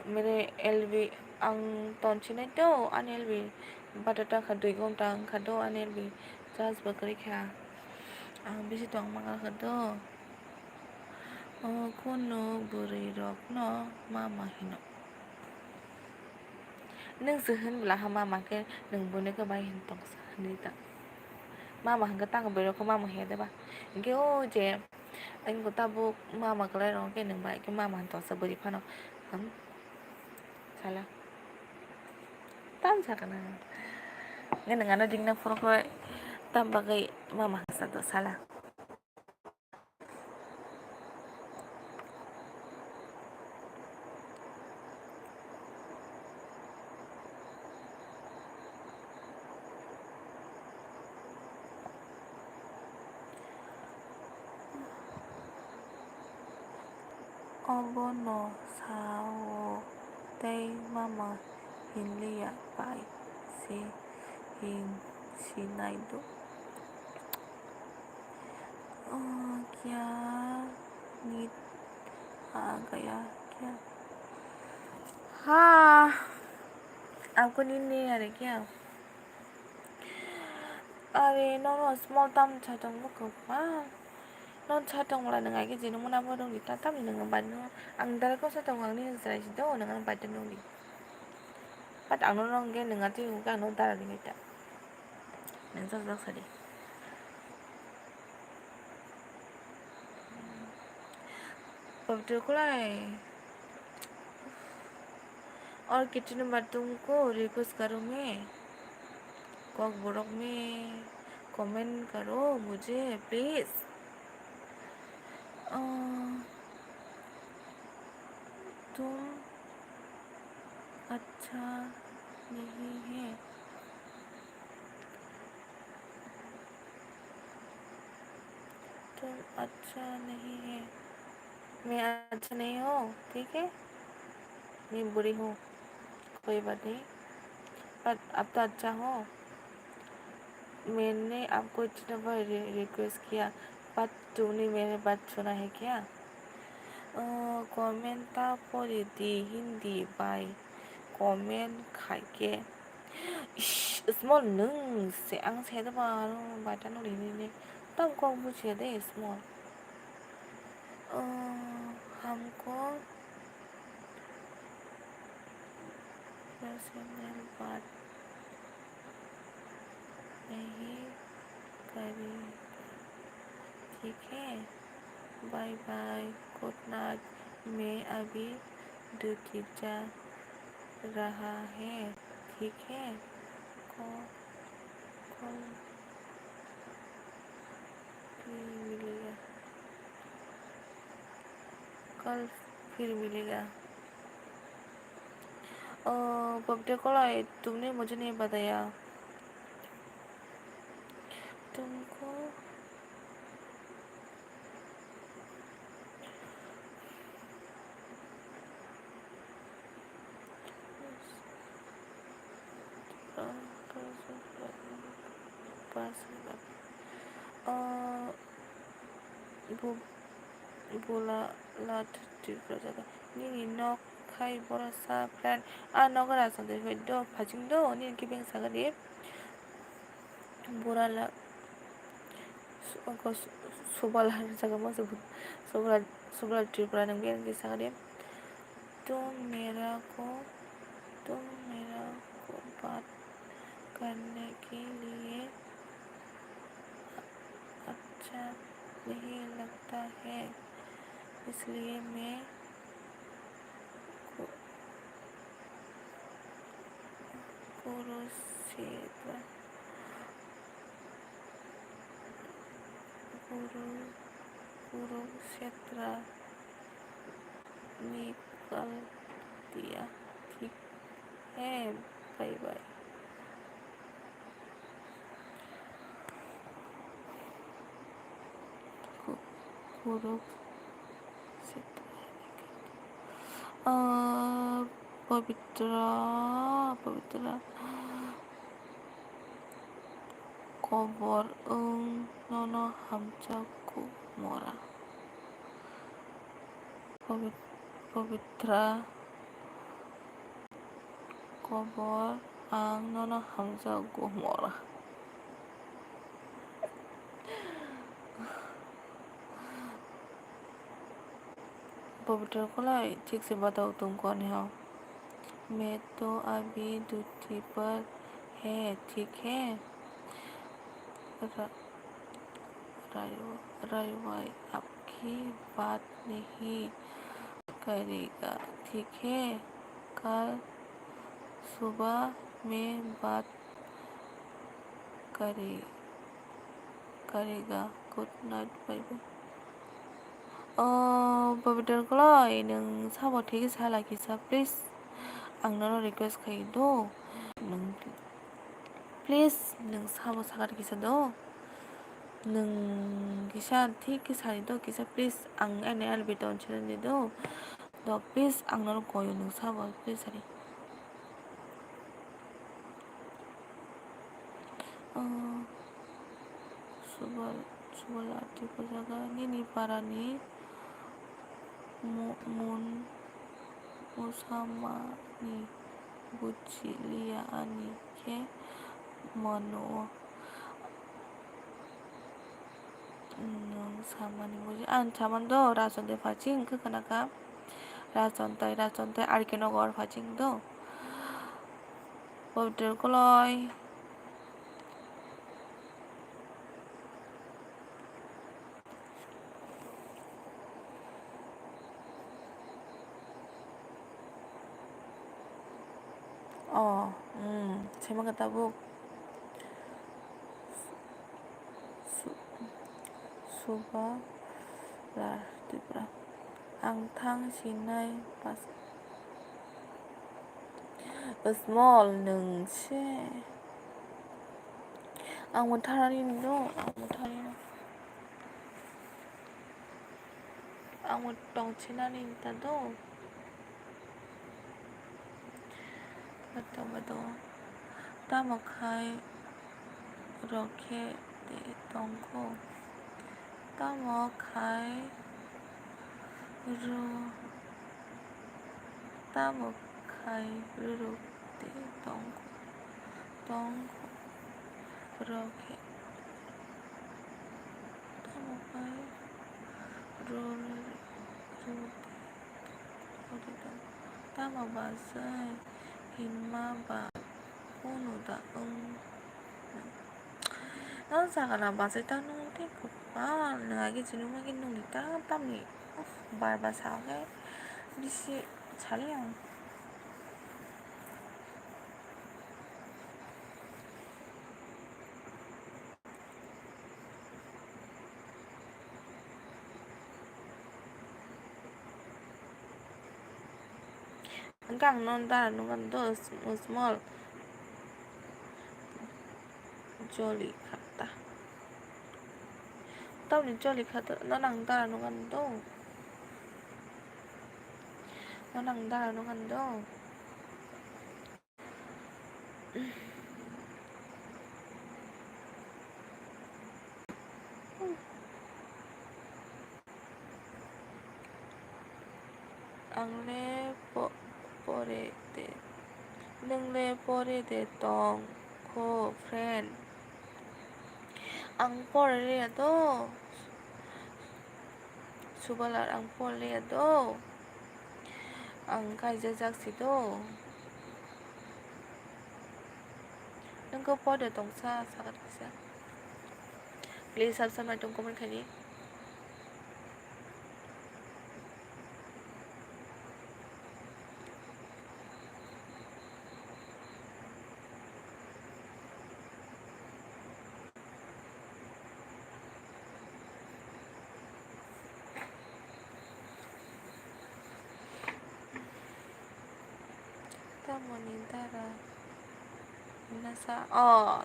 Speaker 1: मेरे एलबी आं तनसिनाय तो आन एलबी बाटाटा खादुइ गंटा खादो आन एलबी जाज बकरी खा आं बिसि दं मांगा खादो कुनु बुरै रक न मामा हिनो नों जोहोनब्ला हामा माके नों बुनोखौ बाय हिनतं सानैता मामा हंगा तांग बेरको मामा हेदे बा इनके ओ जे इनको ताबो मामा कलाई रong के नों बाय के मामा हंतं सा बरि फानो हम salah tam sakana ngana ngana dingna forko tam bagai mama satu salah obono sao tei mama hinlia pai si hin sinaido क्या नीट आ गया क्या हाँ आपको नींद नहीं आ रही क्या अरे नो स्मॉल टाइम चाहता हूँ कपा नो चाहता हूँ ला नंगा के जेनु मना बोलों दी ताता भी नंगा बानो अंदर को चाहता हूँ आंगनी जरा जितो नंगा बात नोंगी बात आंगनो नंगे नंगा तो युगा नो दारा दी मिटा नंजा जरा सरी पर्टिकुलर और कितने बार तुमको रिक्वेस्ट करूँ मैं कॉक बोर्ड में कमेंट करो मुझे प्लीज तुम अच्छा नहीं है तुम अच्छा नहीं है मैं अच्छा नहीं हूँ ठीक है मैं बुरी हूँ कोई बात नहीं पर अब तो अच्छा हो मैंने आपको इतना बार रिक्वेस्ट किया पर तुमने मेरी बात सुना है क्या कमेंट पढ़ी दी हिंदी बाय कमेंट खाके स्मॉल नों से आं सेदा बारो बाटा नो रिने तब को बुझे दे स्मॉल हमको पर्सनल बात नहीं करी ठीक है बाय बाय गुड नाइट मैं अभी ड्यूटी जा रहा है ठीक है कल फिर मिलेगा कल फिर मिलेगा बर्थडे कॉल आए तुमने मुझे नहीं बताया तुमको bola lat dibrajada nini nok khai bora sa plan nogara sande do phajing do ni kibeng sagade bora la ko sobala jaga mo sobala tripura nang beng sagade तुम मेरा को तुम मेरा को बात करने के लिए अच्छा नहीं लगता है, इसलिए मैं कुरुक्षेत्र कुरुक्षेत्र निकल दिया। ठीक है, बाय बाय। कुरुक्षेत्र पवित्र खबर nono hamjaku mora पवित्र खबर ang nono hamjaku mora पवित्र को लाई ठीक से बताओ तुम कौन हो। मैं तो अभी ड्यूटी पर है, ठीक है। रायवाई आपकी बात नहीं करेगा, ठीक है। कल सुबह में बात करेगा। गुड नाइट, बाय बाय। पवित्र को लाई नों साबो ठीक से लाखिसा प्लिज आंनो रिक्वेस्ट खायो नों प्लिज नों साबो सागार किसा दो नों किसा ठीक किसानि दो किसा प्लिज आं एने एलबेटन चेनेल दो प्लिज आंनो गयो नों साबो प्लिज सारि सुबलाति पजागा निनि पारानि मुसामानि बुचिलिया आनि के मनो नों सामानि बुजि आं सामान दो राजनते फाचिं खोनाका राजनते आरके नगर फाचिं दो पवित्र कलय सेमा kata suba lar ang thang sinai pas small nungse ang mutharani no ang mutong chinani tado betul tamakai roke de tongko tamakai ru de tongko roke tamakai ru tama basai hima ba puno da nó sao là bà sẽ tao nung thế cực quá là cái gì mà cái nung thì tao tâm nhỉ bà sao cái đi xe chả liền càng non ta là nó gần đó small jolly khata tao đến jolly khata nó nặng ta là nó gần đó ang le pore de tong ko friend ang pore to subalar ang pore to ang kaijak si to nungko podo tongsa sagat kisa. Please subscribe tong comment kali. Monintara hinasa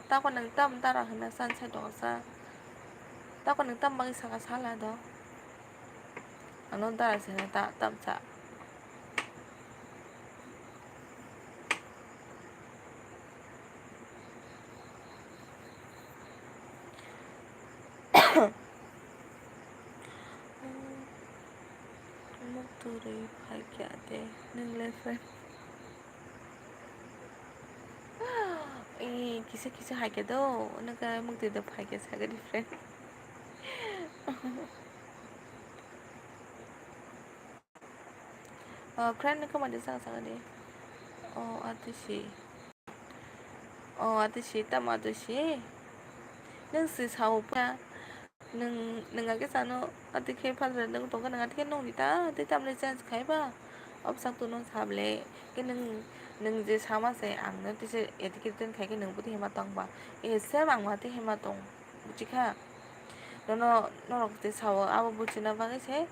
Speaker 1: ta ko nang tam tara hinasan sa dosa ta ko nang tam bang isa ka sala do ano tara sina ta tam sa muturi phagya de ningle friend kisa kisa hagya do naga mukti do phagya saga different friend ko ma de sa saga de adushi tam adushi nang si sao pa nang cái sao nó ati ke pha nang tong ka nang ati ke nong di ta ati tam le chance khai ba ob sang tu nong sab le ke nang je sama se ang na ti se ati ke ten khai ke nang bu ti ma tong ba se mang ma ti ma tong bu chi kha no ti sao abo bu chi na ba ke se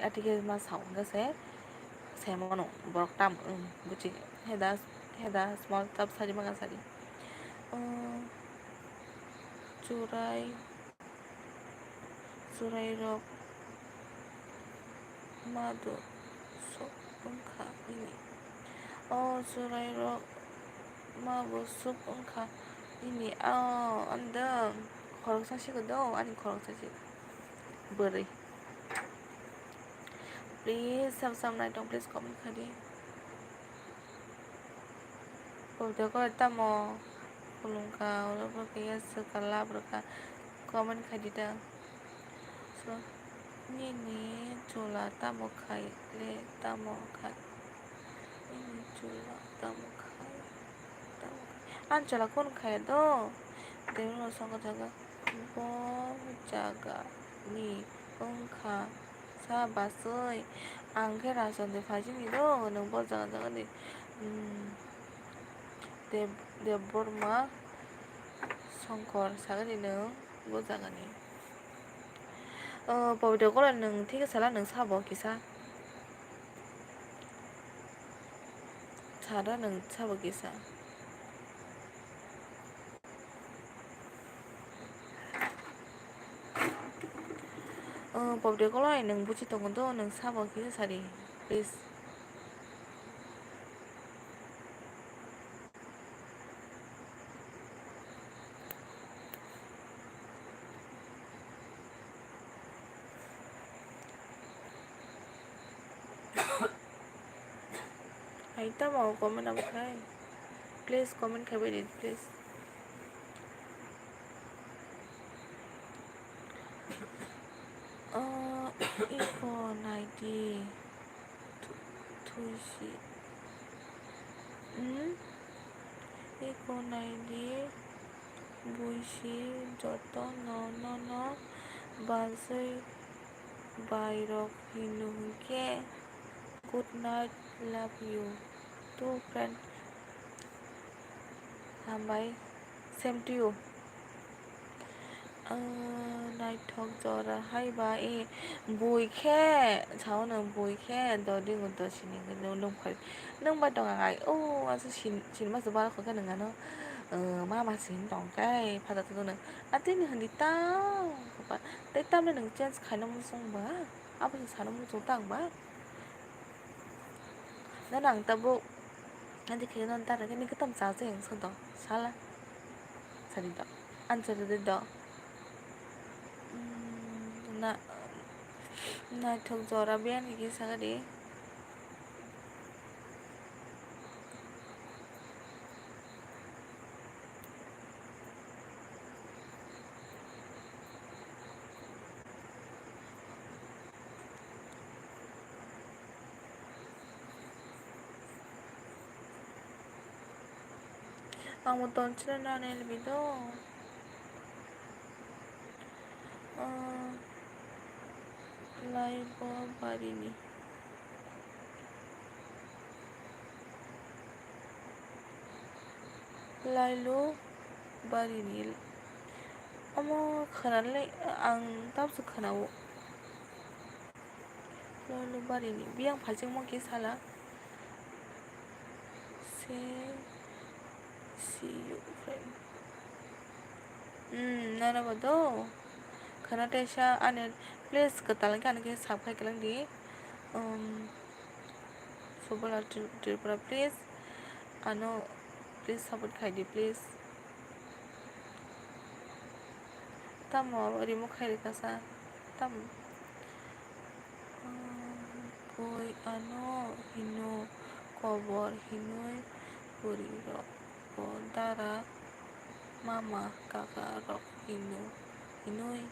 Speaker 1: ati ke ma sao ga se mo no borok tam bu chi heda small tab sari ma ga sari Surai rok madu sok ungka ini surai rok mabu sok ungka ini anda korok sashi ko do ani korok sashi beri please some night on please comment kadi udah ko tamo kulungka udah pakai sekala berka comment kadi dah so ini chula tamo khai le tamo khai ini chula tamo khai an chula kon khai do dewa sanga jaga bo jaga ni ongkha sa basoi angke rason de phaji ni do nang bo jaga jaga ni Debbarma songkor saga ni nang bo jaga ni powder ko la nang thik sala nang sabo kisa chara nang sabo kisa powder ko la nang buchi tong do nang sabo kisa sari please Aita mau comment apa kai? Please comment kabar it please. Iko naidi tuishi. Iko naidi buishi joto no basai bairok hinungke. Good night, love you. To friend, hambai, same to you. Night talk jora hai ba bui khe cháu nang bui khe do đi ngon to sini nong khoi nong ba dong ai asu sin ma su ba ko ka nang no ma sin dong kai pha da tu nang ati ni handi ta ba dai tam le nang chance khai nong song ba apa sa nong song tang ba na nang ta bu nanti khe non ta cái ni ka tam sa se yang so do sala sari do an sa do na thong jora bian ki saga de 아무것도 얹지는 않아 엘비도. 라이브 바리니. 라일로 바리니. 어머 खोनालै आं दाबसे खोनाबाव लाइलु बारिनि बे आं फाजों मंकि साला से C you friend नानाबो खोनाटेशा आने place कतालंके आने साबखाय Kalindi Sobla Tripura please आनो प्लीज सपोर्ट खाइदि प्लीज तम रिमोट खाइदि कासा तम boy ano hino kobor hinoi buri rok dara mama kakak rok hinoi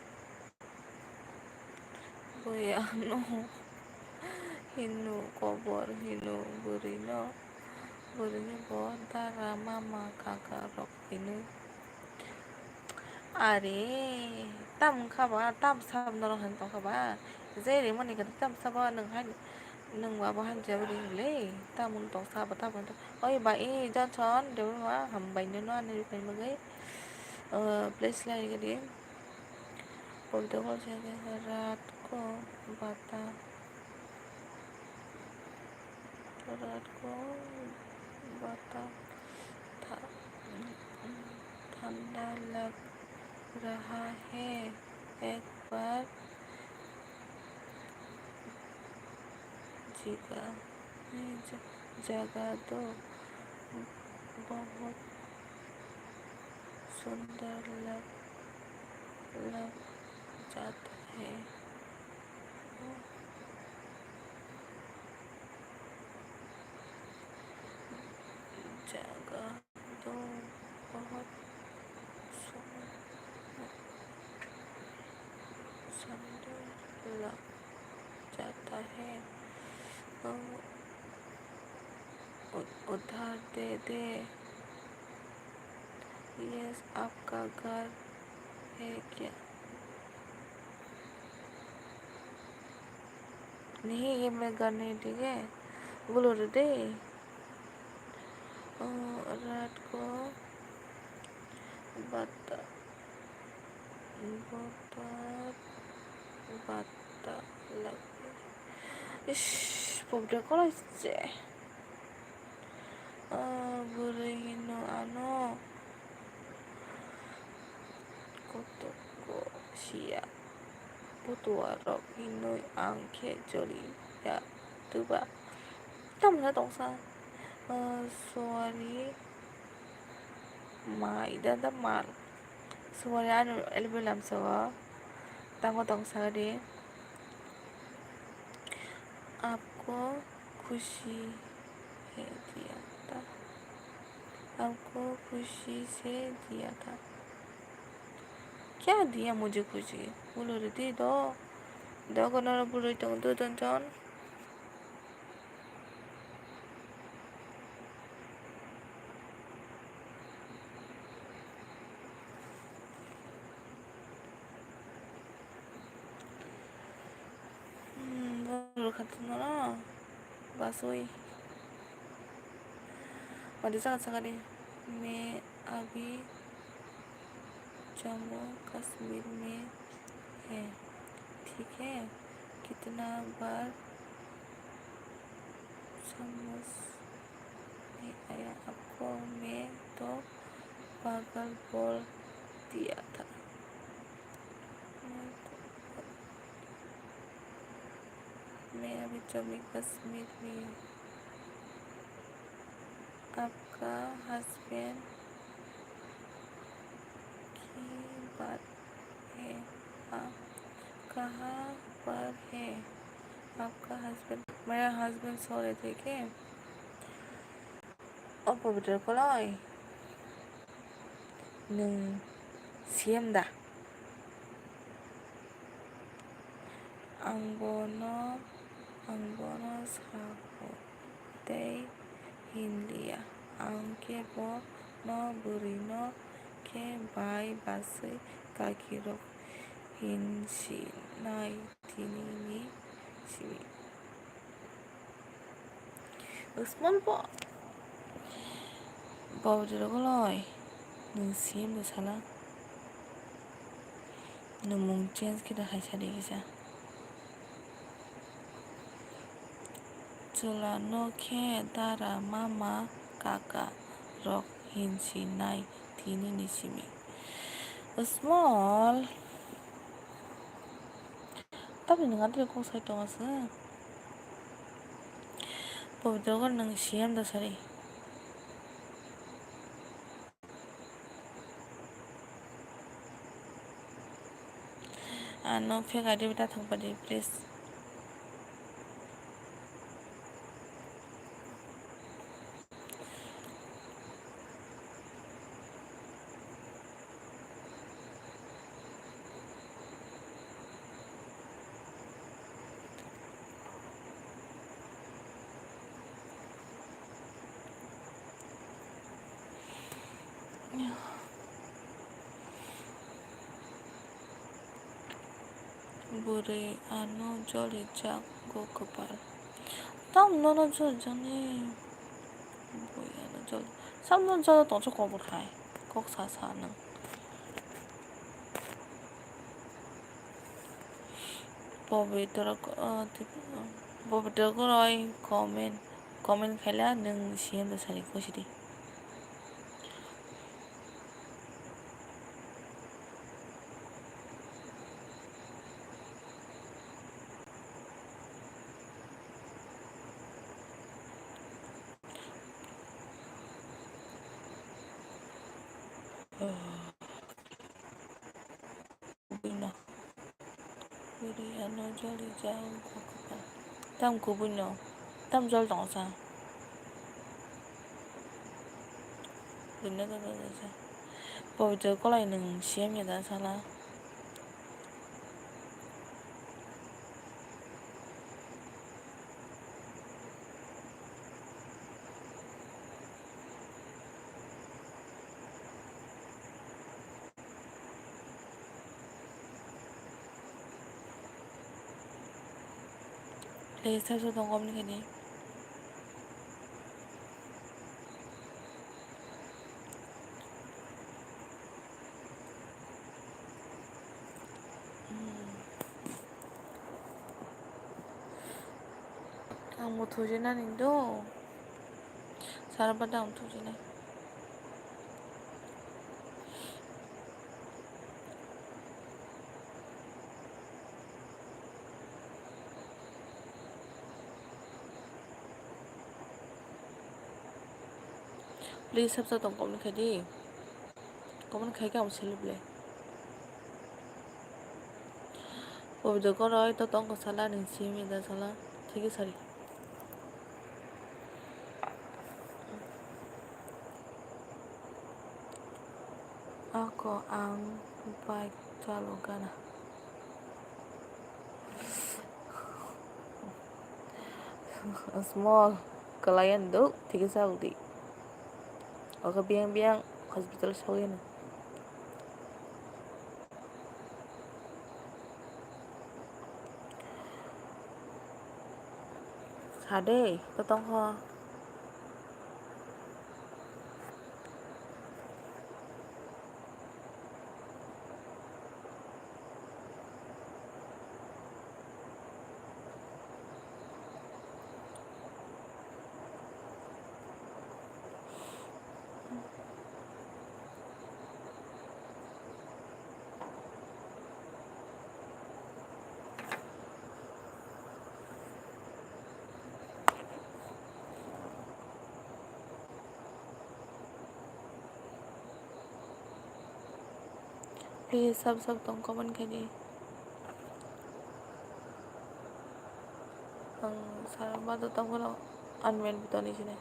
Speaker 1: boy ano hino kobor hino buri no bo dara mama kakak rok hinoi are tam khaba tam sam no han to khaba जेरै मने गत tam saba nang माबा हान्जायाबो रिंलै तामुन तक साबा तामुन ओइ बा ए Johnson Debbarma hambai no ane refine मगै प्लेस लाइन गदि बोलते बोल से रात को बाता था ठंडा लग रहा है एक बार जगह तो बहुत सुंदर लग जाता है जगह तो बहुत सुंदर लग जाता है उधार दे दे यस आपका घर है क्या नहीं ये मैं घर नहीं ठीक है बोलो रे दे रात को बाता लग इश पब्लिक कॉलेज से Burihino ano kotoko siya putua rok hinoi angke joli ya tuba tao mình nói tổng sao sorry mai đã đắp mặt sorry anh em làm sao tao có tổng sao đi आपको खुशी है दिया था आपको खुशी से दिया था क्या दिया मुझे खुशी बोलो रे दे दो को ना बोलो तो दो चन बोलो खाते ना बस वही वादी संगत मैं अभी जम्मू कश्मीर में है ठीक है कितना बार समझ नहीं आया आपको मैं तो पागल बोल दिया था मैं अभी जम्मू कश्मीर में आपका हस्बैंड की बात है आप कहाँ पर है आपका हस्बैंड मेरा हस्बैंड सो रहे थे क्या और पवित्र को लाई नूं सीएम दा angbono saho dei hinlia angke bo no buri no ke bai basai kaki rok hinsi nai tini ni simi. Small boy. Bầu thì đâu có lòi. Đừng xiêm được sao lắm. Đừng mong chance kita hai sa đi kisa. Chula no ke dara mama kaka rok hinsi nai tini ni simi. Small. Tapi nang ada kok saya tahu asa. Bầu đâu có nang xiêm được sao đi. No fake ID beta thang padi please. Buri jolly jack go kapal. Tam no jol jani. Buri jol. Sam no jol tong cho ko khai. Kok sa nang. Bobby ko roi comment khaila nang xiêm da sari ko sidi. Bina. Buri jolly jack go kapal. Tam ko bina. Tam jol tong sa. Bina da sa. Bobby ko lai nang xiêm ya da sa la. Please sab sa tong comment kani. Ang mo thuji na nindo. Sara ba dang thuji na. Please sab sa tong comment khai đi. Comment khai ka ông xin lỗi. Bobby ko roi to tong ko sala nang xiêm ya da sala. ठीक है सरी. Ako ang baik talogana. Small klien do ठीक है Saudi. Oke biang hospital sawin. Sade to tong ko. Please सब tong comment khai đi. Ang sarang ba to tong ko unwell bito ni sine.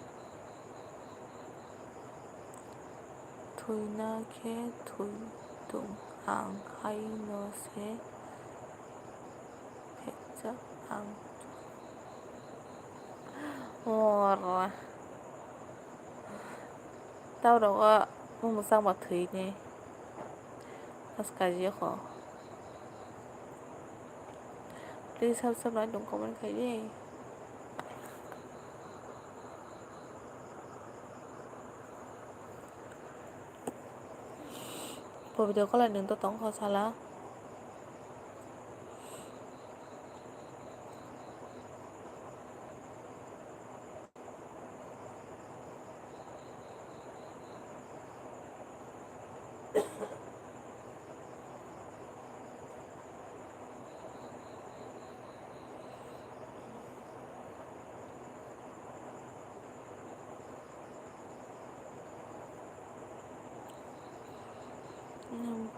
Speaker 1: Thui na ke thui tung ang hai no se phetcha ang or 다우라가 너무 쌍마 트이네. 아스까지 거. Please have some like don't comment cái đi. Bộ video có lần đừng tôi tổng khó xa lá.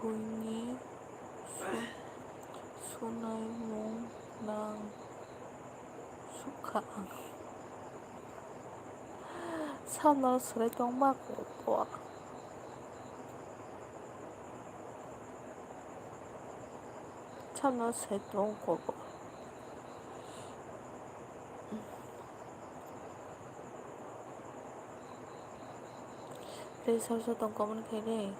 Speaker 1: Bunyi sunai mong nang suka sao nó sẽ trong mắt của tôi sao nó sẽ trong của tôi please also don't comment cái này.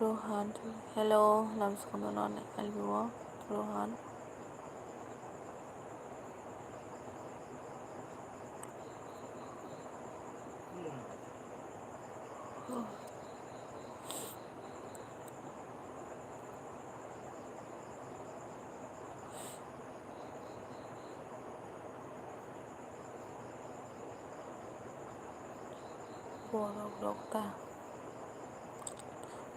Speaker 1: Rohan, hello, làm sao nó nói algo, Rohan. Bùa độc ta.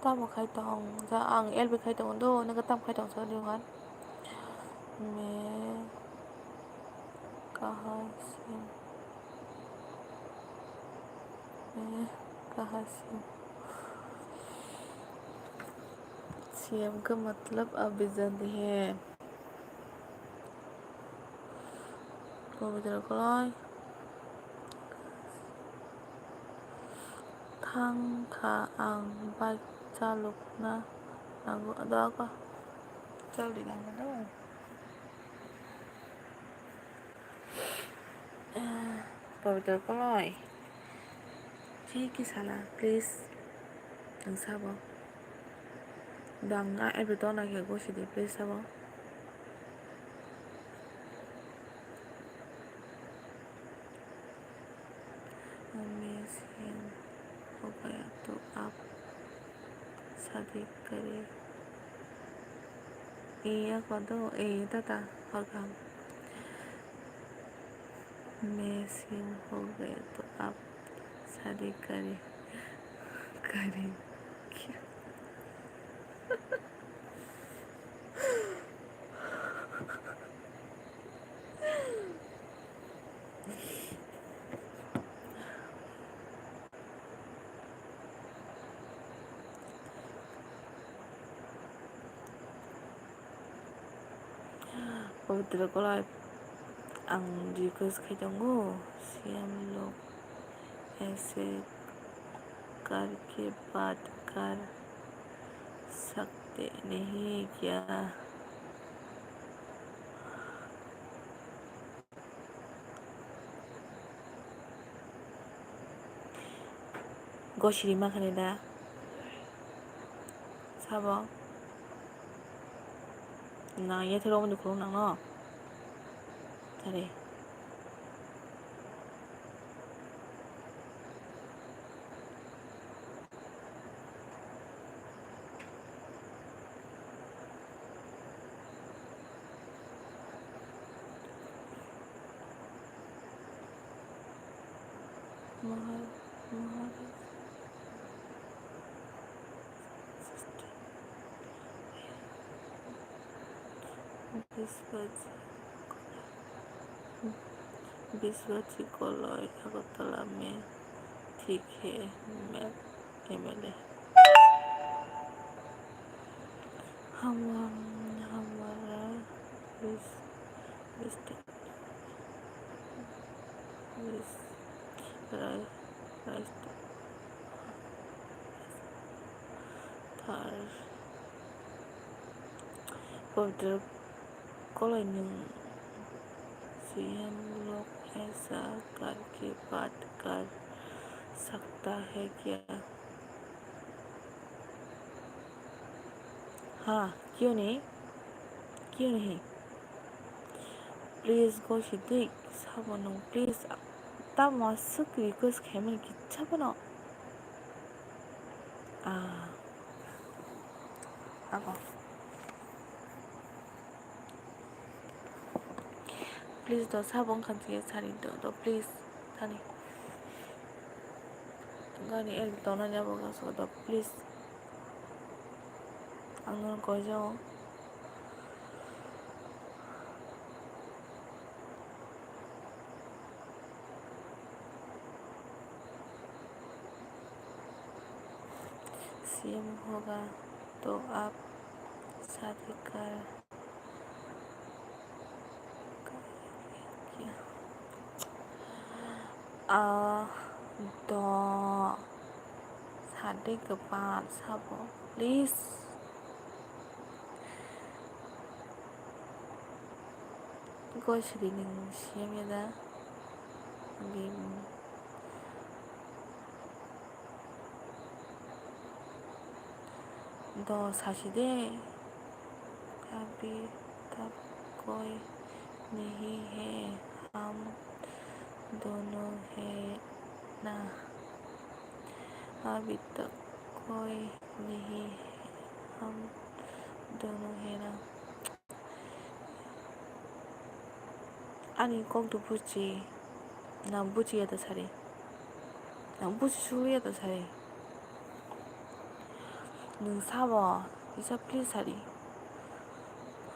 Speaker 1: Ta một khai tòng ra ăn el bị khai tòng đô nên cái tam khai tòng sao điều hắn. Mẹ kahasim mẹ kahasim CM का मतलब अब इज्जत है को बिदर कलाय thang khả ang ba cha lục na ang đó có sao đi làm cái đó ko biदर कलाय ठीक है साला please đừng sao bao đằng ai em bị to này cái gì đi please sao bao amazing हो गया तो आप शादी करें ये कौन तो ये था और काम amazing हो गया तो आप शादी करें करें क्या पवित्र को live ang request kay Janu si हम लोग ऐसे करके बात कर सकते नहीं क्या 거실이 막 하네다 사봐 나 얘 들어오는데 그런 나 잘해 mahal बिस्वची कोलोई अगरतला में ठीक है मैं एमएलए हमारा पवित्र có lời nhưng हम लोग ऐसा करके बात कर सकता है क्या? हाँ, क्यों नहीं? क्यों नहीं? Please go 시득 사번호 please 딱 마스크 리퀘스트 개면 기차번호 아 아고 please 너 4번 칸지게 살인도 너 please 다니 인간이 애를 떠나냐고 가서 너 please 안 그럴 거죠? CM होगा तो आप शादी कर क्या 너 शादी के बाद सब please 이거 드리는 CM이다 너 사실에 अभी तक कोई नहीं है हम दोनों है ना अभी तक कोई नहीं है हम दोनों है ना 아니 꼭도 부지 난 부지에다 살이 난 부지 수위에다 살이 능 사워 이사 필 살이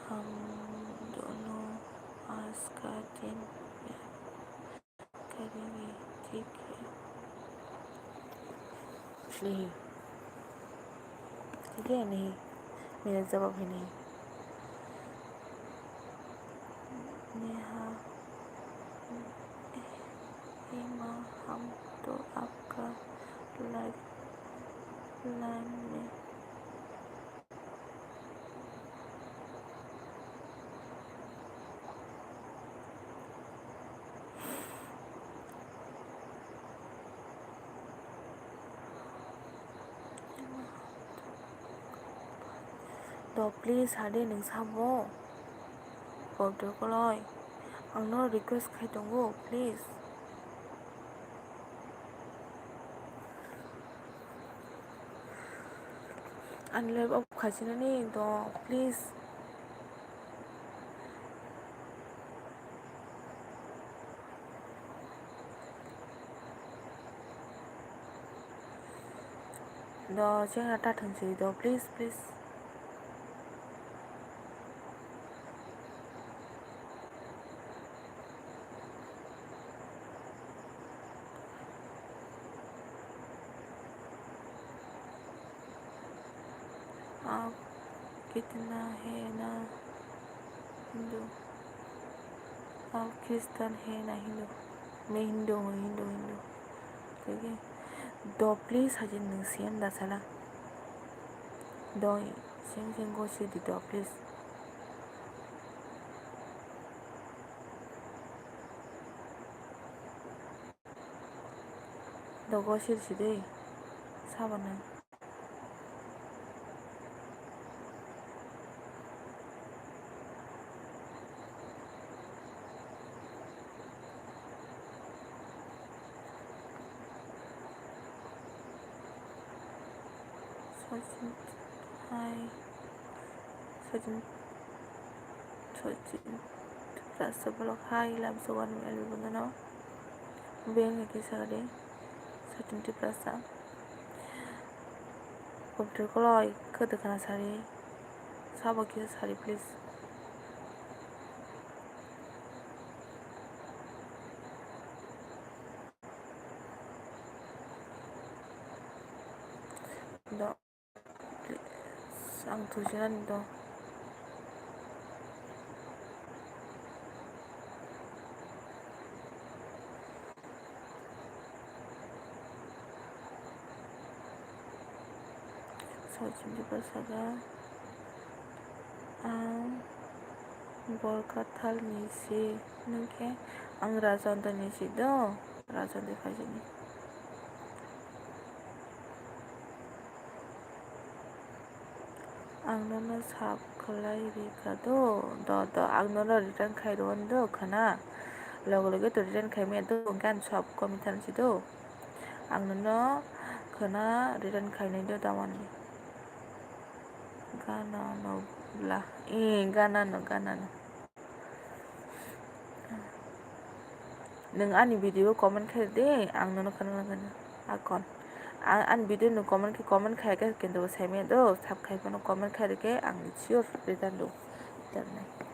Speaker 1: हम दोनों आज का दिन करेंगे ठीक है नहीं ठीक है नहीं मेरा जवाब है नहीं नेहा हिमा हम तो आपका लाइन में 너 플리즈 하래 능사모 법들 걸어이 악너 리퀘스트 해동고 플리즈 안랩 업 가지느니 너 플리즈 너 제가 다 등지 너 플리즈 플리즈 आप कितना है ना हिंदू आप क्रिश्चियन है ना हिंदू मैं हिंदू हूँ हिंदू ठीक है 너 플리즈 사진 능시엠 나살라 너 생생고시디 너 플리즈 너 거실시대 4번은 사진 하이 사진 rasa blog hai làm sewan melu bundano beng ki sare satin ti prasa komputer koloi ke dekana sare sabo ki sare please do sang tujuan do so jim di prasaga बरखाथालनि सि नोंखे आं राजान्दानि सि दो राजान्दा खाजिनि आंनो साब खलाय रिकादो द आंनो रिटार्न खायरवन दो खाना लगे तो रिटार्न खायमे दो गान सब कमिटान सि दो आंनो खाना रिटार्न खायने दो दावानि गाना नब्ला गाना नों आंनि भिडिअ कमेन्ट खायदे दे आंनो खाना आकन आन भिडिअ नु कमेन्ट खायके किन्तु सायमे दो साब खायपनो कमेन्ट खायके आं सियोर रिटार्न दो रिटार्न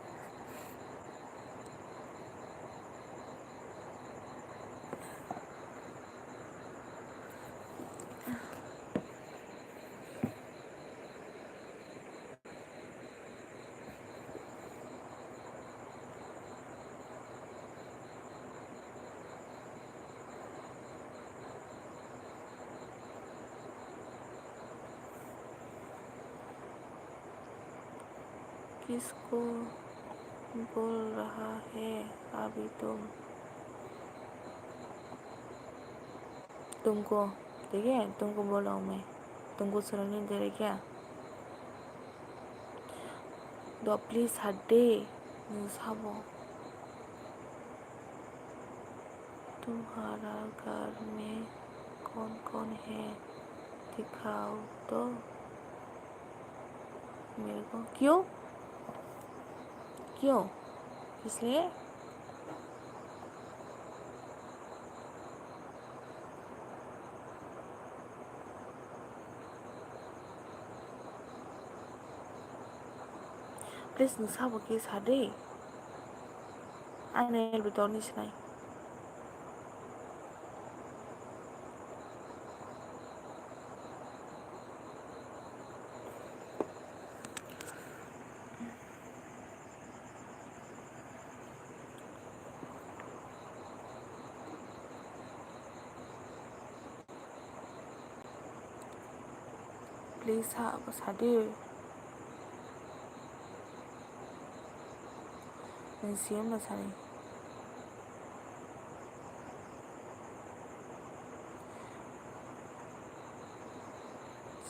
Speaker 1: किसको बोल रहा है अभी तुमको ठीक है तुमको बोल रहा हूँ मैं तुमको सुनाई नहीं दे रहा क्या दो प्लीज हटे साबो तुम्हारा घर में कौन कौन है दिखाओ तो मेरे को क्यों इसलिए प्लीज नोंसाबो के सादे आंनि बेटरनि सिनाय प्लीज सादे नोंसिम मोसानाय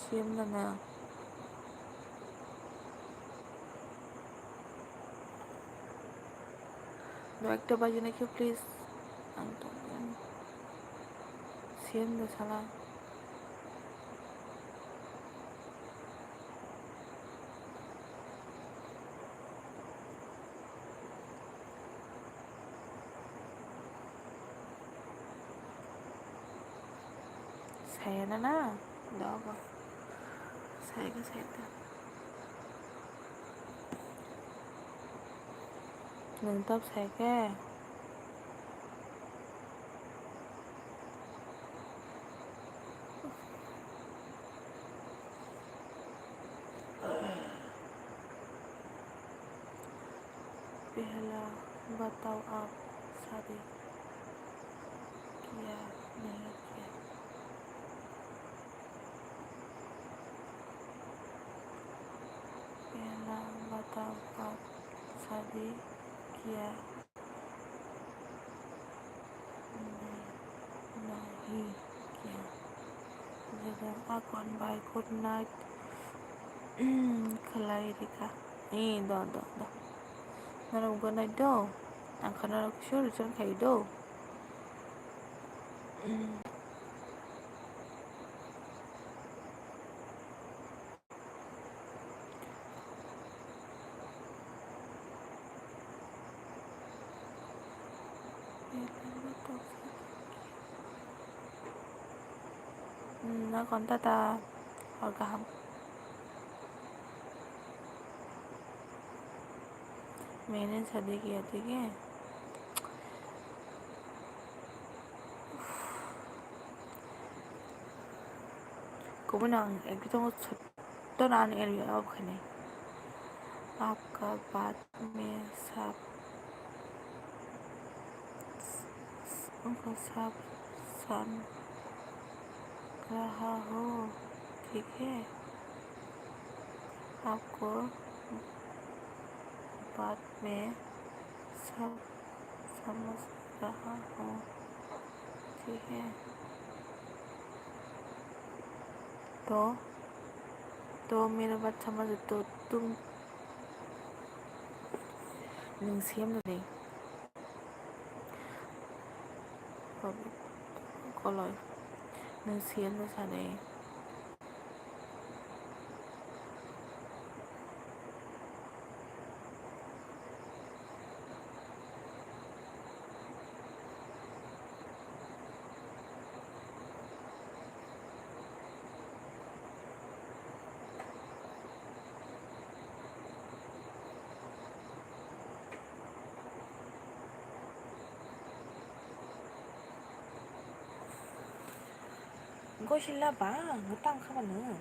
Speaker 1: सिम ना दो एक बाजी ना क्यों प्लीज आं तो सिम ना साला saya na dog saya nuntab saya ke पहला बताओ आप शादी किया नहीं किया पहला बताओ आप शादी किया नहीं किया जगह akon by good night kalai rika do nara good night do ang kanara kusyo return kayo do nó còn ta और कहा मैंने शादी किया ठीक है cũng là cái trong tôi là anh ở cái này आपका बात में सब उनको सब सुन रहा हो ठीक है आपको बात मैं सब समझ रहा हूँ, ठीक है। तो मेरा बात समझ, तो तुम नोंसेमलै कलय नोंसेम सानै गसिल्ला बा ngutang खामानो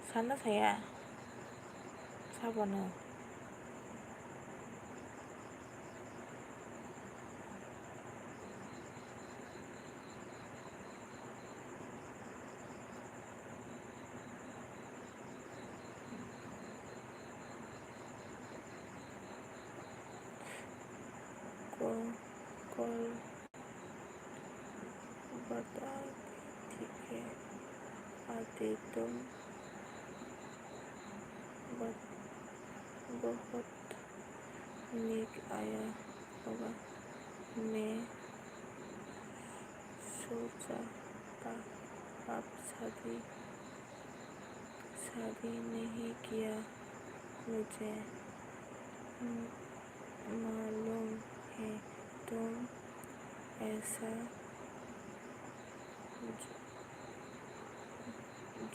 Speaker 1: सानना साया साबानो कल बता ठीक है आते तुम बहुत नीक आया होगा। मैं सोचा था आप शादी नहीं किया, मुझे मालूम है तुम ऐसा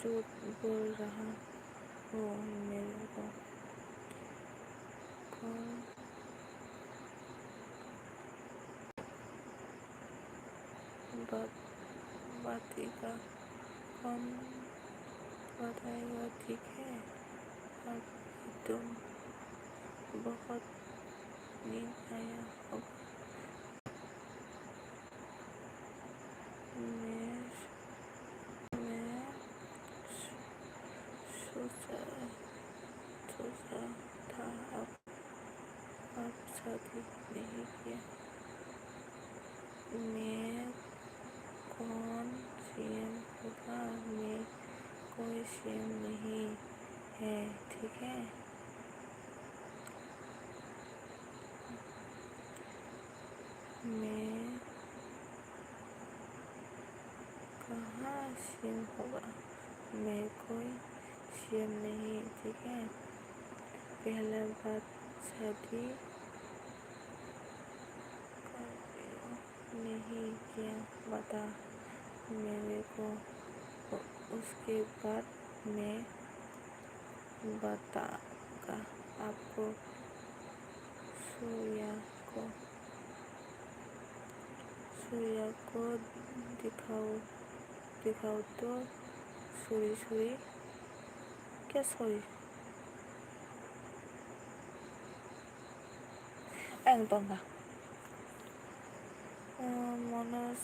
Speaker 1: झूठ बोल रहा हो मेरे को। कौन बातेगा कौन बताएगा, ठीक है। अब तुम बहुत नींद आया होगा। मैं सोचा था आप शादी नहीं किया। मैं कौन सीएम होगा, मैं कोई सीएम नहीं है, ठीक है। मैं कहाँ सीएम होगा, मैं कोई सीएम नहीं, ठीक है। पहला बात शादी नहीं किया बता मेरे को, उसके बाद मैं बताऊंगा आपको। सूर्या को दिखाओ तो सॉरी क्या सॉरी तंगा मनोज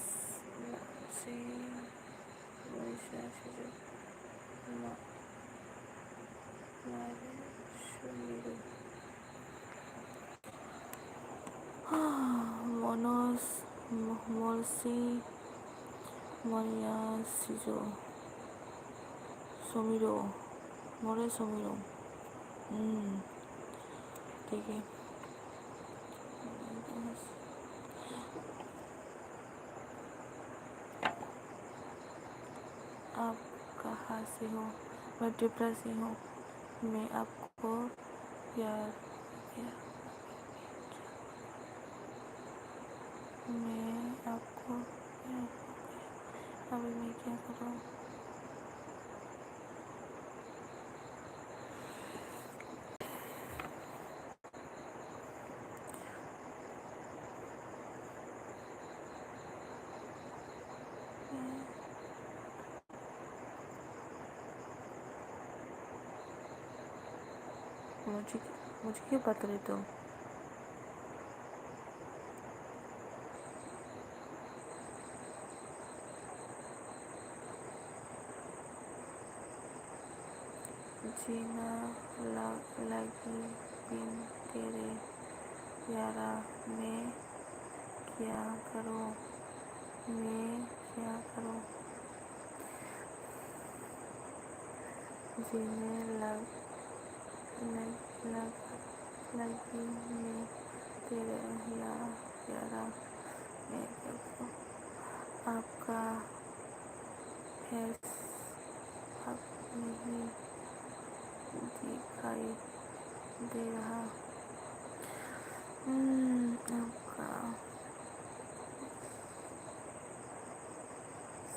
Speaker 1: मनोज मलसी मरिया सिजो समीरो मोरे समीरो ठीक है। आप कहाँ से हो? मैं त्रिपुरा से हूँ। मैं आपको प्यार किया। मैं आपको प्यार हो गया। अभी मैं क्या करूँ? मुझे क्यों बता रहे तुम? जीना लगी बिन तेरे यारा, मैं क्या करूँ, मैं क्या करूँ। जीने लगी मैं तेरे यारा, मैं क्या करूँ। आपका फेस अब नहीं दिखाई दे रहा, आपका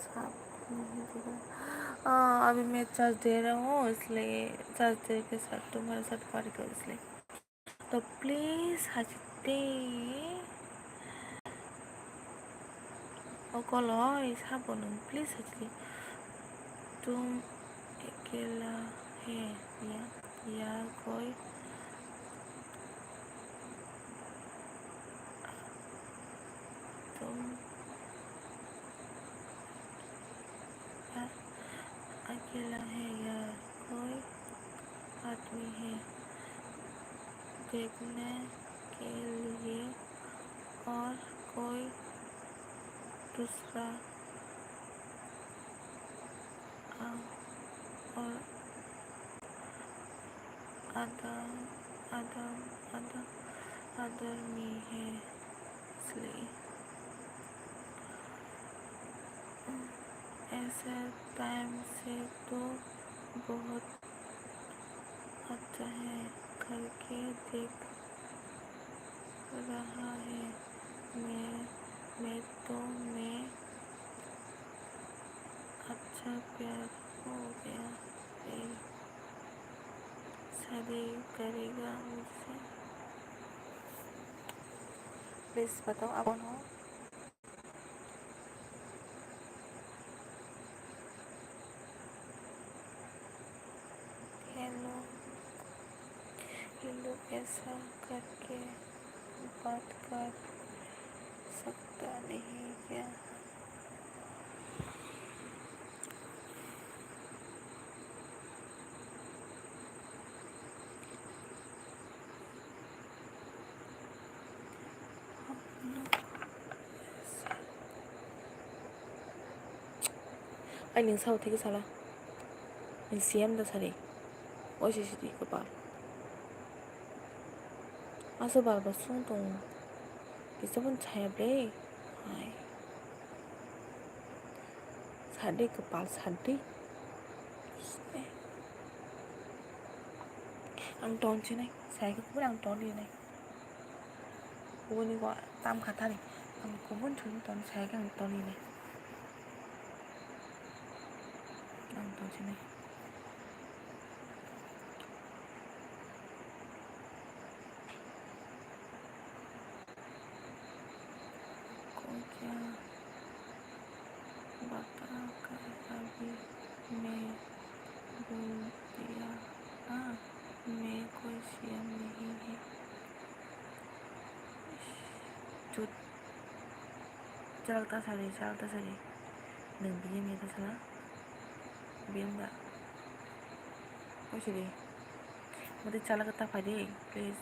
Speaker 1: साफ नहीं दिख रहा। अभी मैं चार्ज दे रहा हूँ, इसलिए चार्ज दे के साथ तुम्हारे साथ बात करूँ, इसलिए तो प्लीज़ हंसते कॉल ऐसा बोलो, प्लीज़ हंसते। तुम अकेला है या कोई तुम अकेला है या कोई आदमी है देखने के लिए, और कोई दूसरा और आदम आदम आदम आदमी है, इसलिए ऐसे टाइम से तो बहुत अच्छा है करके देख रहा है। मैं तो मैं अच्छा प्यार हो गया, शादी करेगा मुझसे। प्लीज़ बताओ आप कौन हो। हेलो हेलो, ऐसा करके बात कर सकता नहीं क्या। anh sau thì cái sao là mình xem ra sao đi ôi chị đi cái bảo 아서 봐봐 숭동 있어본 차야래 아이 사대 그발 사대 ăn tròn chứ này xài cái cũng ăn tròn đi này cô đi gọi tam khát này ăn cũng vẫn chúng tròn xài cái ăn tròn đi này ăn tròn chứ này cô क्या बता कर अभी मैं बोल दिया हाँ मैं कोई सीएम नहीं है जो चलता सरी नों बियो मेरा साला बियो ôi chị đi mà tôi chả là cái ta phải đi please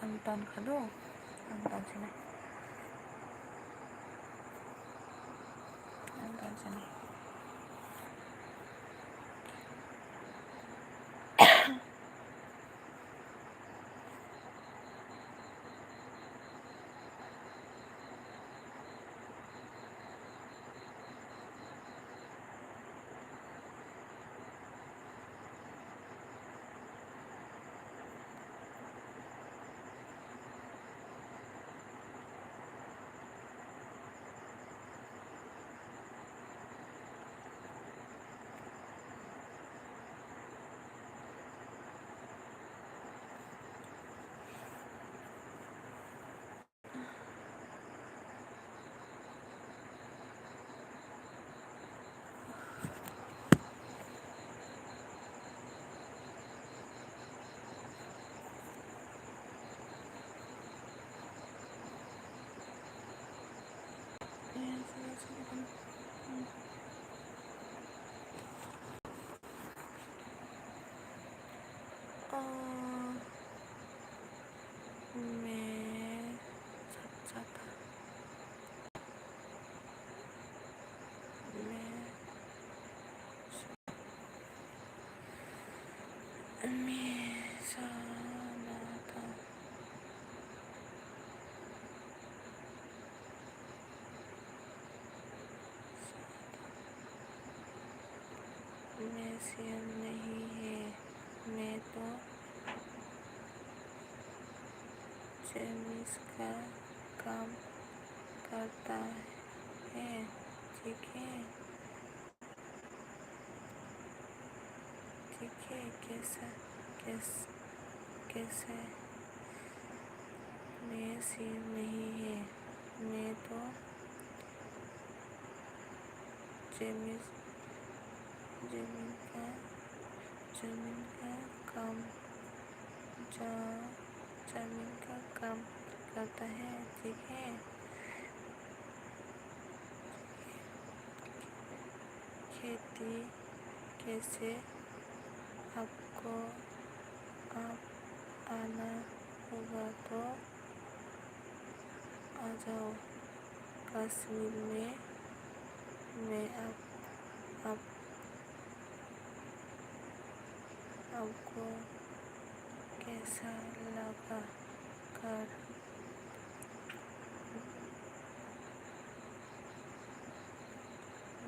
Speaker 1: ăn toàn khá đồ ăn toàn thế này ăn toàn thế này sana था मैं सीएम नहीं है, मैं तो जेमिस का काम करता है, ठीक है। कैसे मैं सीएम नहीं है, मैं तो जमीन जमीन का काम जमीन का काम करता है, ठीक है। खेती कैसे आपको आप आना होगा तो आ जाओ कश्मीर में। मैं आपको कैसा लगा कर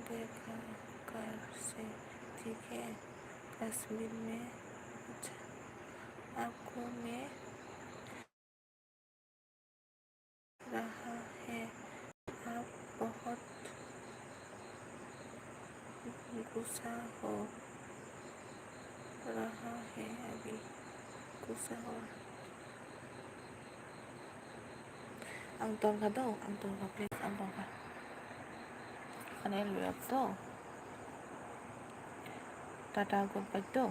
Speaker 1: देखा कर से, ठीक है। कश्मीर में अच्छा आपको मैं रहा है, आप बहुत गुस्सा हो रहा है, अभी गुस्सा हो ang tongka daw, ang tongka please, ang tongka ano yung luyag to, tatagod pa to.